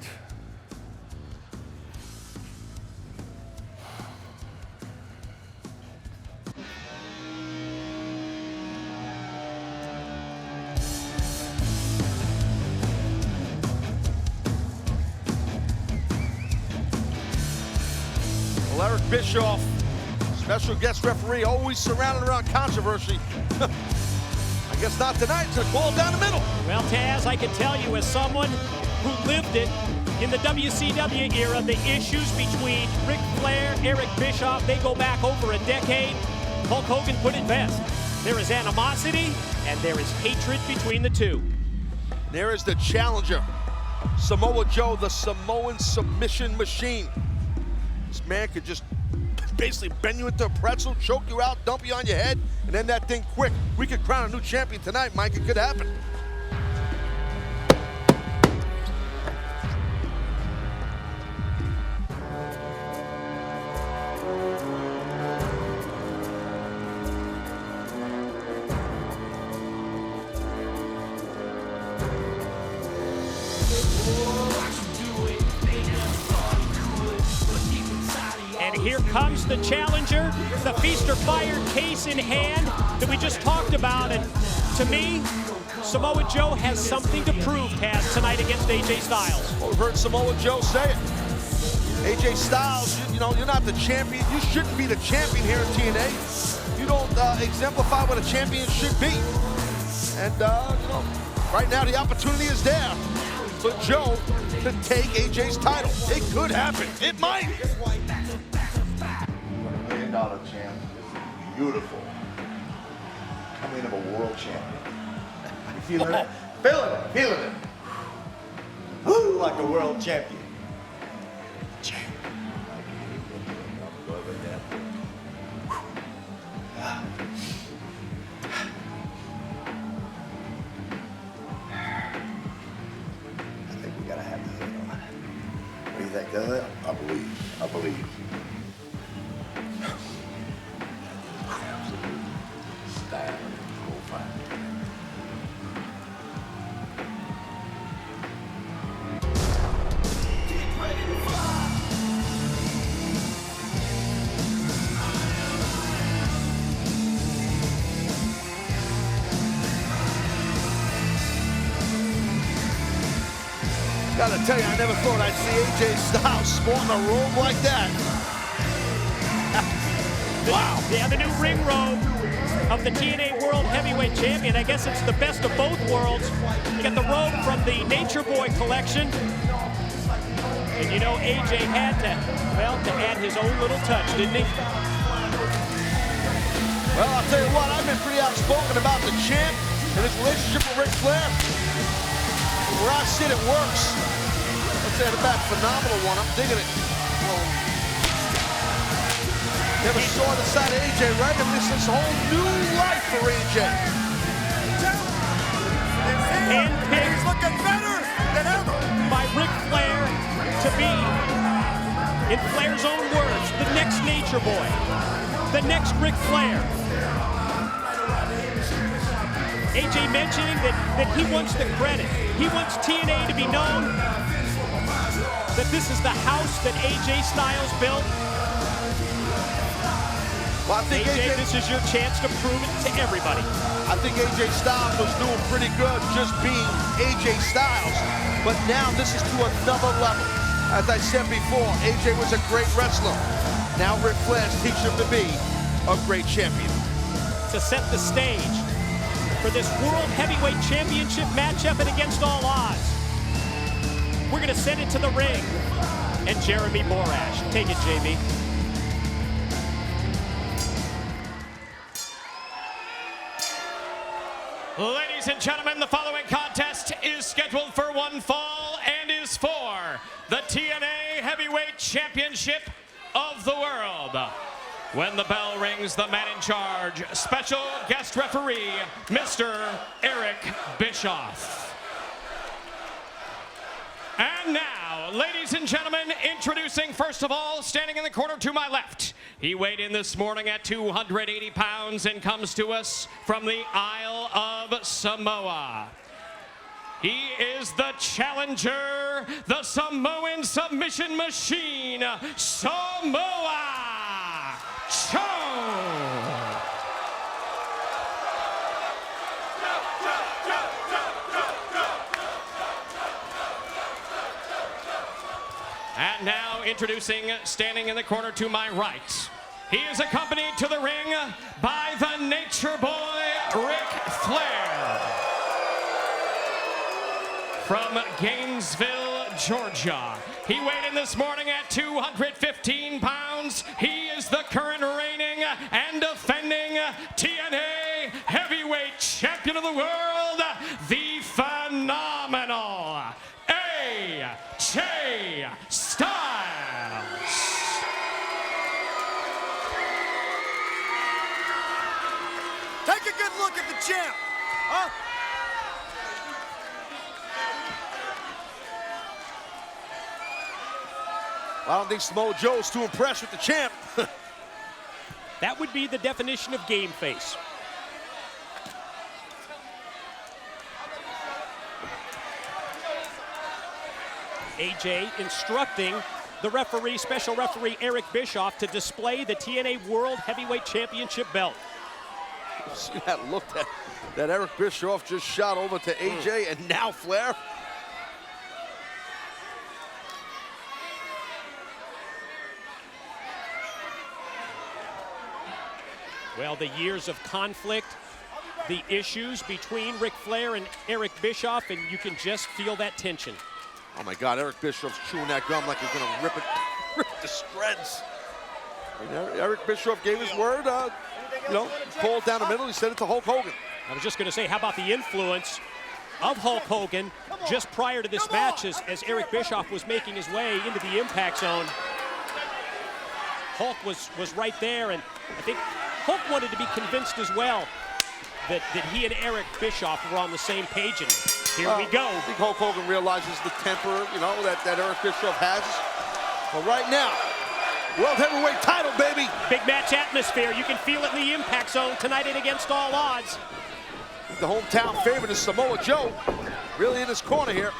Well, Eric Bischoff, special guest referee, always surrounded around controversy. I guess not tonight, it's gonna call down the middle. Well, Taz, I can tell you as someone who lived it in the WCW era, the issues between Ric Flair, Eric Bischoff, they go back over a decade. Hulk Hogan put it best. There is animosity and there is hatred between the two. There is the challenger, Samoa Joe, the Samoan submission machine. This man could just basically bend you into a pretzel, choke you out, dump you on your head, and end that thing quick. We could crown a new champion tonight, Mike. It could happen. And here comes the challenger, the Feast or Fire case in hand that we just talked about. And to me, Samoa Joe has something to prove, Taz, tonight against AJ Styles. Well, we've heard Samoa Joe say it. AJ Styles, you know, you're not the champion. You shouldn't be the champion here in TNA. You don't exemplify what a champion should be. And, you know, right now the opportunity is there for Joe to take AJ's title. It could happen. It might. $1 million champ. Beautiful. Coming of a world champion. You feeling it? Feeling it. Feeling it. Woo, like a world champion. Champ. I think we gotta have the hood on. What do you think, the hood? I believe. I believe. Style and profile. Gotta tell you, I never thought I'd see AJ Styles sporting a robe like that. Wow. Yeah, the new ring robe of the TNA World Heavyweight Champion. I guess it's the best of both worlds. You got the robe from the Nature Boy collection. And you know, AJ had to, well, to add his own little touch, didn't he? Well, I'll tell you what, I've been pretty outspoken about the champ and his relationship with Ric Flair. Where I sit, it works. Let's say the back, phenomenal one. I'm digging it. Never saw the side of AJ, right? And this is a whole new life for AJ. And he's looking better than ever by Ric Flair to be, in Flair's own words, the next Nature Boy, the next Ric Flair. AJ mentioning that he wants the credit. He wants TNA to be known that this is the house that AJ Styles built. Well, I think AJ, this is your chance to prove it to everybody. I think AJ Styles was doing pretty good just being AJ Styles, but now this is to another level. As I said before, AJ was a great wrestler. Now Ric Flair's teaching him to be a great champion. To set the stage for this World Heavyweight Championship matchup and against all odds, we're going to send it to the ring. And Jeremy Borash. Take it, JB. Ladies and gentlemen, the following contest is scheduled for one fall and is for the TNA Heavyweight Championship of the World. When the bell rings, the man in charge, special guest referee, Mr. Eric Bischoff. And now, ladies and gentlemen, introducing first of all, standing in the corner to my left. He weighed in this morning at 280 pounds and comes to us from the Isle of Samoa. He is the challenger, the Samoan submission machine, Samoa Joe. And now introducing, standing in the corner to my right, he is accompanied to the ring by the Nature Boy, Ric Flair. From Gainesville, Georgia. He weighed in this morning at 215 pounds. He is the current reigning and defending TNA Heavyweight Champion of the World, the phenomenal AJ Styles. Take a good look at the champ, huh? I don't think Samoa Joe's too impressed with the champ. That would be the definition of game face. AJ instructing the referee, special referee Eric Bischoff, to display the TNA World Heavyweight Championship belt. See that look that Eric Bischoff just shot over to AJ and now Flair? Well, the years of conflict, the issues between Ric Flair and Eric Bischoff, and you can just feel that tension. Oh my God, Eric Bischoff's chewing that gum like he's gonna rip it to shreds. And Eric Bischoff gave his word, called down the middle, he said it to Hulk Hogan. I was just gonna say, how about the influence of Hulk Hogan just prior to this match as Eric Bischoff was making his way into the impact zone. Hulk was right there, and I think Hulk wanted to be convinced as well that he and Eric Bischoff were on the same page, and here we go. I think Hulk Hogan realizes the temper, that Eric Bischoff has. But right now, World Heavyweight title, baby. Big match atmosphere. You can feel it in the impact zone tonight and against all odds. The hometown favorite is Samoa Joe, really in his corner here.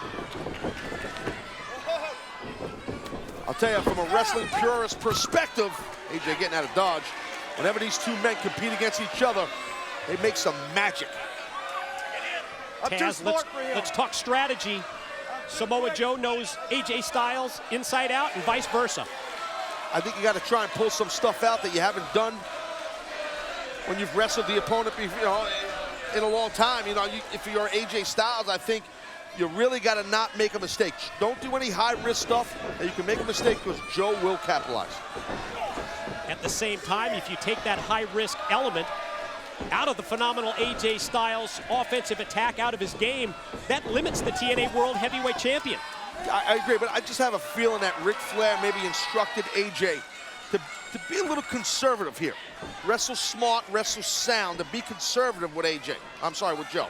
I'll tell you, from a wrestling purist perspective, AJ getting out of dodge, whenever these two men compete against each other, they make some magic. Taz, let's talk strategy. Samoa Joe knows AJ Styles inside out and vice versa. I think you got to try and pull some stuff out that you haven't done when you've wrestled the opponent in a long time. If you're AJ Styles, I think you really got to not make a mistake. Don't do any high-risk stuff that you can make a mistake, because Joe will capitalize. At the same time, if you take that high-risk element out of the phenomenal AJ Styles offensive attack, out of his game, that limits the TNA World Heavyweight Champion. I agree, but I just have a feeling that Ric Flair maybe instructed AJ to be a little conservative here. Wrestle smart, wrestle sound, to be conservative with AJ. I'm sorry, with Joe.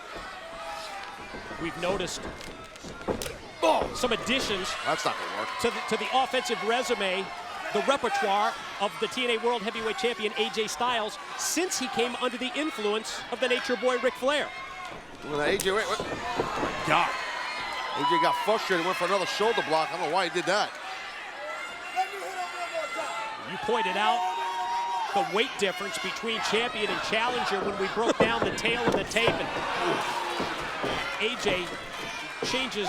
We've noticed some additions. That's not gonna work. To the offensive resume, the repertoire of the TNA World Heavyweight Champion AJ Styles since he came under the influence of the Nature Boy Ric Flair. Well, AJ, wait. Oh my God. AJ got frustrated, went for another shoulder block. I don't know why he did that. You pointed out the weight difference between champion and challenger when we broke down the tail of the tape. And AJ changes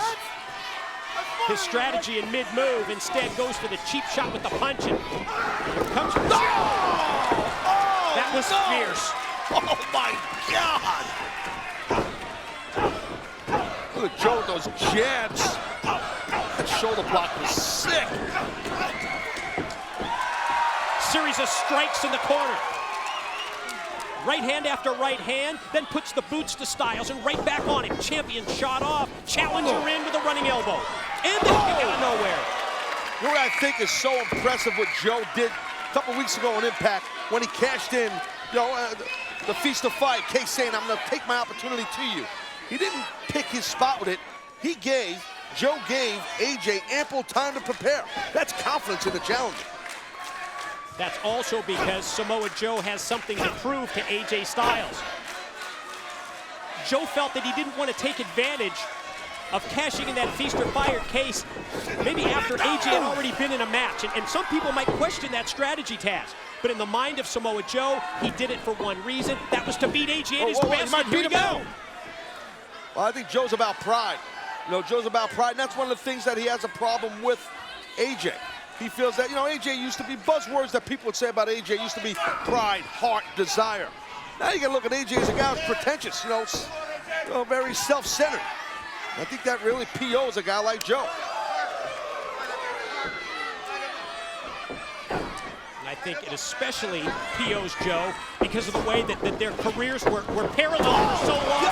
his strategy in mid-move, instead goes for the cheap shot with the punch, and here comes... No! That was fierce. Oh my God! Look at Joe with those jabs. That shoulder block was sick. Series of strikes in the corner. Right hand after right hand, then puts the boots to Styles and right back on him. Champion shot off, challenger in with a running elbow. And then kick out of nowhere. What I think is so impressive what Joe did a couple weeks ago on Impact when he cashed in, the Feast of Fight, case saying, I'm gonna take my opportunity to you. He didn't pick his spot with it. Joe gave AJ ample time to prepare. That's confidence in the challenger. That's also because Samoa Joe has something to prove to AJ Styles. Joe felt that he didn't want to take advantage of cashing in that Feast or Fire case, maybe after AJ had already been in a match. And some people might question that strategy, Taz. But in the mind of Samoa Joe, he did it for one reason. That was to beat AJ at his best. He might beat him out. Well, I think Joe's about pride. Joe's about pride, and that's one of the things that he has a problem with AJ. He feels that, AJ used to be buzzwords that people would say about AJ used to be pride, heart, desire. Now you gotta look at AJ as a guy who's pretentious, very self-centered. I think that really POs a guy like Joe. And I think it especially POs Joe because of the way that their careers were parallel for so long.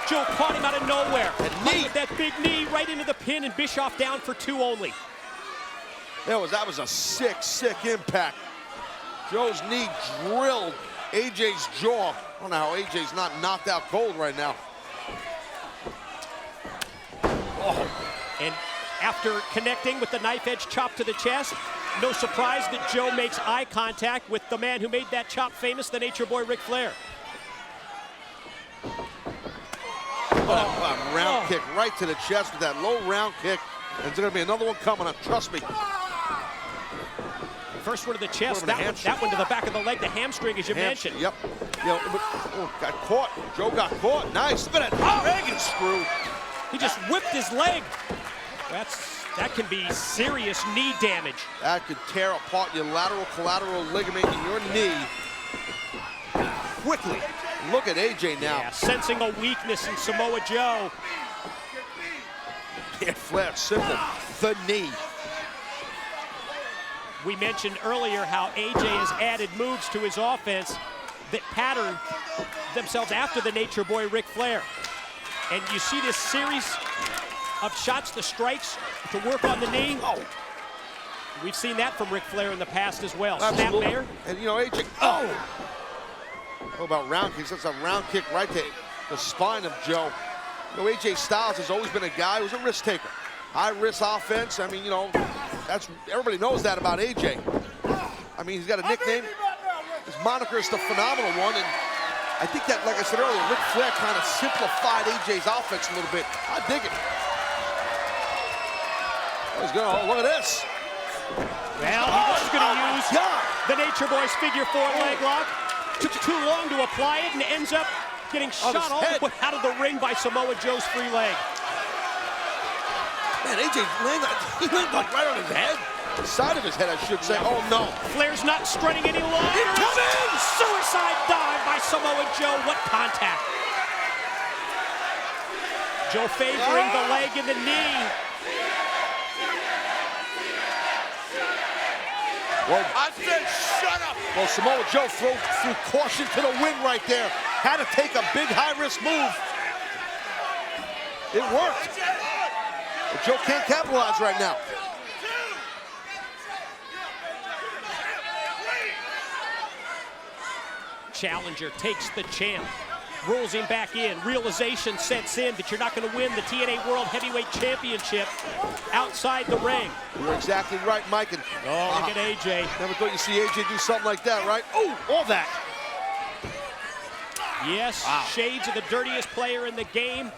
Joe caught him out of nowhere. With that big knee right into the pin, and Bischoff down for 2 only. That was a sick impact. Joe's knee drilled AJ's jaw. I don't know how AJ's not knocked out cold right now. And after connecting with the knife edge chop to the chest, no surprise that Joe makes eye contact with the man who made that chop famous, the Nature Boy Ric Flair. A round kick right to the chest with that low round kick. There's going to be another one coming up, trust me. First one to the chest, that one to the back of the leg, the hamstring, as you mentioned. Yep. Got caught. Joe got caught. Nice. Look at that dragon screw. He just whipped his leg. That can be serious knee damage. That could tear apart your lateral collateral ligament in your knee quickly. Look at AJ now. Yeah, sensing a weakness in Samoa Joe. Yeah, Flair, simple. The knee. We mentioned earlier how AJ has added moves to his offense that pattern themselves after the Nature Boy Ric Flair. And you see this series of shots, the strikes, to work on the knee. We've seen that from Ric Flair in the past as well. Absolutely. Snap there. And AJ, what about round kicks? That's a round kick right to the spine of Joe. AJ Styles has always been a guy who's a risk taker. High risk offense. I mean, everybody knows that about AJ. I mean, he's got a nickname. His moniker is the Phenomenal One, and I think that, like I said earlier, Ric Flair kind of simplified AJ's offense a little bit. I dig it. Look at this. Well, he was going to use the Nature Boy's figure 4 leg lock. Took too long to apply it and ends up getting shot all the way out of the ring by Samoa Joe's free leg. Man, AJ landed like right on his head. The side of his head, I should say. Oh, no. Flair's not strutting any longer. Incoming! Suicide dive by Samoa Joe. What contact? Joe favoring the leg and the knee. Well, I said shut up. Well, Samoa Joe threw caution to the wind right there. Had to take a big high-risk move. It worked. But Joe can't capitalize right now. Challenger takes the champ, rolls him back in. Realization sets in that you're not going to win the TNA World Heavyweight Championship outside the ring. You're exactly right, Mike. And, look at AJ. Never thought you'd see AJ do something like that, right? Oh, all that. Yes, wow. Shades of the dirtiest player in the game.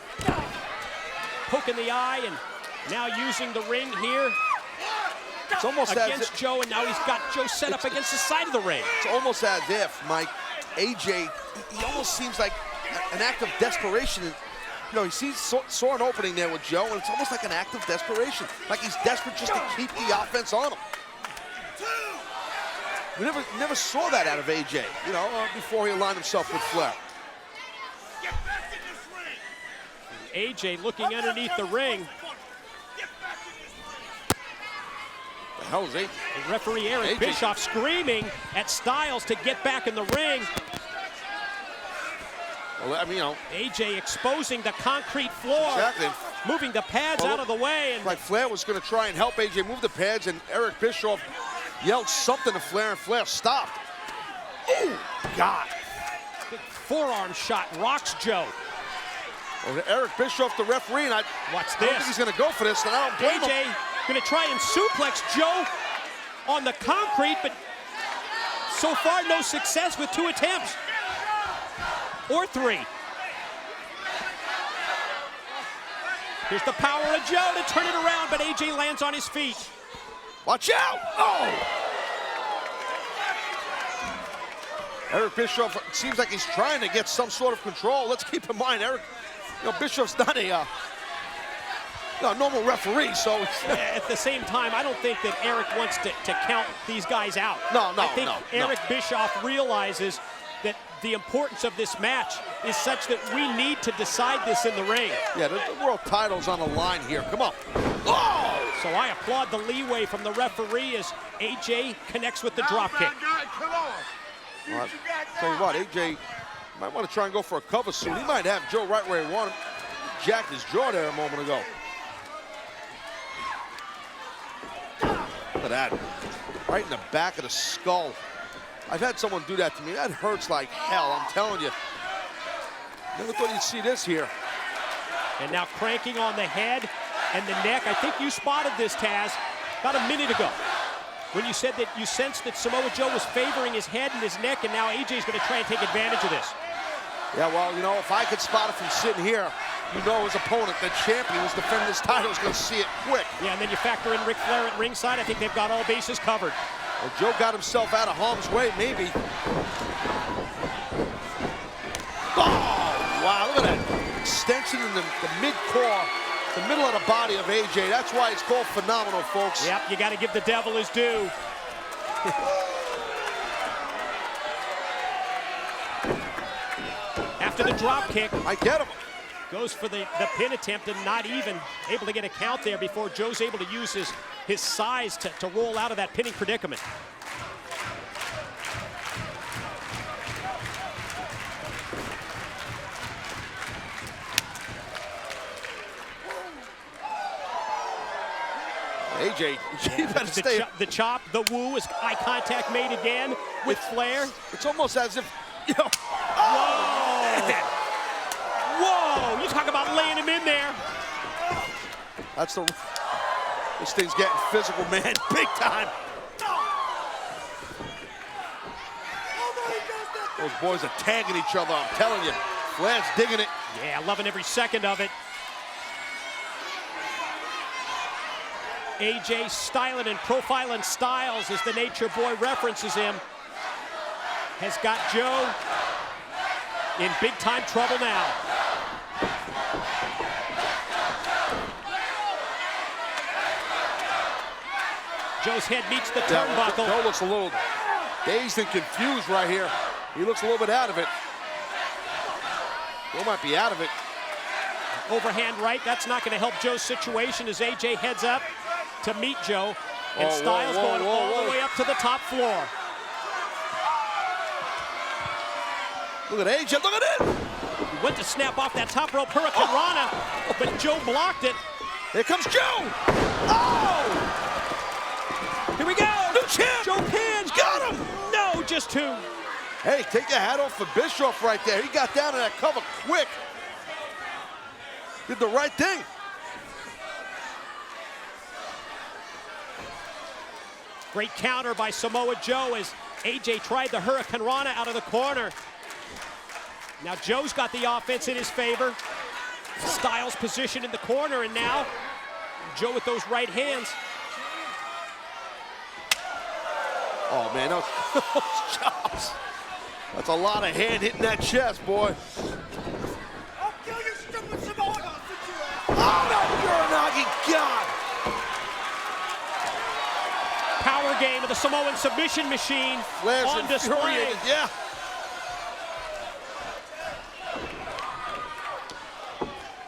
Poking the eye and now using the ring here. It's almost against Joe, and now he's got Joe set up against the side of the ring. It's almost as if, Mike, AJ, he almost seems like an act of desperation. You know, he saw an opening there with Joe, and it's almost like an act of desperation. Like he's desperate just to keep the offense on him. We never saw that out of AJ, you know, before he aligned himself with Flair. AJ looking underneath the ring. The hell is AJ? The referee Eric Bischoff screaming at Styles to get back in the ring. Well, I mean, you know, AJ exposing the concrete floor. Exactly. Moving the pads out of the way. And like Flair was going to try and help AJ move the pads, and Eric Bischoff yelled something to Flair, and Flair stopped. Oh, God. Big forearm shot rocks Joe. Well, Eric Bischoff, the referee, and watch this. I don't think he's going to go for this, and I don't blame AJ him. Going to try and suplex Joe on the concrete, but so far no success with 2 attempts. Or 3. Here's the power of Joe to turn it around, but AJ lands on his feet. Watch out! Oh! Eric Bischoff seems like he's trying to get some sort of control. Let's keep in mind, Eric, you know, Bischoff's not a normal referee, so at the same time, I don't think that Eric wants to count these guys out. I think Eric Bischoff realizes that the importance of this match is such that we need to decide this in the ring. Yeah, the world title's on the line here. Come on. Oh! So I applaud the leeway from the referee as AJ connects with the dropkick. Well, tell you what, AJ might want to try and go for a cover soon. He might have Joe right where he wanted him. Jacked his jaw there a moment ago. Look at that. Right in the back of the skull. I've had someone do that to me. That hurts like hell, I'm telling you. Never thought you'd see this here. And now cranking on the head and the neck. I think you spotted this, Taz, about a minute ago, when you said that you sensed that Samoa Joe was favoring his head and his neck, and now AJ's going to try and take advantage of this. Yeah, well, you know, if I could spot it from sitting here, you know his opponent, the champion who's defending this title, is going to see it quick. Yeah, and then you factor in Ric Flair at ringside. I think they've got all bases covered. Well, Joe got himself out of harm's way, maybe. Oh, wow, look at that. Extension in the mid-core, the middle of the body of AJ. That's why it's called phenomenal, folks. Yep, you got to give the devil his due. After the drop kick, I get him. Goes for the pin attempt and not even able to get a count there before Joe's able to use his size to roll out of that pinning predicament. AJ, you better stay. The chop, the woo, is eye contact made again with Flair. It's almost as if, you know. Whoa! Whoa! You talk about laying him in there. That's the. This thing's getting physical, man, big time. Those boys are tagging each other, I'm telling you. Flair's digging it. Yeah, loving every second of it. AJ styling and profiling Styles, as the Nature Boy references him, has got Joe in big-time trouble now. Joe's head meets the turnbuckle. Joe looks a little dazed and confused right here. He looks a little bit out of it. Joe might be out of it. Overhand right, that's not going to help Joe's situation as AJ heads up to meet Joe. And Styles going all the way up to the top floor. Look at AJ, look at it! He went to snap off that top rope Hurricane Rana, but Joe blocked it. Here comes Joe! Oh! Here we go! New champ! Joe pins! Got him! No, just 2. Hey, take your hat off for Bischoff right there. He got down to that cover quick. Did the right thing. Great counter by Samoa Joe as AJ tried the Hurricane Rana out of the corner. Now Joe's got the offense in his favor. Styles positioned in the corner, and now Joe with those right hands. Oh, man, those chops. That's a lot of hand hitting that chest, boy. I'll kill you, stupid Samoan! Oh, no, Uranagi, God! Power game of the Samoan submission machine Flair's on display. infuriated, yeah.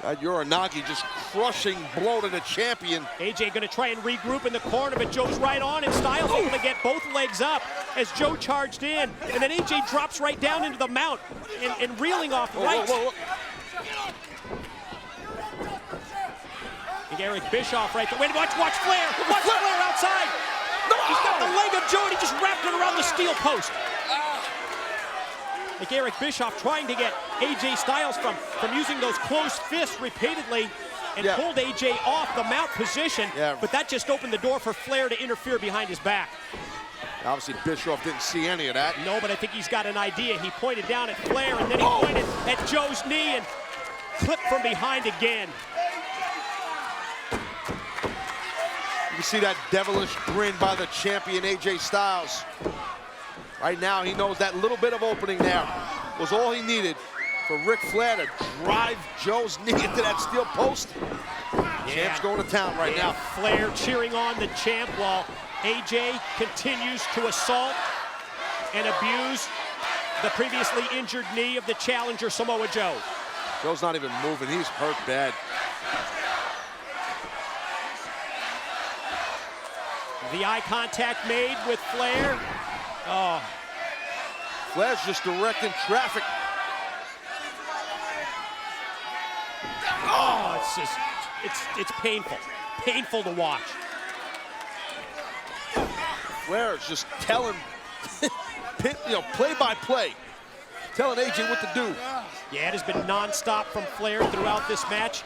That Uranagi just crushing blow to the champion. AJ gonna try and regroup in the corner, but Joe's right on, and Styles able to get both legs up as Joe charged in. And then AJ drops right down into the mount and reeling off right. Whoa. And Eric Bischoff right there. Wait, watch Flair. Watch Flair outside. He's got the leg of Joe, and he just wrapped it around the steel post. Like Eric Bischoff trying to get AJ Styles from using those closed fists repeatedly and pulled AJ off the mount position, but that just opened the door for Flair to interfere behind his back. Obviously, Bischoff didn't see any of that. No, but I think he's got an idea. He pointed down at Flair, and then he pointed at Joe's knee and clipped from behind again. You can see that devilish grin by the champion, AJ Styles. Right now, he knows that little bit of opening there was all he needed for Ric Flair to drive Joe's knee into that steel post. Champ's going to town right now. Flair cheering on the champ while AJ continues to assault and abuse the previously injured knee of the challenger, Samoa Joe. Joe's not even moving. He's hurt bad. The eye contact made with Flair. Oh. Flair's just directing traffic. Oh, it's painful. Painful to watch. Flair is just telling, play by play, telling AJ what to do. Yeah, it has been nonstop from Flair throughout this match.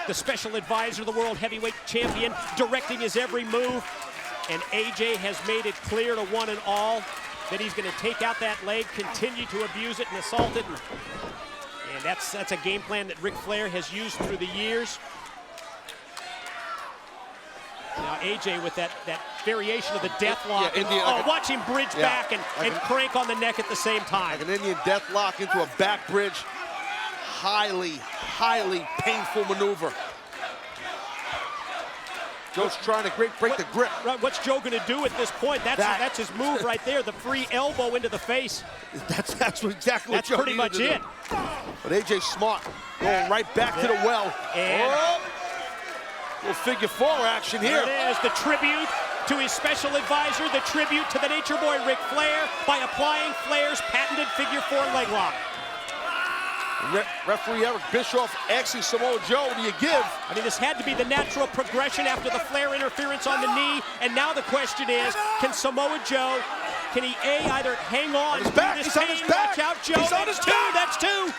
The special advisor, the world heavyweight champion, directing his every move. And AJ has made it clear to one and all that he's going to take out that leg, continue to abuse it and assault it. And that's a game plan that Ric Flair has used through the years. Now AJ with that variation of the death lock. Watch him bridge back and crank on the neck at the same time. Like an Indian death lock into a back bridge. Highly, highly painful maneuver. Joe's trying to break the grip. What's Joe going to do at this point? That's his move right there, the free elbow into the face. That's exactly what Joe pretty much it. But AJ smart, going right back to the well. And little figure four action here. There it is, the tribute to his special advisor, the tribute to the Nature Boy Ric Flair by applying Flair's patented figure four leg lock. Referee Eric Bischoff asking Samoa Joe, do you give? I mean, this had to be the natural progression after the Flair interference on the knee, and now the question is, can Samoa Joe, can he either hang on his back. This He's on his back. Watch out, Joe. He's on his back. That's two.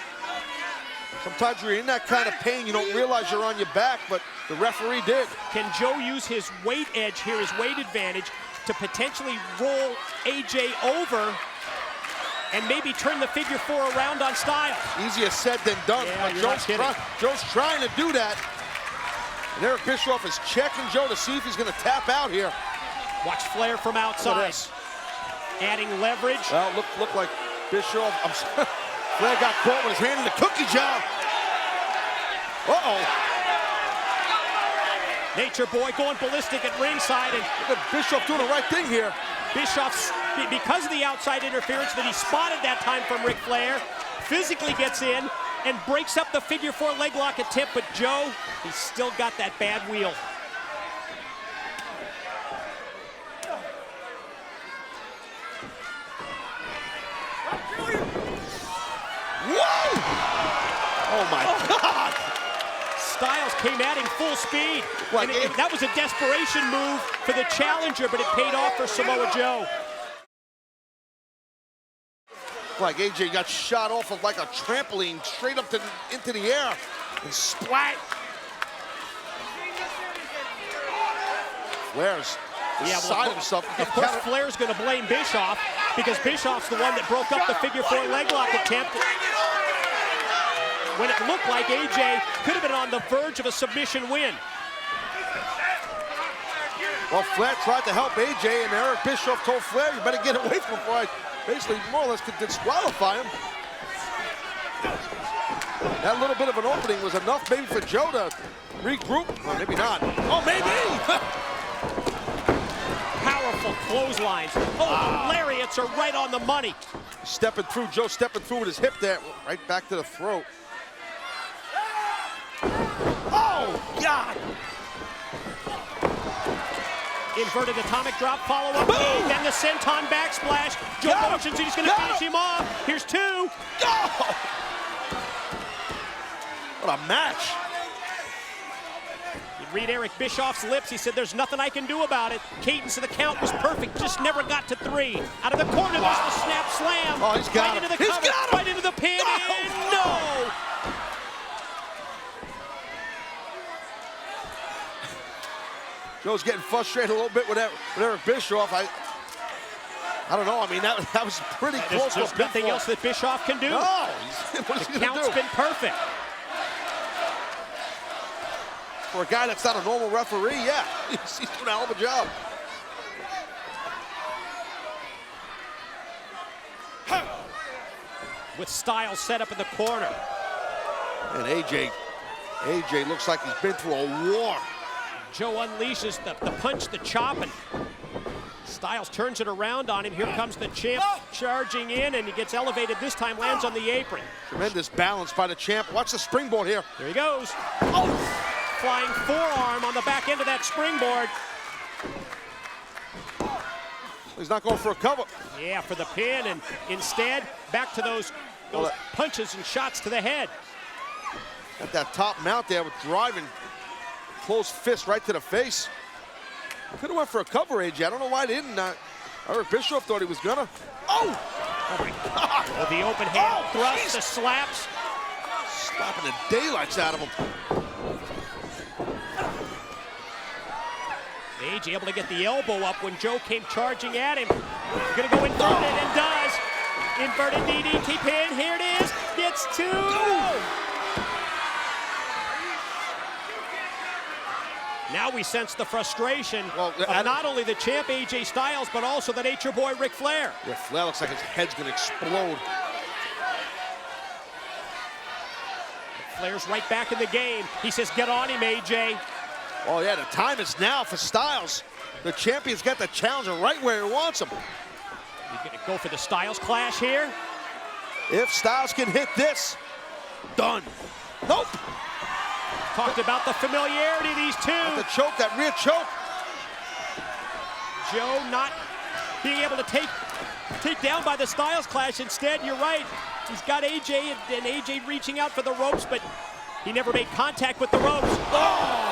Sometimes when you're in that kind of pain, you don't realize you're on your back, but the referee did. Can Joe use his weight edge here, his weight advantage, to potentially roll AJ over and maybe turn the figure four around on Styles? Easier said than done. Yeah, Joe's trying to do that. And Eric Bischoff is checking Joe to see if he's going to tap out here. Watch Flair from outside. Adding leverage. Well, look like Bischoff. Flair got caught with his hand in the cookie jar. Uh-oh. Nature Boy going ballistic at ringside. And look at Bischoff doing the right thing here. Bischoff, because of the outside interference that he spotted that time from Ric Flair, physically gets in and breaks up the figure four leg lock attempt, but Joe, he's still got that bad wheel. Whoa! Oh my God! Styles came at him full speed. And that was a desperation move for the challenger, but it paid off for Samoa Joe. Like AJ got shot off of like a trampoline straight up into the air and splat. Flair's beside himself. Of course, Flair's going to blame Bischoff because Bischoff's the one that broke up the figure-4 leg lock attempt when it looked like AJ could have been on the verge of a submission win. Well, Flair tried to help AJ, and Eric Bischoff told Flair, you better get away from him before I basically more or less could disqualify him. That little bit of an opening was enough maybe for Joe to regroup. Well, maybe not. Oh, maybe! Powerful clotheslines. Oh, lariats are right on the money. Stepping through, Joe stepping through with his hip there, right back to the throat. Oh, God! Inverted atomic drop follow-up. Boom! Then the senton backsplash. Joe motions, he's going to finish him off. Here's 2. Oh! What a match. You read Eric Bischoff's lips. He said, there's nothing I can do about it. Cadence of the count was perfect. Just never got to 3. Out of the corner, there's the snap slam. Oh, he's got right him. Into the cover, right into the pin. And no! Joe's getting frustrated a little bit with Eric Bischoff. I don't know. I mean, that was pretty close. There's nothing else that Bischoff can do. No. What is he the going to do? count's been perfect. For a guy that's not a normal referee, yeah, he's doing a hell of a job. With Styles set up in the corner. And AJ looks like he's been through a war. Joe unleashes the punch, the chop, and Styles turns it around on him. Here comes the champ charging in, and he gets elevated this time, lands on the apron. Tremendous balance by the champ. Watch the springboard here. There he goes. Oh! Flying forearm on the back end of that springboard. He's not going for a cover. Yeah, for the pin, and instead, back to those punches and shots to the head. Got that top mount there with driving close fist right to the face. Could have went for a cover, AJ. I don't know why they didn't. Eric Bischoff thought he was gonna. Oh! Oh my God! With the open hand thrust, the slaps. Slapping the daylights out of him. AJ able to get the elbow up when Joe came charging at him. Gonna go inverted and does. Inverted DDT pin. Here it is. Gets 2. Now we sense the frustration of not only the champ AJ Styles, but also the Nature Boy Ric Flair. Ric Flair looks like his head's gonna explode. Flair's right back in the game. He says, get on him, AJ. Oh yeah, the time is now for Styles. The champion's got the challenger right where he wants him. He's gonna go for the Styles clash here. If Styles can hit this, done. Nope. Talked about the familiarity of these two. The choke, that rear choke. Joe not being able to take down by the Styles clash. Instead, you're right. He's got AJ and AJ reaching out for the ropes, but he never made contact with the ropes. Oh!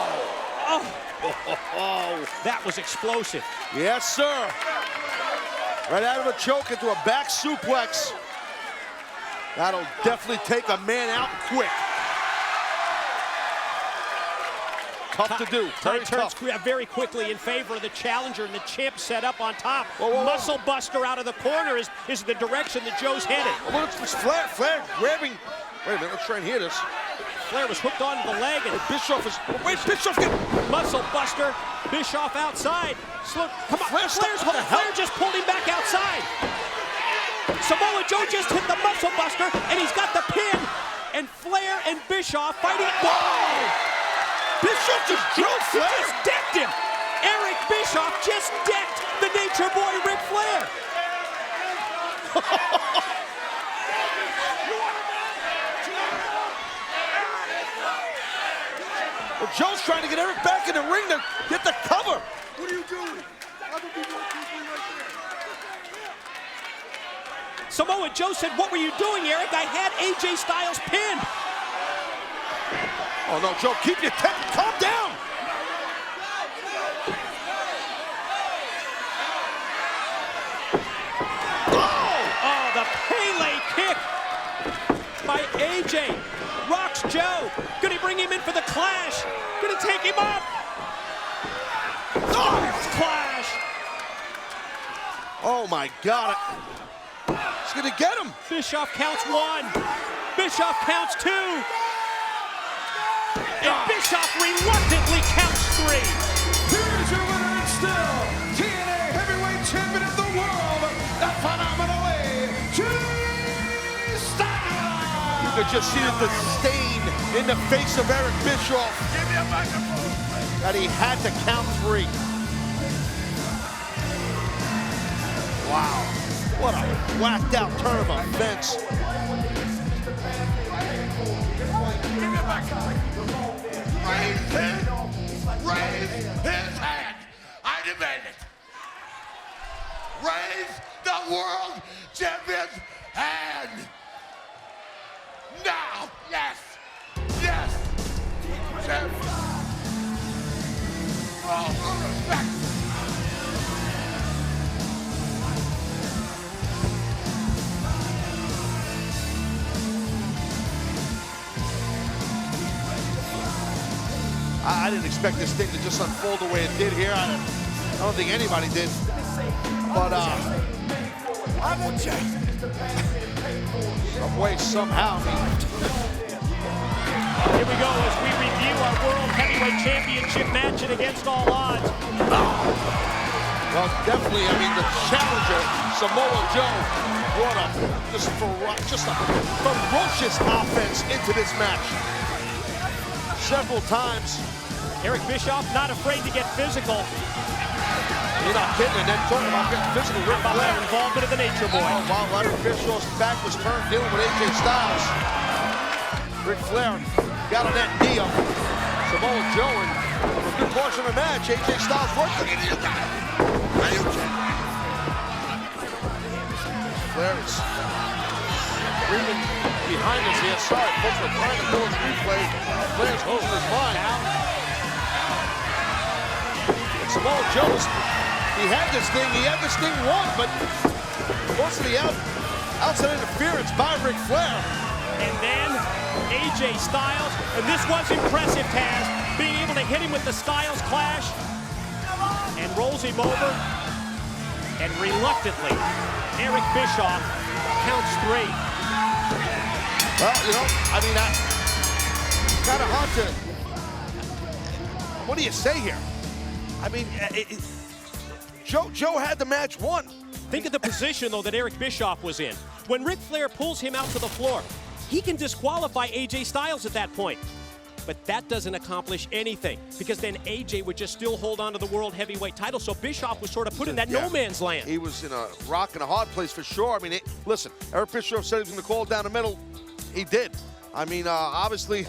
Oh. That was explosive. Yes, sir. Right out of a choke into a back suplex. That'll definitely take a man out quick. Tough to do. Very turns tough. very quickly in favor of the challenger, and the champ set up on top. Whoa. Muscle buster out of the corner is the direction that Joe's headed. Look, it's Flair grabbing. Wait a minute, let's try and hear this. Flair was hooked onto the leg, and Bischoff is. Wait, Bischoff get muscle buster. Bischoff outside. Slow, come on, Flair just pulled him back outside. Samoa Joe just hit the muscle buster, and he's got the pin. And Flair and Bischoff fighting. Whoa! Bischoff just drilled Flair. He just decked him. Eric Bischoff just decked the Nature Boy Ric Flair. Well, Joe's trying to get Eric back in the ring to get the cover. What are you doing? I'm gonna be more quickly right there. Samoa Joe said, what were you doing, Eric? I had AJ Styles pinned. Oh no, Joe, keep your temper, calm down. Oh, the Pele kick by AJ. Rocks Joe. Gonna bring him in for the clash. Gonna take him up. Oh, clash. Oh my God. He's gonna get him. Bischoff counts 1. Bischoff counts 2. And Bischoff reluctantly counts 3. Here's your winner and still TNA Heavyweight Champion of the World, the phenomenal AJ Styles. You could just see the disdain in the face of Eric Bischoff. Give me a microphone. That he had to count 3. Wow. What a whacked out turn of events. Raise his hand. I demand it. Raise the world champion's hand. Now. Yes. Yes. Oh, respect. I didn't expect this thing to just unfold the way it did here. I don't think anybody did. But some way, somehow. Here we go as we review our World Heavyweight Championship match and Against All Odds. Well, definitely, I mean, the challenger, Samoa Joe, brought up just a ferocious offense into this match. Several times. Eric Bischoff not afraid to get physical. You're not kidding, and then talking about getting physical. Rick Flair involvement of the Nature Boy. Oh, while Eric Bischoff's back was turned, dealing with AJ Styles. Ric Flair got on that knee of Samoa Joe, and for a good portion of the match, AJ Styles worked it. Flair is screaming behind us here. Sorry, folks, we're trying to do his replay. Flair's losing his mind. And Samoa Joe's, he had this thing won, but most of the outside interference by Ric Flair. And then AJ Styles, and this was impressive, Taz, being able to hit him with the Styles clash, and rolls him over, and reluctantly, Eric Bischoff counts 3. Well, you know, I mean, it's kind of hard to, what do you say here? I mean, Joe had the match won. Think of the position, though, that Eric Bischoff was in. When Ric Flair pulls him out to the floor, he can disqualify AJ Styles at that point. But that doesn't accomplish anything, because then AJ would just still hold on to the World Heavyweight title, so Bischoff was sort of put in that no man's land. He was in a rock and a hard place for sure. I mean, listen, Eric Bischoff said he was going to call it down the middle. He did. I mean, obviously,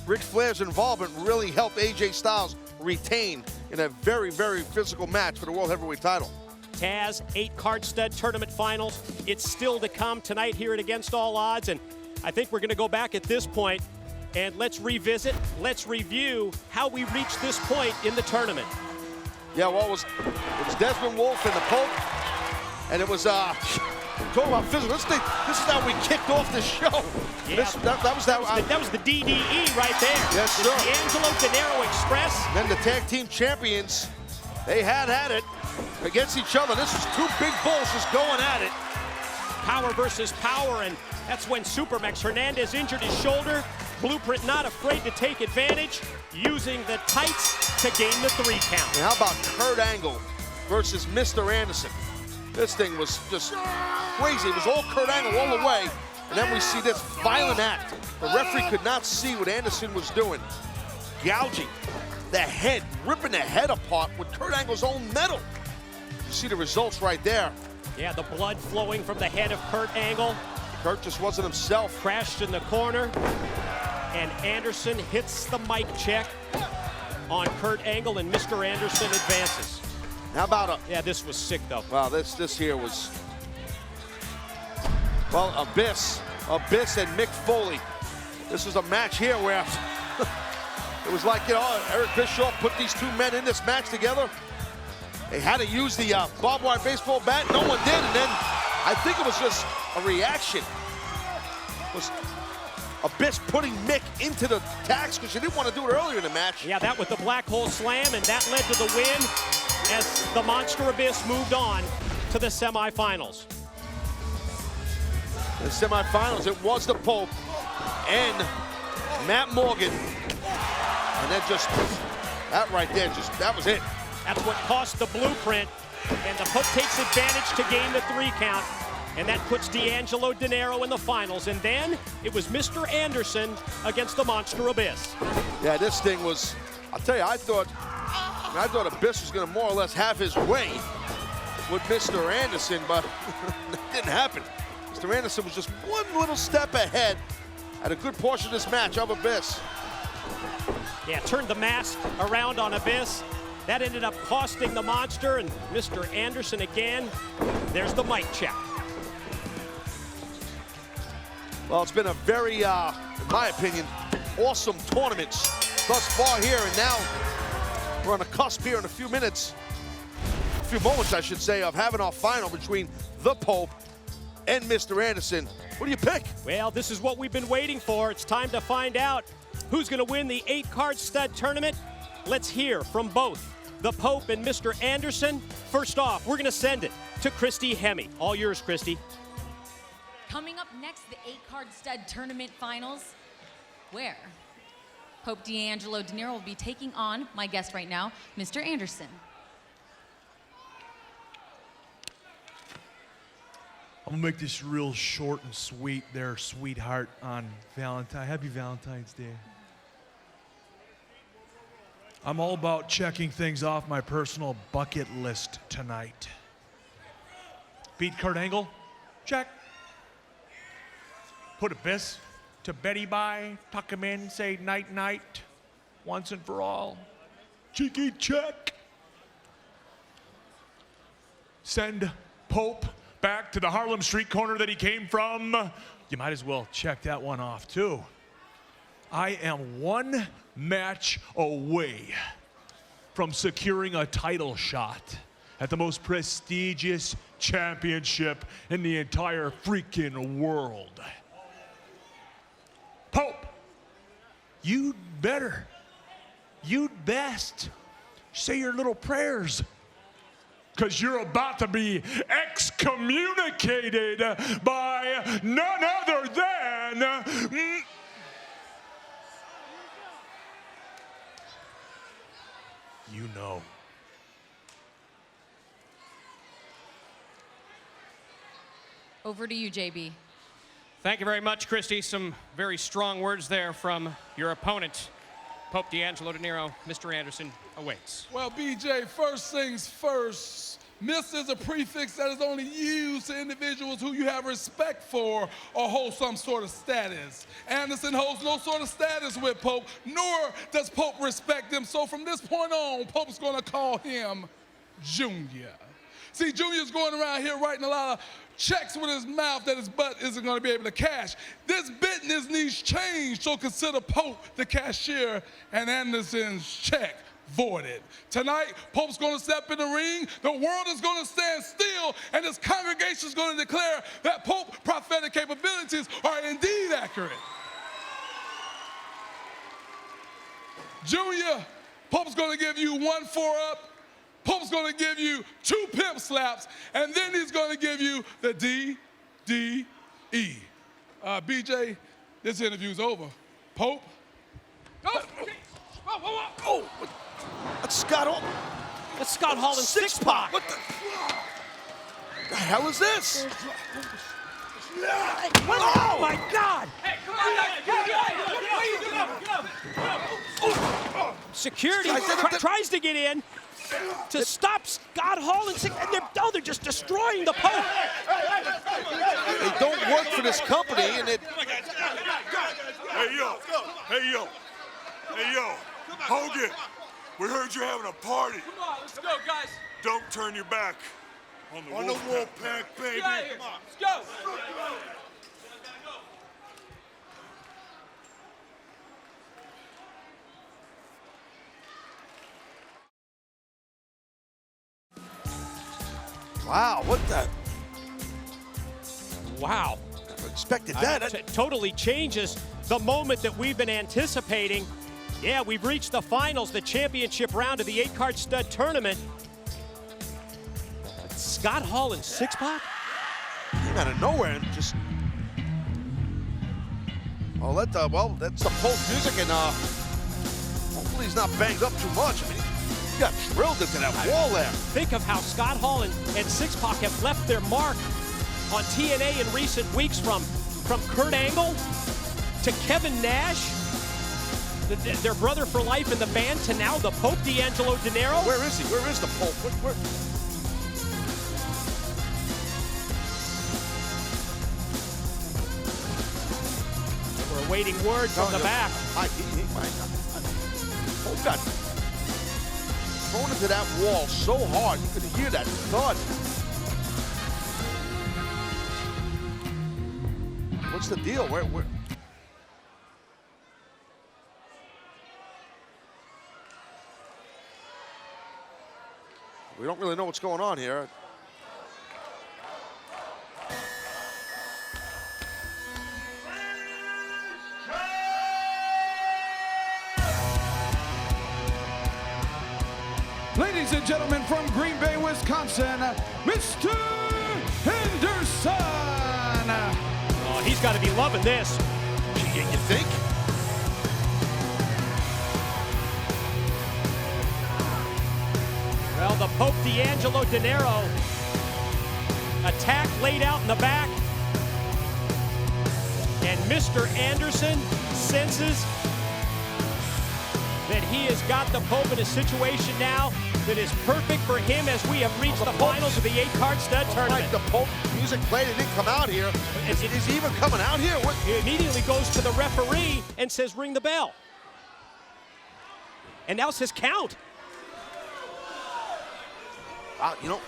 Ric Flair's involvement really helped AJ Styles retain in a very, very physical match for the World Heavyweight title. Taz, 8-card stud tournament finals. It's still to come tonight here at Against All Odds, and I think we're going to go back at this point and let's revisit, let's review how we reached this point in the tournament. Yeah, well, it was Desmond, Wolfe, and the Pope, and it was talking about physical. This is how we kicked off the show. Yeah, that was the DDE right there. Yes, sir. The D'Angelo Dinero Express. And then the tag team champions, they had it against each other. This was two big bulls just going at it. Power versus power, and that's when Supermax Hernandez injured his shoulder. Blueprint not afraid to take advantage, using the tights to gain the 3 count. And how about Kurt Angle versus Mr. Anderson? This thing was just crazy. It was all Kurt Angle all the way. And then we see this violent act. The referee could not see what Anderson was doing. Gouging the head, ripping the head apart with Kurt Angle's own metal. You see the results right there. Yeah, the blood flowing from the head of Kurt Angle. Kurt just wasn't himself. Crashed in the corner. And Anderson hits the mic check on Kurt Angle, and Mr. Anderson advances. How about yeah, this was sick, though. Wow, this here was... Well, Abyss and Mick Foley. This was a match here where It was like, you know, Eric Bischoff put these two men in this match together. They had to use the barbed wire baseball bat. No one did, and then I think it was just a reaction. It was Abyss putting Mick into the tax because she didn't want to do it earlier in the match. Yeah, that with the black hole slam, and that led to the win as the Monster Abyss moved on to the semifinals. In the semifinals, it was the Pope and Matt Morgan. And then just, that right there, that was it. That's what cost the Blueprint. And the Pope takes advantage to gain the 3 count. And that puts D'Angelo Dinero in the finals. And then it was Mr. Anderson against the Monster Abyss. Yeah, this thing was, I'll tell you, I thought Abyss was going to more or less have his way with Mr. Anderson, but it didn't happen. Mr. Anderson was just one little step ahead at a good portion of this match of Abyss. Yeah, turned the mask around on Abyss. That ended up costing the Monster, and Mr. Anderson again. There's the mic check. Well, it's been a very, in my opinion, awesome tournament thus far here, and now we're on the cusp here in a few moments, I should say, of having our final between the Pope and Mr. Anderson. What do you pick? Well, this is what we've been waiting for. It's time to find out who's going to win the 8-card stud tournament. Let's hear from both the Pope and Mr. Anderson. First off, we're going to send it to Christy Hemme. All yours, Christy. Coming up next, the 8-card stud tournament finals, where Pope D'Angelo Dinero will be taking on my guest right now, Mr. Anderson. I'm gonna make this real short and sweet there, sweetheart, on Valentine. Happy Valentine's Day. I'm all about checking things off my personal bucket list tonight. Beat Kurt Angle? Check. Put Abyss to Betty by, tuck him in, say night-night, once and for all. Cheeky check. Send Pope back to the Harlem Street corner that he came from. You might as well check that one off, too. I am one match away from securing a title shot at the most prestigious championship in the entire freaking world. Pope, you'd best say your little prayers, because you're about to be excommunicated by none other than you know. Over to you, JB. Thank you very much, Christy. Some very strong words there from your opponent. Pope D'Angelo Dinero, Mr. Anderson awaits. Well, BJ, first things first. Miss is a prefix that is only used to individuals who you have respect for or hold some sort of status. Anderson holds no sort of status with Pope, nor does Pope respect him. So from this point on, Pope's going to call him Junior. See, Junior's going around here writing a lot of checks with his mouth that his butt isn't going to be able to cash. This business needs change, so consider Pope the cashier and Anderson's check voided. Tonight, Pope's going to step in the ring, the world is going to stand still, and this congregation is going to declare that Pope's prophetic capabilities are indeed accurate. Junior, Pope's going to give you 1 4-up. Pope's going to give you 2 pimp slaps, and then he's going to give you the DDE. BJ, this interview's over. Pope? Oh, that's Scott Hall. That's Scott Hall in six-pack. What the hell is this? Oh, my God! Hey, come on, Security tries to get in to stop Scott Hall and they're just destroying the Pope. They don't work for this company, and it. Hey yo, Hogan, we heard you're having a party. Come on, let's go, guys. Don't turn your back on the Wolfpack, baby. Come on, let's go. Wow, what the? Wow. Never expected that. It totally changes the moment that we've been anticipating. Yeah, we've reached the finals, the championship round of the 8-card stud tournament. Scott Hall and 6-Pac? Came out of nowhere and just... Oh, that's the Pope music, and hopefully he's not banged up too much. I mean, he got drilled into that wall there. Think of how Scott Hall and 6-Pac have left their mark on TNA in recent weeks, from Kurt Angle to Kevin Nash, their brother for life in the band, to now the Pope D'Angelo Dinero. Where is he? Where is the Pope? Where? We're awaiting word from the back. Pope got thrown into that wall so hard you could hear that thud. What's the deal? Where? We don't really know what's going on here. Ladies and gentlemen, from Green Bay, Wisconsin, Mr. Henderson. Oh, he's got to be loving this. You think? Well, the Pope D'Angelo Dinero, attack laid out in the back. And Mr. Anderson senses that he has got the Pope in a situation now that is perfect for him as we have reached the finals of the 8-card stud tournament. The Pope music played, it didn't come out here. Is he even coming out here? What? He immediately goes to the referee and says, ring the bell. And now says count. Wow, you know,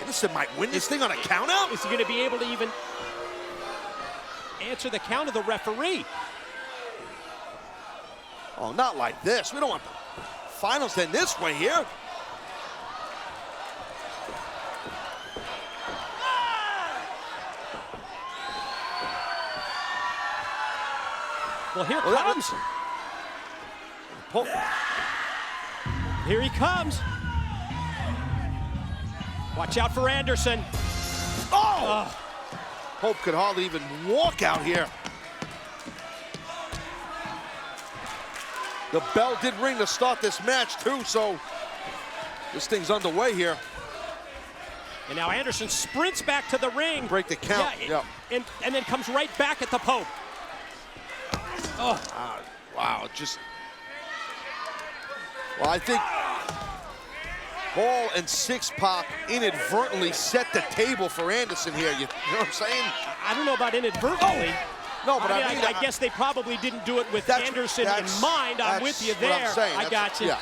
Anderson might win this thing on a count out. Is he going to be able to even answer the count of the referee? Oh, not like this. We don't want the finals to end this way here. Well, here comes. Here he comes. Watch out for Anderson. Oh! Pope could hardly even walk out here. The bell did ring to start this match too, so this thing's underway here. And now Anderson sprints back to the ring. Break the count. Yeah, and then comes right back at the Pope. Oh. Wow, just... Well, I think Hall and 6-Pac inadvertently set the table for Anderson here. You know what I'm saying? I don't know about inadvertently. No, but I mean, I guess they probably didn't do it with Anderson in mind. I'm with you there. What I'm saying. I got you. Yeah.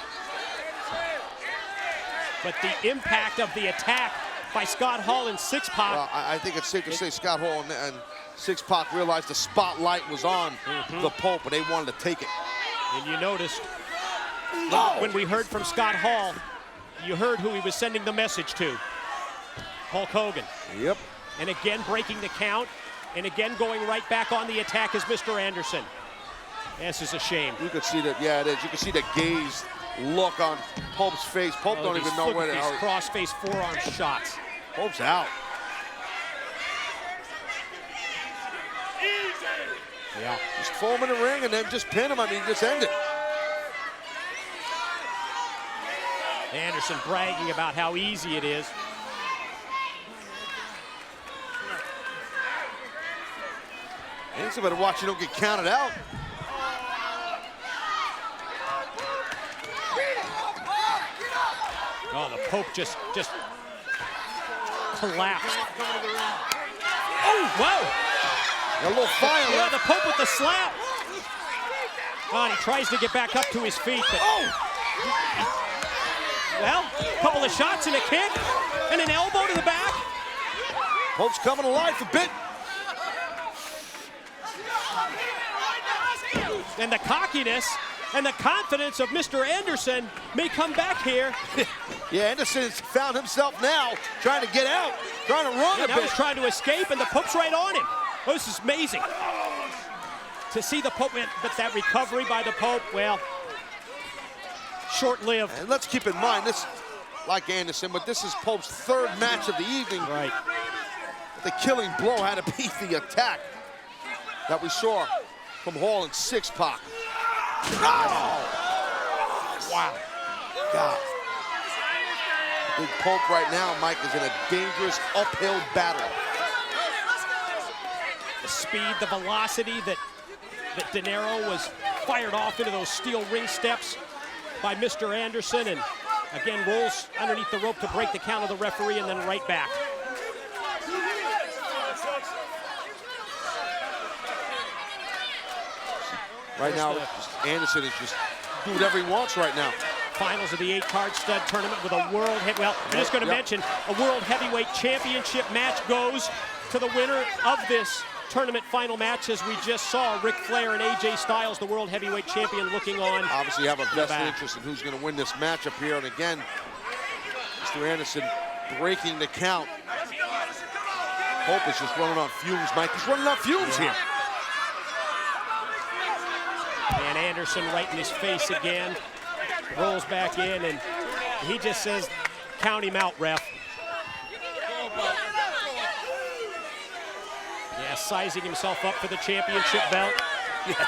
But the impact of the attack by Scott Hall and 6-Pac. Well, I think it's safe to say Scott Hall and 6-Pac realized the spotlight was on the Pope, and they wanted to take it. And you noticed when we heard from Scott Hall, you heard who he was sending the message to. Hulk Hogan. Yep. And again breaking the count, and again going right back on the attack is Mr. Anderson. This is a shame. You could see that, yeah, it is. You can see the gaze look on Pope's face. Pope don't even know where to go. Cross-face forearm shots. Pope's out. Yeah. Just throw him in the ring and then just pin him. I mean, just end it. Anderson bragging about how easy it is. Anderson better watch you don't get counted out. Oh, the Pope just collapsed. Oh, whoa! A little fire yeah, left. The Pope with the slap. Oh, and he tries to get back up to his feet, but well, a couple of shots and a kick, and an elbow to the back. Pope's coming to life a bit. And the cockiness and the confidence of Mr. Anderson may come back here. Yeah, Anderson's found himself now trying to get out, trying to run a now bit. he's trying to escape, and the Pope's right on him. Oh, this is amazing. To see the Pope, but that recovery by the Pope, well, short-lived. And let's keep in mind, this, like Anderson, but this is Pope's third match of the evening. Right. The killing blow had to be the attack that we saw from Hall and Six-Pac. Oh! Wow. God. Big Pope right now, Mike, is in a dangerous uphill battle. The speed, the velocity that Dinero was fired off into those steel ring steps by Mr. Anderson, and again rolls underneath the rope to break the count of the referee and then right back. Right now, Anderson is just doing whatever he wants right now. Finals of the 8-card stud tournament with a world well, I'm just going to mention a world heavyweight championship match goes to the winner of this tournament final match, as we just saw Ric Flair and AJ Styles, the world heavyweight champion, looking on. Obviously have a vested interest in who's going to win this matchup here, and again, Mr. Anderson breaking the count. Pope is just running on fumes, Mike. He's running on fumes here. And Anderson right in his face again, rolls back in, and he just says, count him out, ref. Yeah, sizing himself up for the championship belt. Yeah.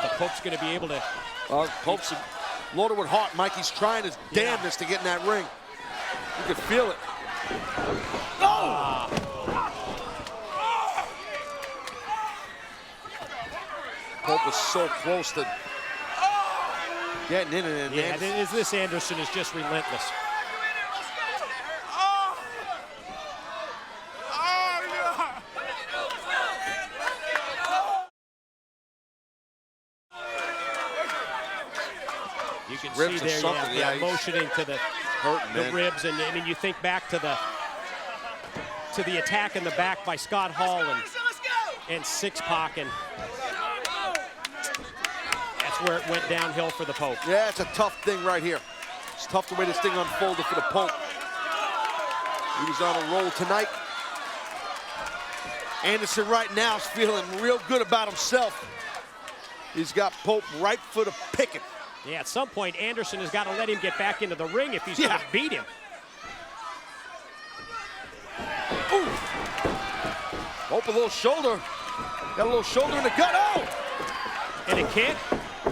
The Pope's going to be able to... Pope's loaded with heart, Mike. He's trying his damnedest to get in that ring. You can feel it. Oh! Pope is so close to getting in and yeah, this Anderson is just relentless. You can Ribs see there, yeah, motioning to the ribs, and I mean, you think back to the attack in the back by Scott Hall and Six-Pac, and that's where it went downhill for the Pope. Yeah, it's a tough thing right here. It's tough the way this thing unfolded for the Pope. He was on a roll tonight. Anderson right now is feeling real good about himself. He's got Pope right for the picking. Yeah, at some point, Anderson has got to let him get back into the ring if he's going to beat him. Ooh. Pope a little shoulder. Got a little shoulder in the gut. Oh! And a kick,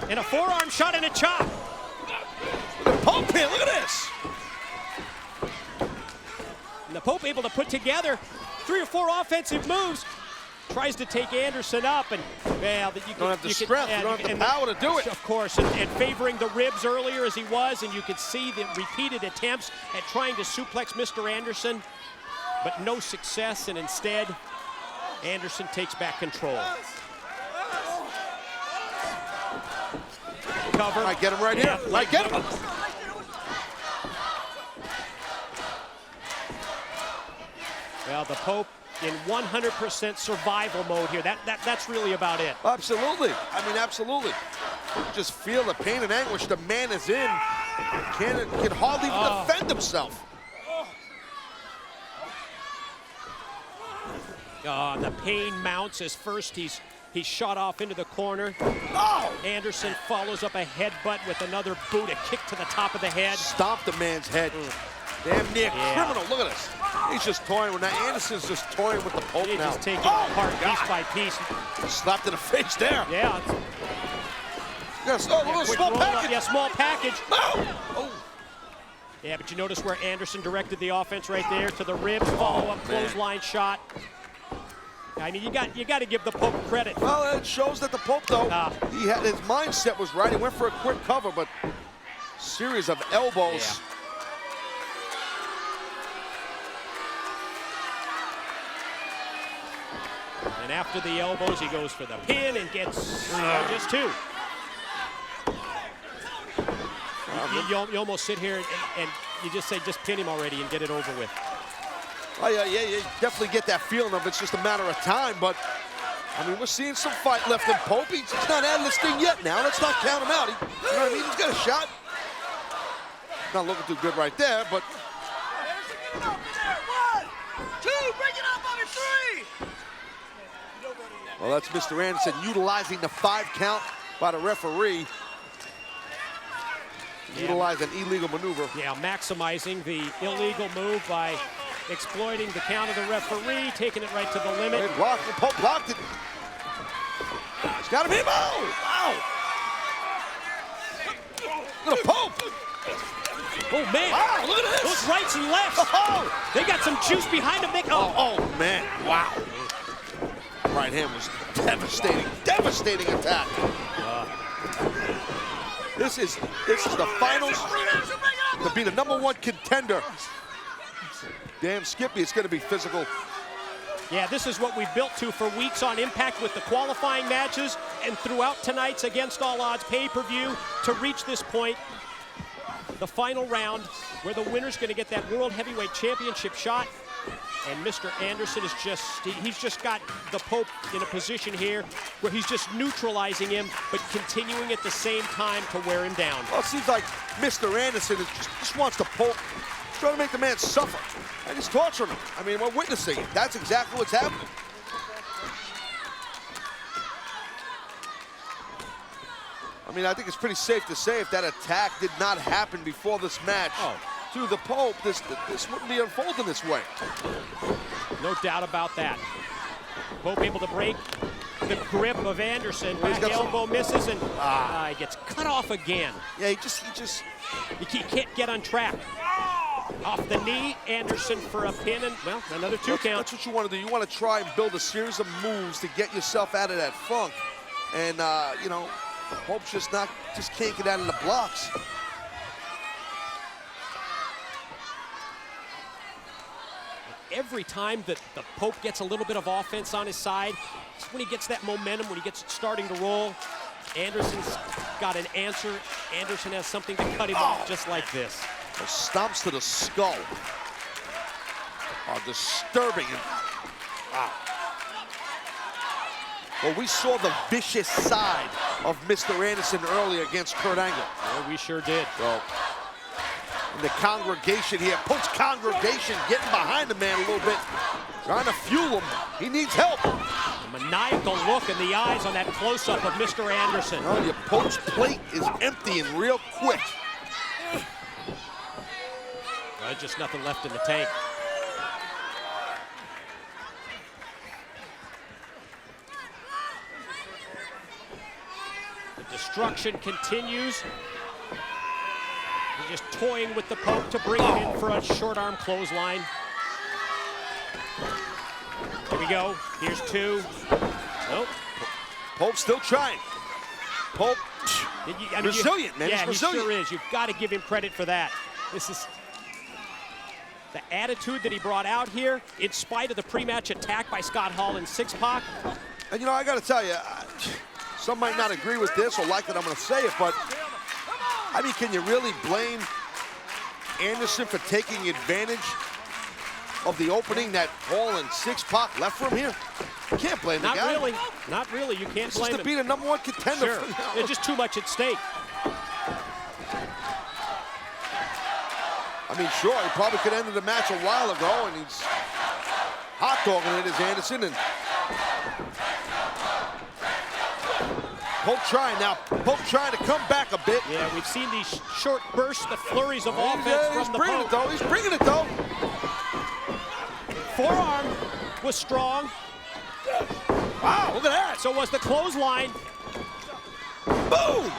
and a forearm shot, and a chop. Look at Pope here, look at this. And the Pope able to put together 3 or 4 offensive moves. Tries to take Anderson up, and well, you don't have the strength, you don't have the power to do it. Of course, and favoring the ribs earlier as he was, and you could see the repeated attempts at trying to suplex Mr. Anderson, but no success, and instead, Anderson takes back control. Cover. Might get him right here. Might get him. Well, the Pope in 100% survival mode here. That's really about it. Absolutely. I mean, absolutely. You just feel the pain and anguish the man is in. Can hardly even defend himself. The pain mounts as first he's shot off into the corner. Anderson follows up a headbutt with another boot, a kick to the top of the head. Stomped the man's head. Damn near criminal. Look at this. He's just toying with that. Anderson's just toying with the Pope now. He's taking it apart piece by piece. Slapped in the face there. Yeah. Yes, a little small package. Yeah, small package. Oh. Yeah, but you notice where Anderson directed the offense right there to the ribs, follow-up clothesline shot. I mean, you got to give the Pope credit. Well, it shows that the Pope, though, he had his mindset was right. He went for a quick cover, but series of elbows. Yeah. And after the elbows, he goes for the pin and gets just 2. You almost sit here and you just say, just pin him already and get it over with. Oh, yeah, you definitely get that feeling of it's just a matter of time, but I mean, we're seeing some fight left in Pope. He's not out of this thing yet now. Let's not count him out. You know what I mean? He's got a shot. Not looking too good right there, but... 1, 2, bring it up on a 3! Well, that's Mr. Anderson utilizing the 5 count by the referee. Utilize an illegal maneuver. Yeah, maximizing the illegal move by exploiting the count of the referee, taking it right to the limit. They blocked it. Pope blocked it. It's got to be a move. Wow. Look at the Pope. Oh, man. Wow, look at this. Those rights and lefts. Oh. They got some juice behind them. Oh, man. Wow. Right hand was devastating attack. This is the finals to be the #1 contender. Damn, Skippy, it's going to be physical. Yeah, this is what we've built to for weeks on Impact with the qualifying matches and throughout tonight's Against All Odds pay-per-view to reach this point, the final round, where the winner's going to get that World Heavyweight Championship shot. And Mr. Anderson is he's just got the Pope in a position here where he's just neutralizing him, but continuing at the same time to wear him down. Well, it seems like Mr. Anderson just wants the Pope, trying to make the man suffer. And he's torturing him. I mean, we're witnessing it. That's exactly what's happening. I mean, I think it's pretty safe to say if that attack did not happen before this match to the Pope, this wouldn't be unfolding this way. No doubt about that. Pope able to break the grip of Anderson. Back elbow misses, and he gets cut off again. Yeah, he can't get on track. Off the knee, Anderson for a pin, and, well, another 2 count. That's what you want to do. You want to try and build a series of moves to get yourself out of that funk. And, you know, Pope just can't get out of the blocks. Every time that the Pope gets a little bit of offense on his side, it's when he gets that momentum, when he gets it starting to roll. Anderson's got an answer. Anderson has something to cut him off just like this. Those stomps to the skull are disturbing. Wow. Well, we saw the vicious side of Mr. Anderson earlier against Kurt Angle. Yeah, we sure did. So, and the congregation here, Pope's congregation getting behind the man a little bit, trying to fuel him. He needs help. A maniacal look in the eyes on that close-up of Mr. Anderson. Oh, your Pope's plate is emptying real quick. Just nothing left in the tank. The destruction continues. He's just toying with the Pope to bring him in for a short arm clothesline. Here we go. Here's 2. Nope. Pope's still trying. Pope, resilient, man. Yeah, He's resilient. He sure is. You've got to give him credit for that. This is the attitude that he brought out here, in spite of the pre-match attack by Scott Hall and Six-Pac. And, you know, I got to tell you, some might not agree with this or like that I'm going to say it, but, I mean, can you really blame Anderson for taking advantage of the opening that Hall and Six-Pac left from here? You can't blame the guy. Not really. Not really. You can't blame him. This is to be the #1 contender. Sure. There's just too much at stake. I mean, sure, he probably could have ended the match a while ago, and he's hot dogging it as Anderson. And Pope trying now. Pope trying to come back a bit. Yeah, we've seen these short bursts, the flurries of offense from the Pope. He's bringing it, though. Forearm was strong. Wow, look at that. So was the clothesline. Boom!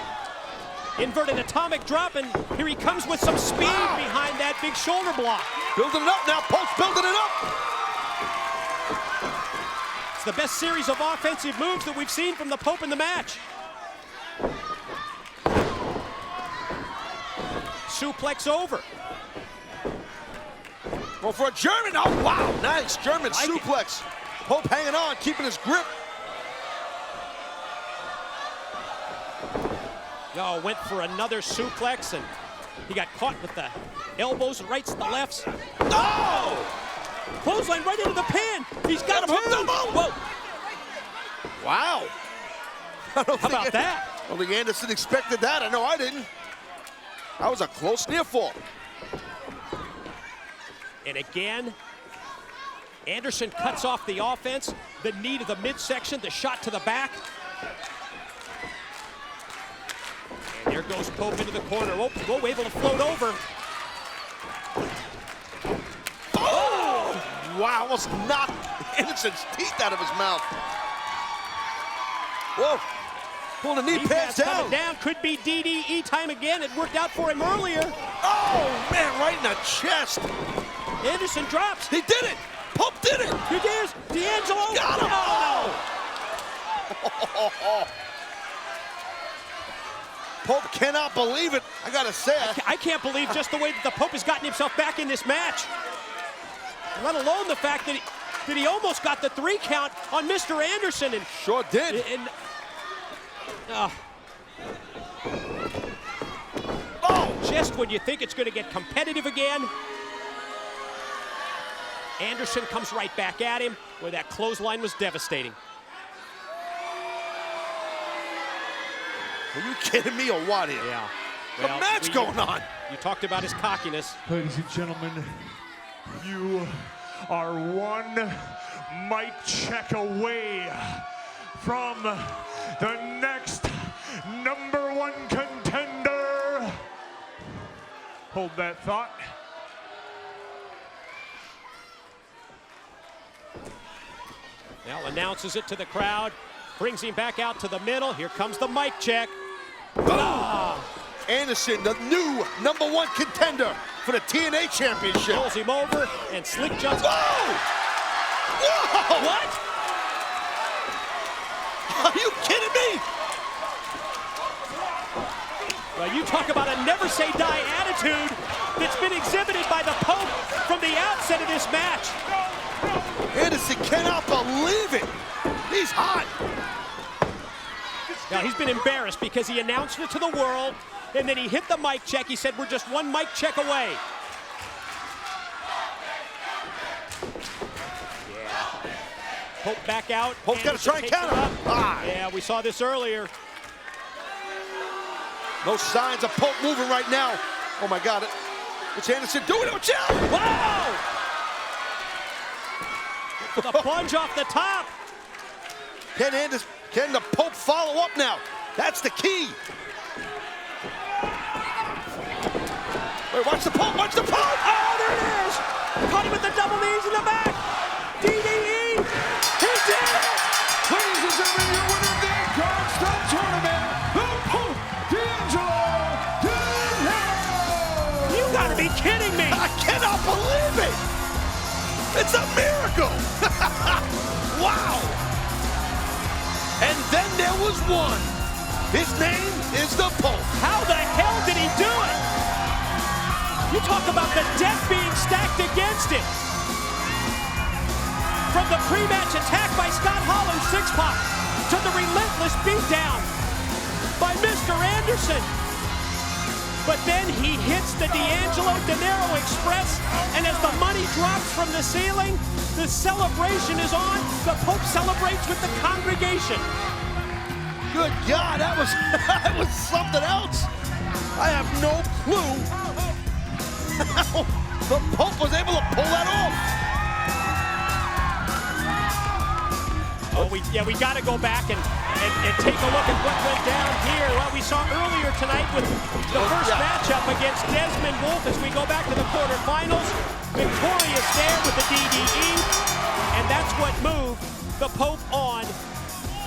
Inverted atomic drop, and here he comes with some speed behind that big shoulder block. Building it up now, Pope's building it up. It's the best series of offensive moves that we've seen from the Pope in the match. Suplex over. Going for a German. Oh, wow, nice German suplex. Pope hanging on, keeping his grip. Oh, went for another suplex, and he got caught with the elbows, rights, the lefts. Oh! Clothesline right into the pin. He's got him hooked up. Whoa. Wow. How about that? I don't think Anderson expected that. I know I didn't. That was a close near fall. And again, Anderson cuts off the offense. The knee to the midsection, the shot to the back. And there goes Pope into the corner. Whoa, able to float over. Oh! Wow, almost knocked Anderson's teeth out of his mouth. Whoa. Pull the knee pads down. Coming down. Could be DDE time again. It worked out for him earlier. Oh, man, right in the chest. Anderson drops. He did it. Pope did it. Here it is. D'Angelo. Got him. Oh. Pope cannot believe it. I got to say. I can't believe just the way that the Pope has gotten himself back in this match. Let alone the fact that he almost got the 3 count on Mr. Anderson. And sure did. Just when you think it's going to get competitive again, Anderson comes right back at him, where that clothesline was devastating. Are you kidding me or what here? Yeah. The match going on. You talked about his cockiness. Ladies and gentlemen, you are one mic check away from the next #1 contender. Hold that thought. Now announces it to the crowd, brings him back out to the middle. Here comes the mic check. Ah! Anderson, the new #1 contender for the TNA Championship. Rolls him over and slick jumps. Whoa! Whoa! What? Are you kidding me? Well, you talk about a never say die attitude that's been exhibited by the Pope from the outset of this match. Anderson cannot believe it. He's hot. Now, he's been embarrassed because he announced it to the world, and then he hit the mic check. He said, we're just 1 mic check away. Yeah. Pope back out. Pope's got to try and counter. Yeah, we saw this earlier. No signs of Pope moving right now. Oh, my God. What's Anderson doing? Watch out! Wow! The plunge off the top. Can the Pope follow up now? That's the key. Wait, watch the Pope, watch the Pope! Oh, there it is! Caught him with the double knees in the back. DDE! He did it! Ladies and gentlemen, your winner of the 8-card stud tournament, the Pope D'Angelo Dinero! You gotta be kidding me! I cannot believe it! It's a miracle! Wow! And then there was one. His name is the Pope. How the hell did he do it? You talk about the deck being stacked against him. From the pre-match attack by Scott Hall and Six Pack to the relentless beatdown by Mr. Anderson. But then he hits the D'Angelo Dinero Express, and as the money drops from the ceiling, the celebration is on. The Pope celebrates with the congregation. Good God, that was that was something else. I have no clue how the Pope was able to pull that off. Oh, we got to go back and take a look at what went down here. Well, we saw earlier tonight with the first matchup against Desmond Wolfe as we go back to the quarterfinals. Victorious there with the DDE, and that's what moved the Pope on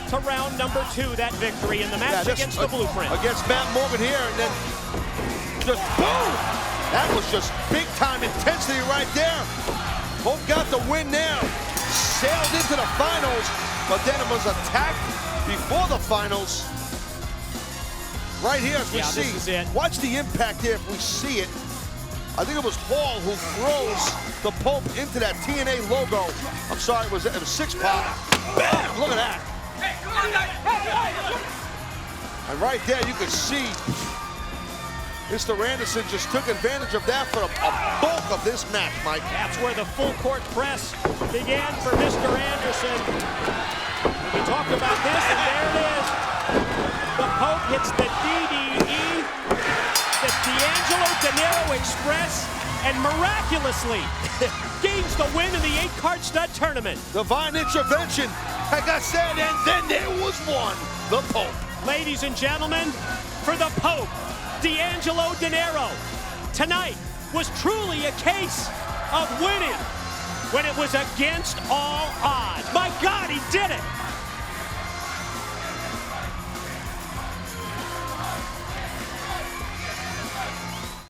to round #2, that victory in the match against the Blueprint. Against Matt Morgan here, and then just boom! That was just big-time intensity right there. Pope got the win there. Sailed into the finals, but then it was attacked before the finals. Right here as we see. This is it. Watch the impact there if we see it. I think it was Hall who throws the Pope into that TNA logo. I'm sorry, it was Six Pack. Bam! Look at that. And right there you could see Mr. Anderson just took advantage of that for a bulk of this match, Mike. That's where the full court press began for Mr. Anderson. We talked about this, and there it is. The Pope hits the DDE, the D'Angelo Dinero Express, and miraculously gains the win in the 8-card stud tournament. Divine intervention, like I said, and then there was one, the Pope. Ladies and gentlemen, for the Pope, D'Angelo Dinero, tonight was truly a case of winning when it was against all odds. My God, he did it!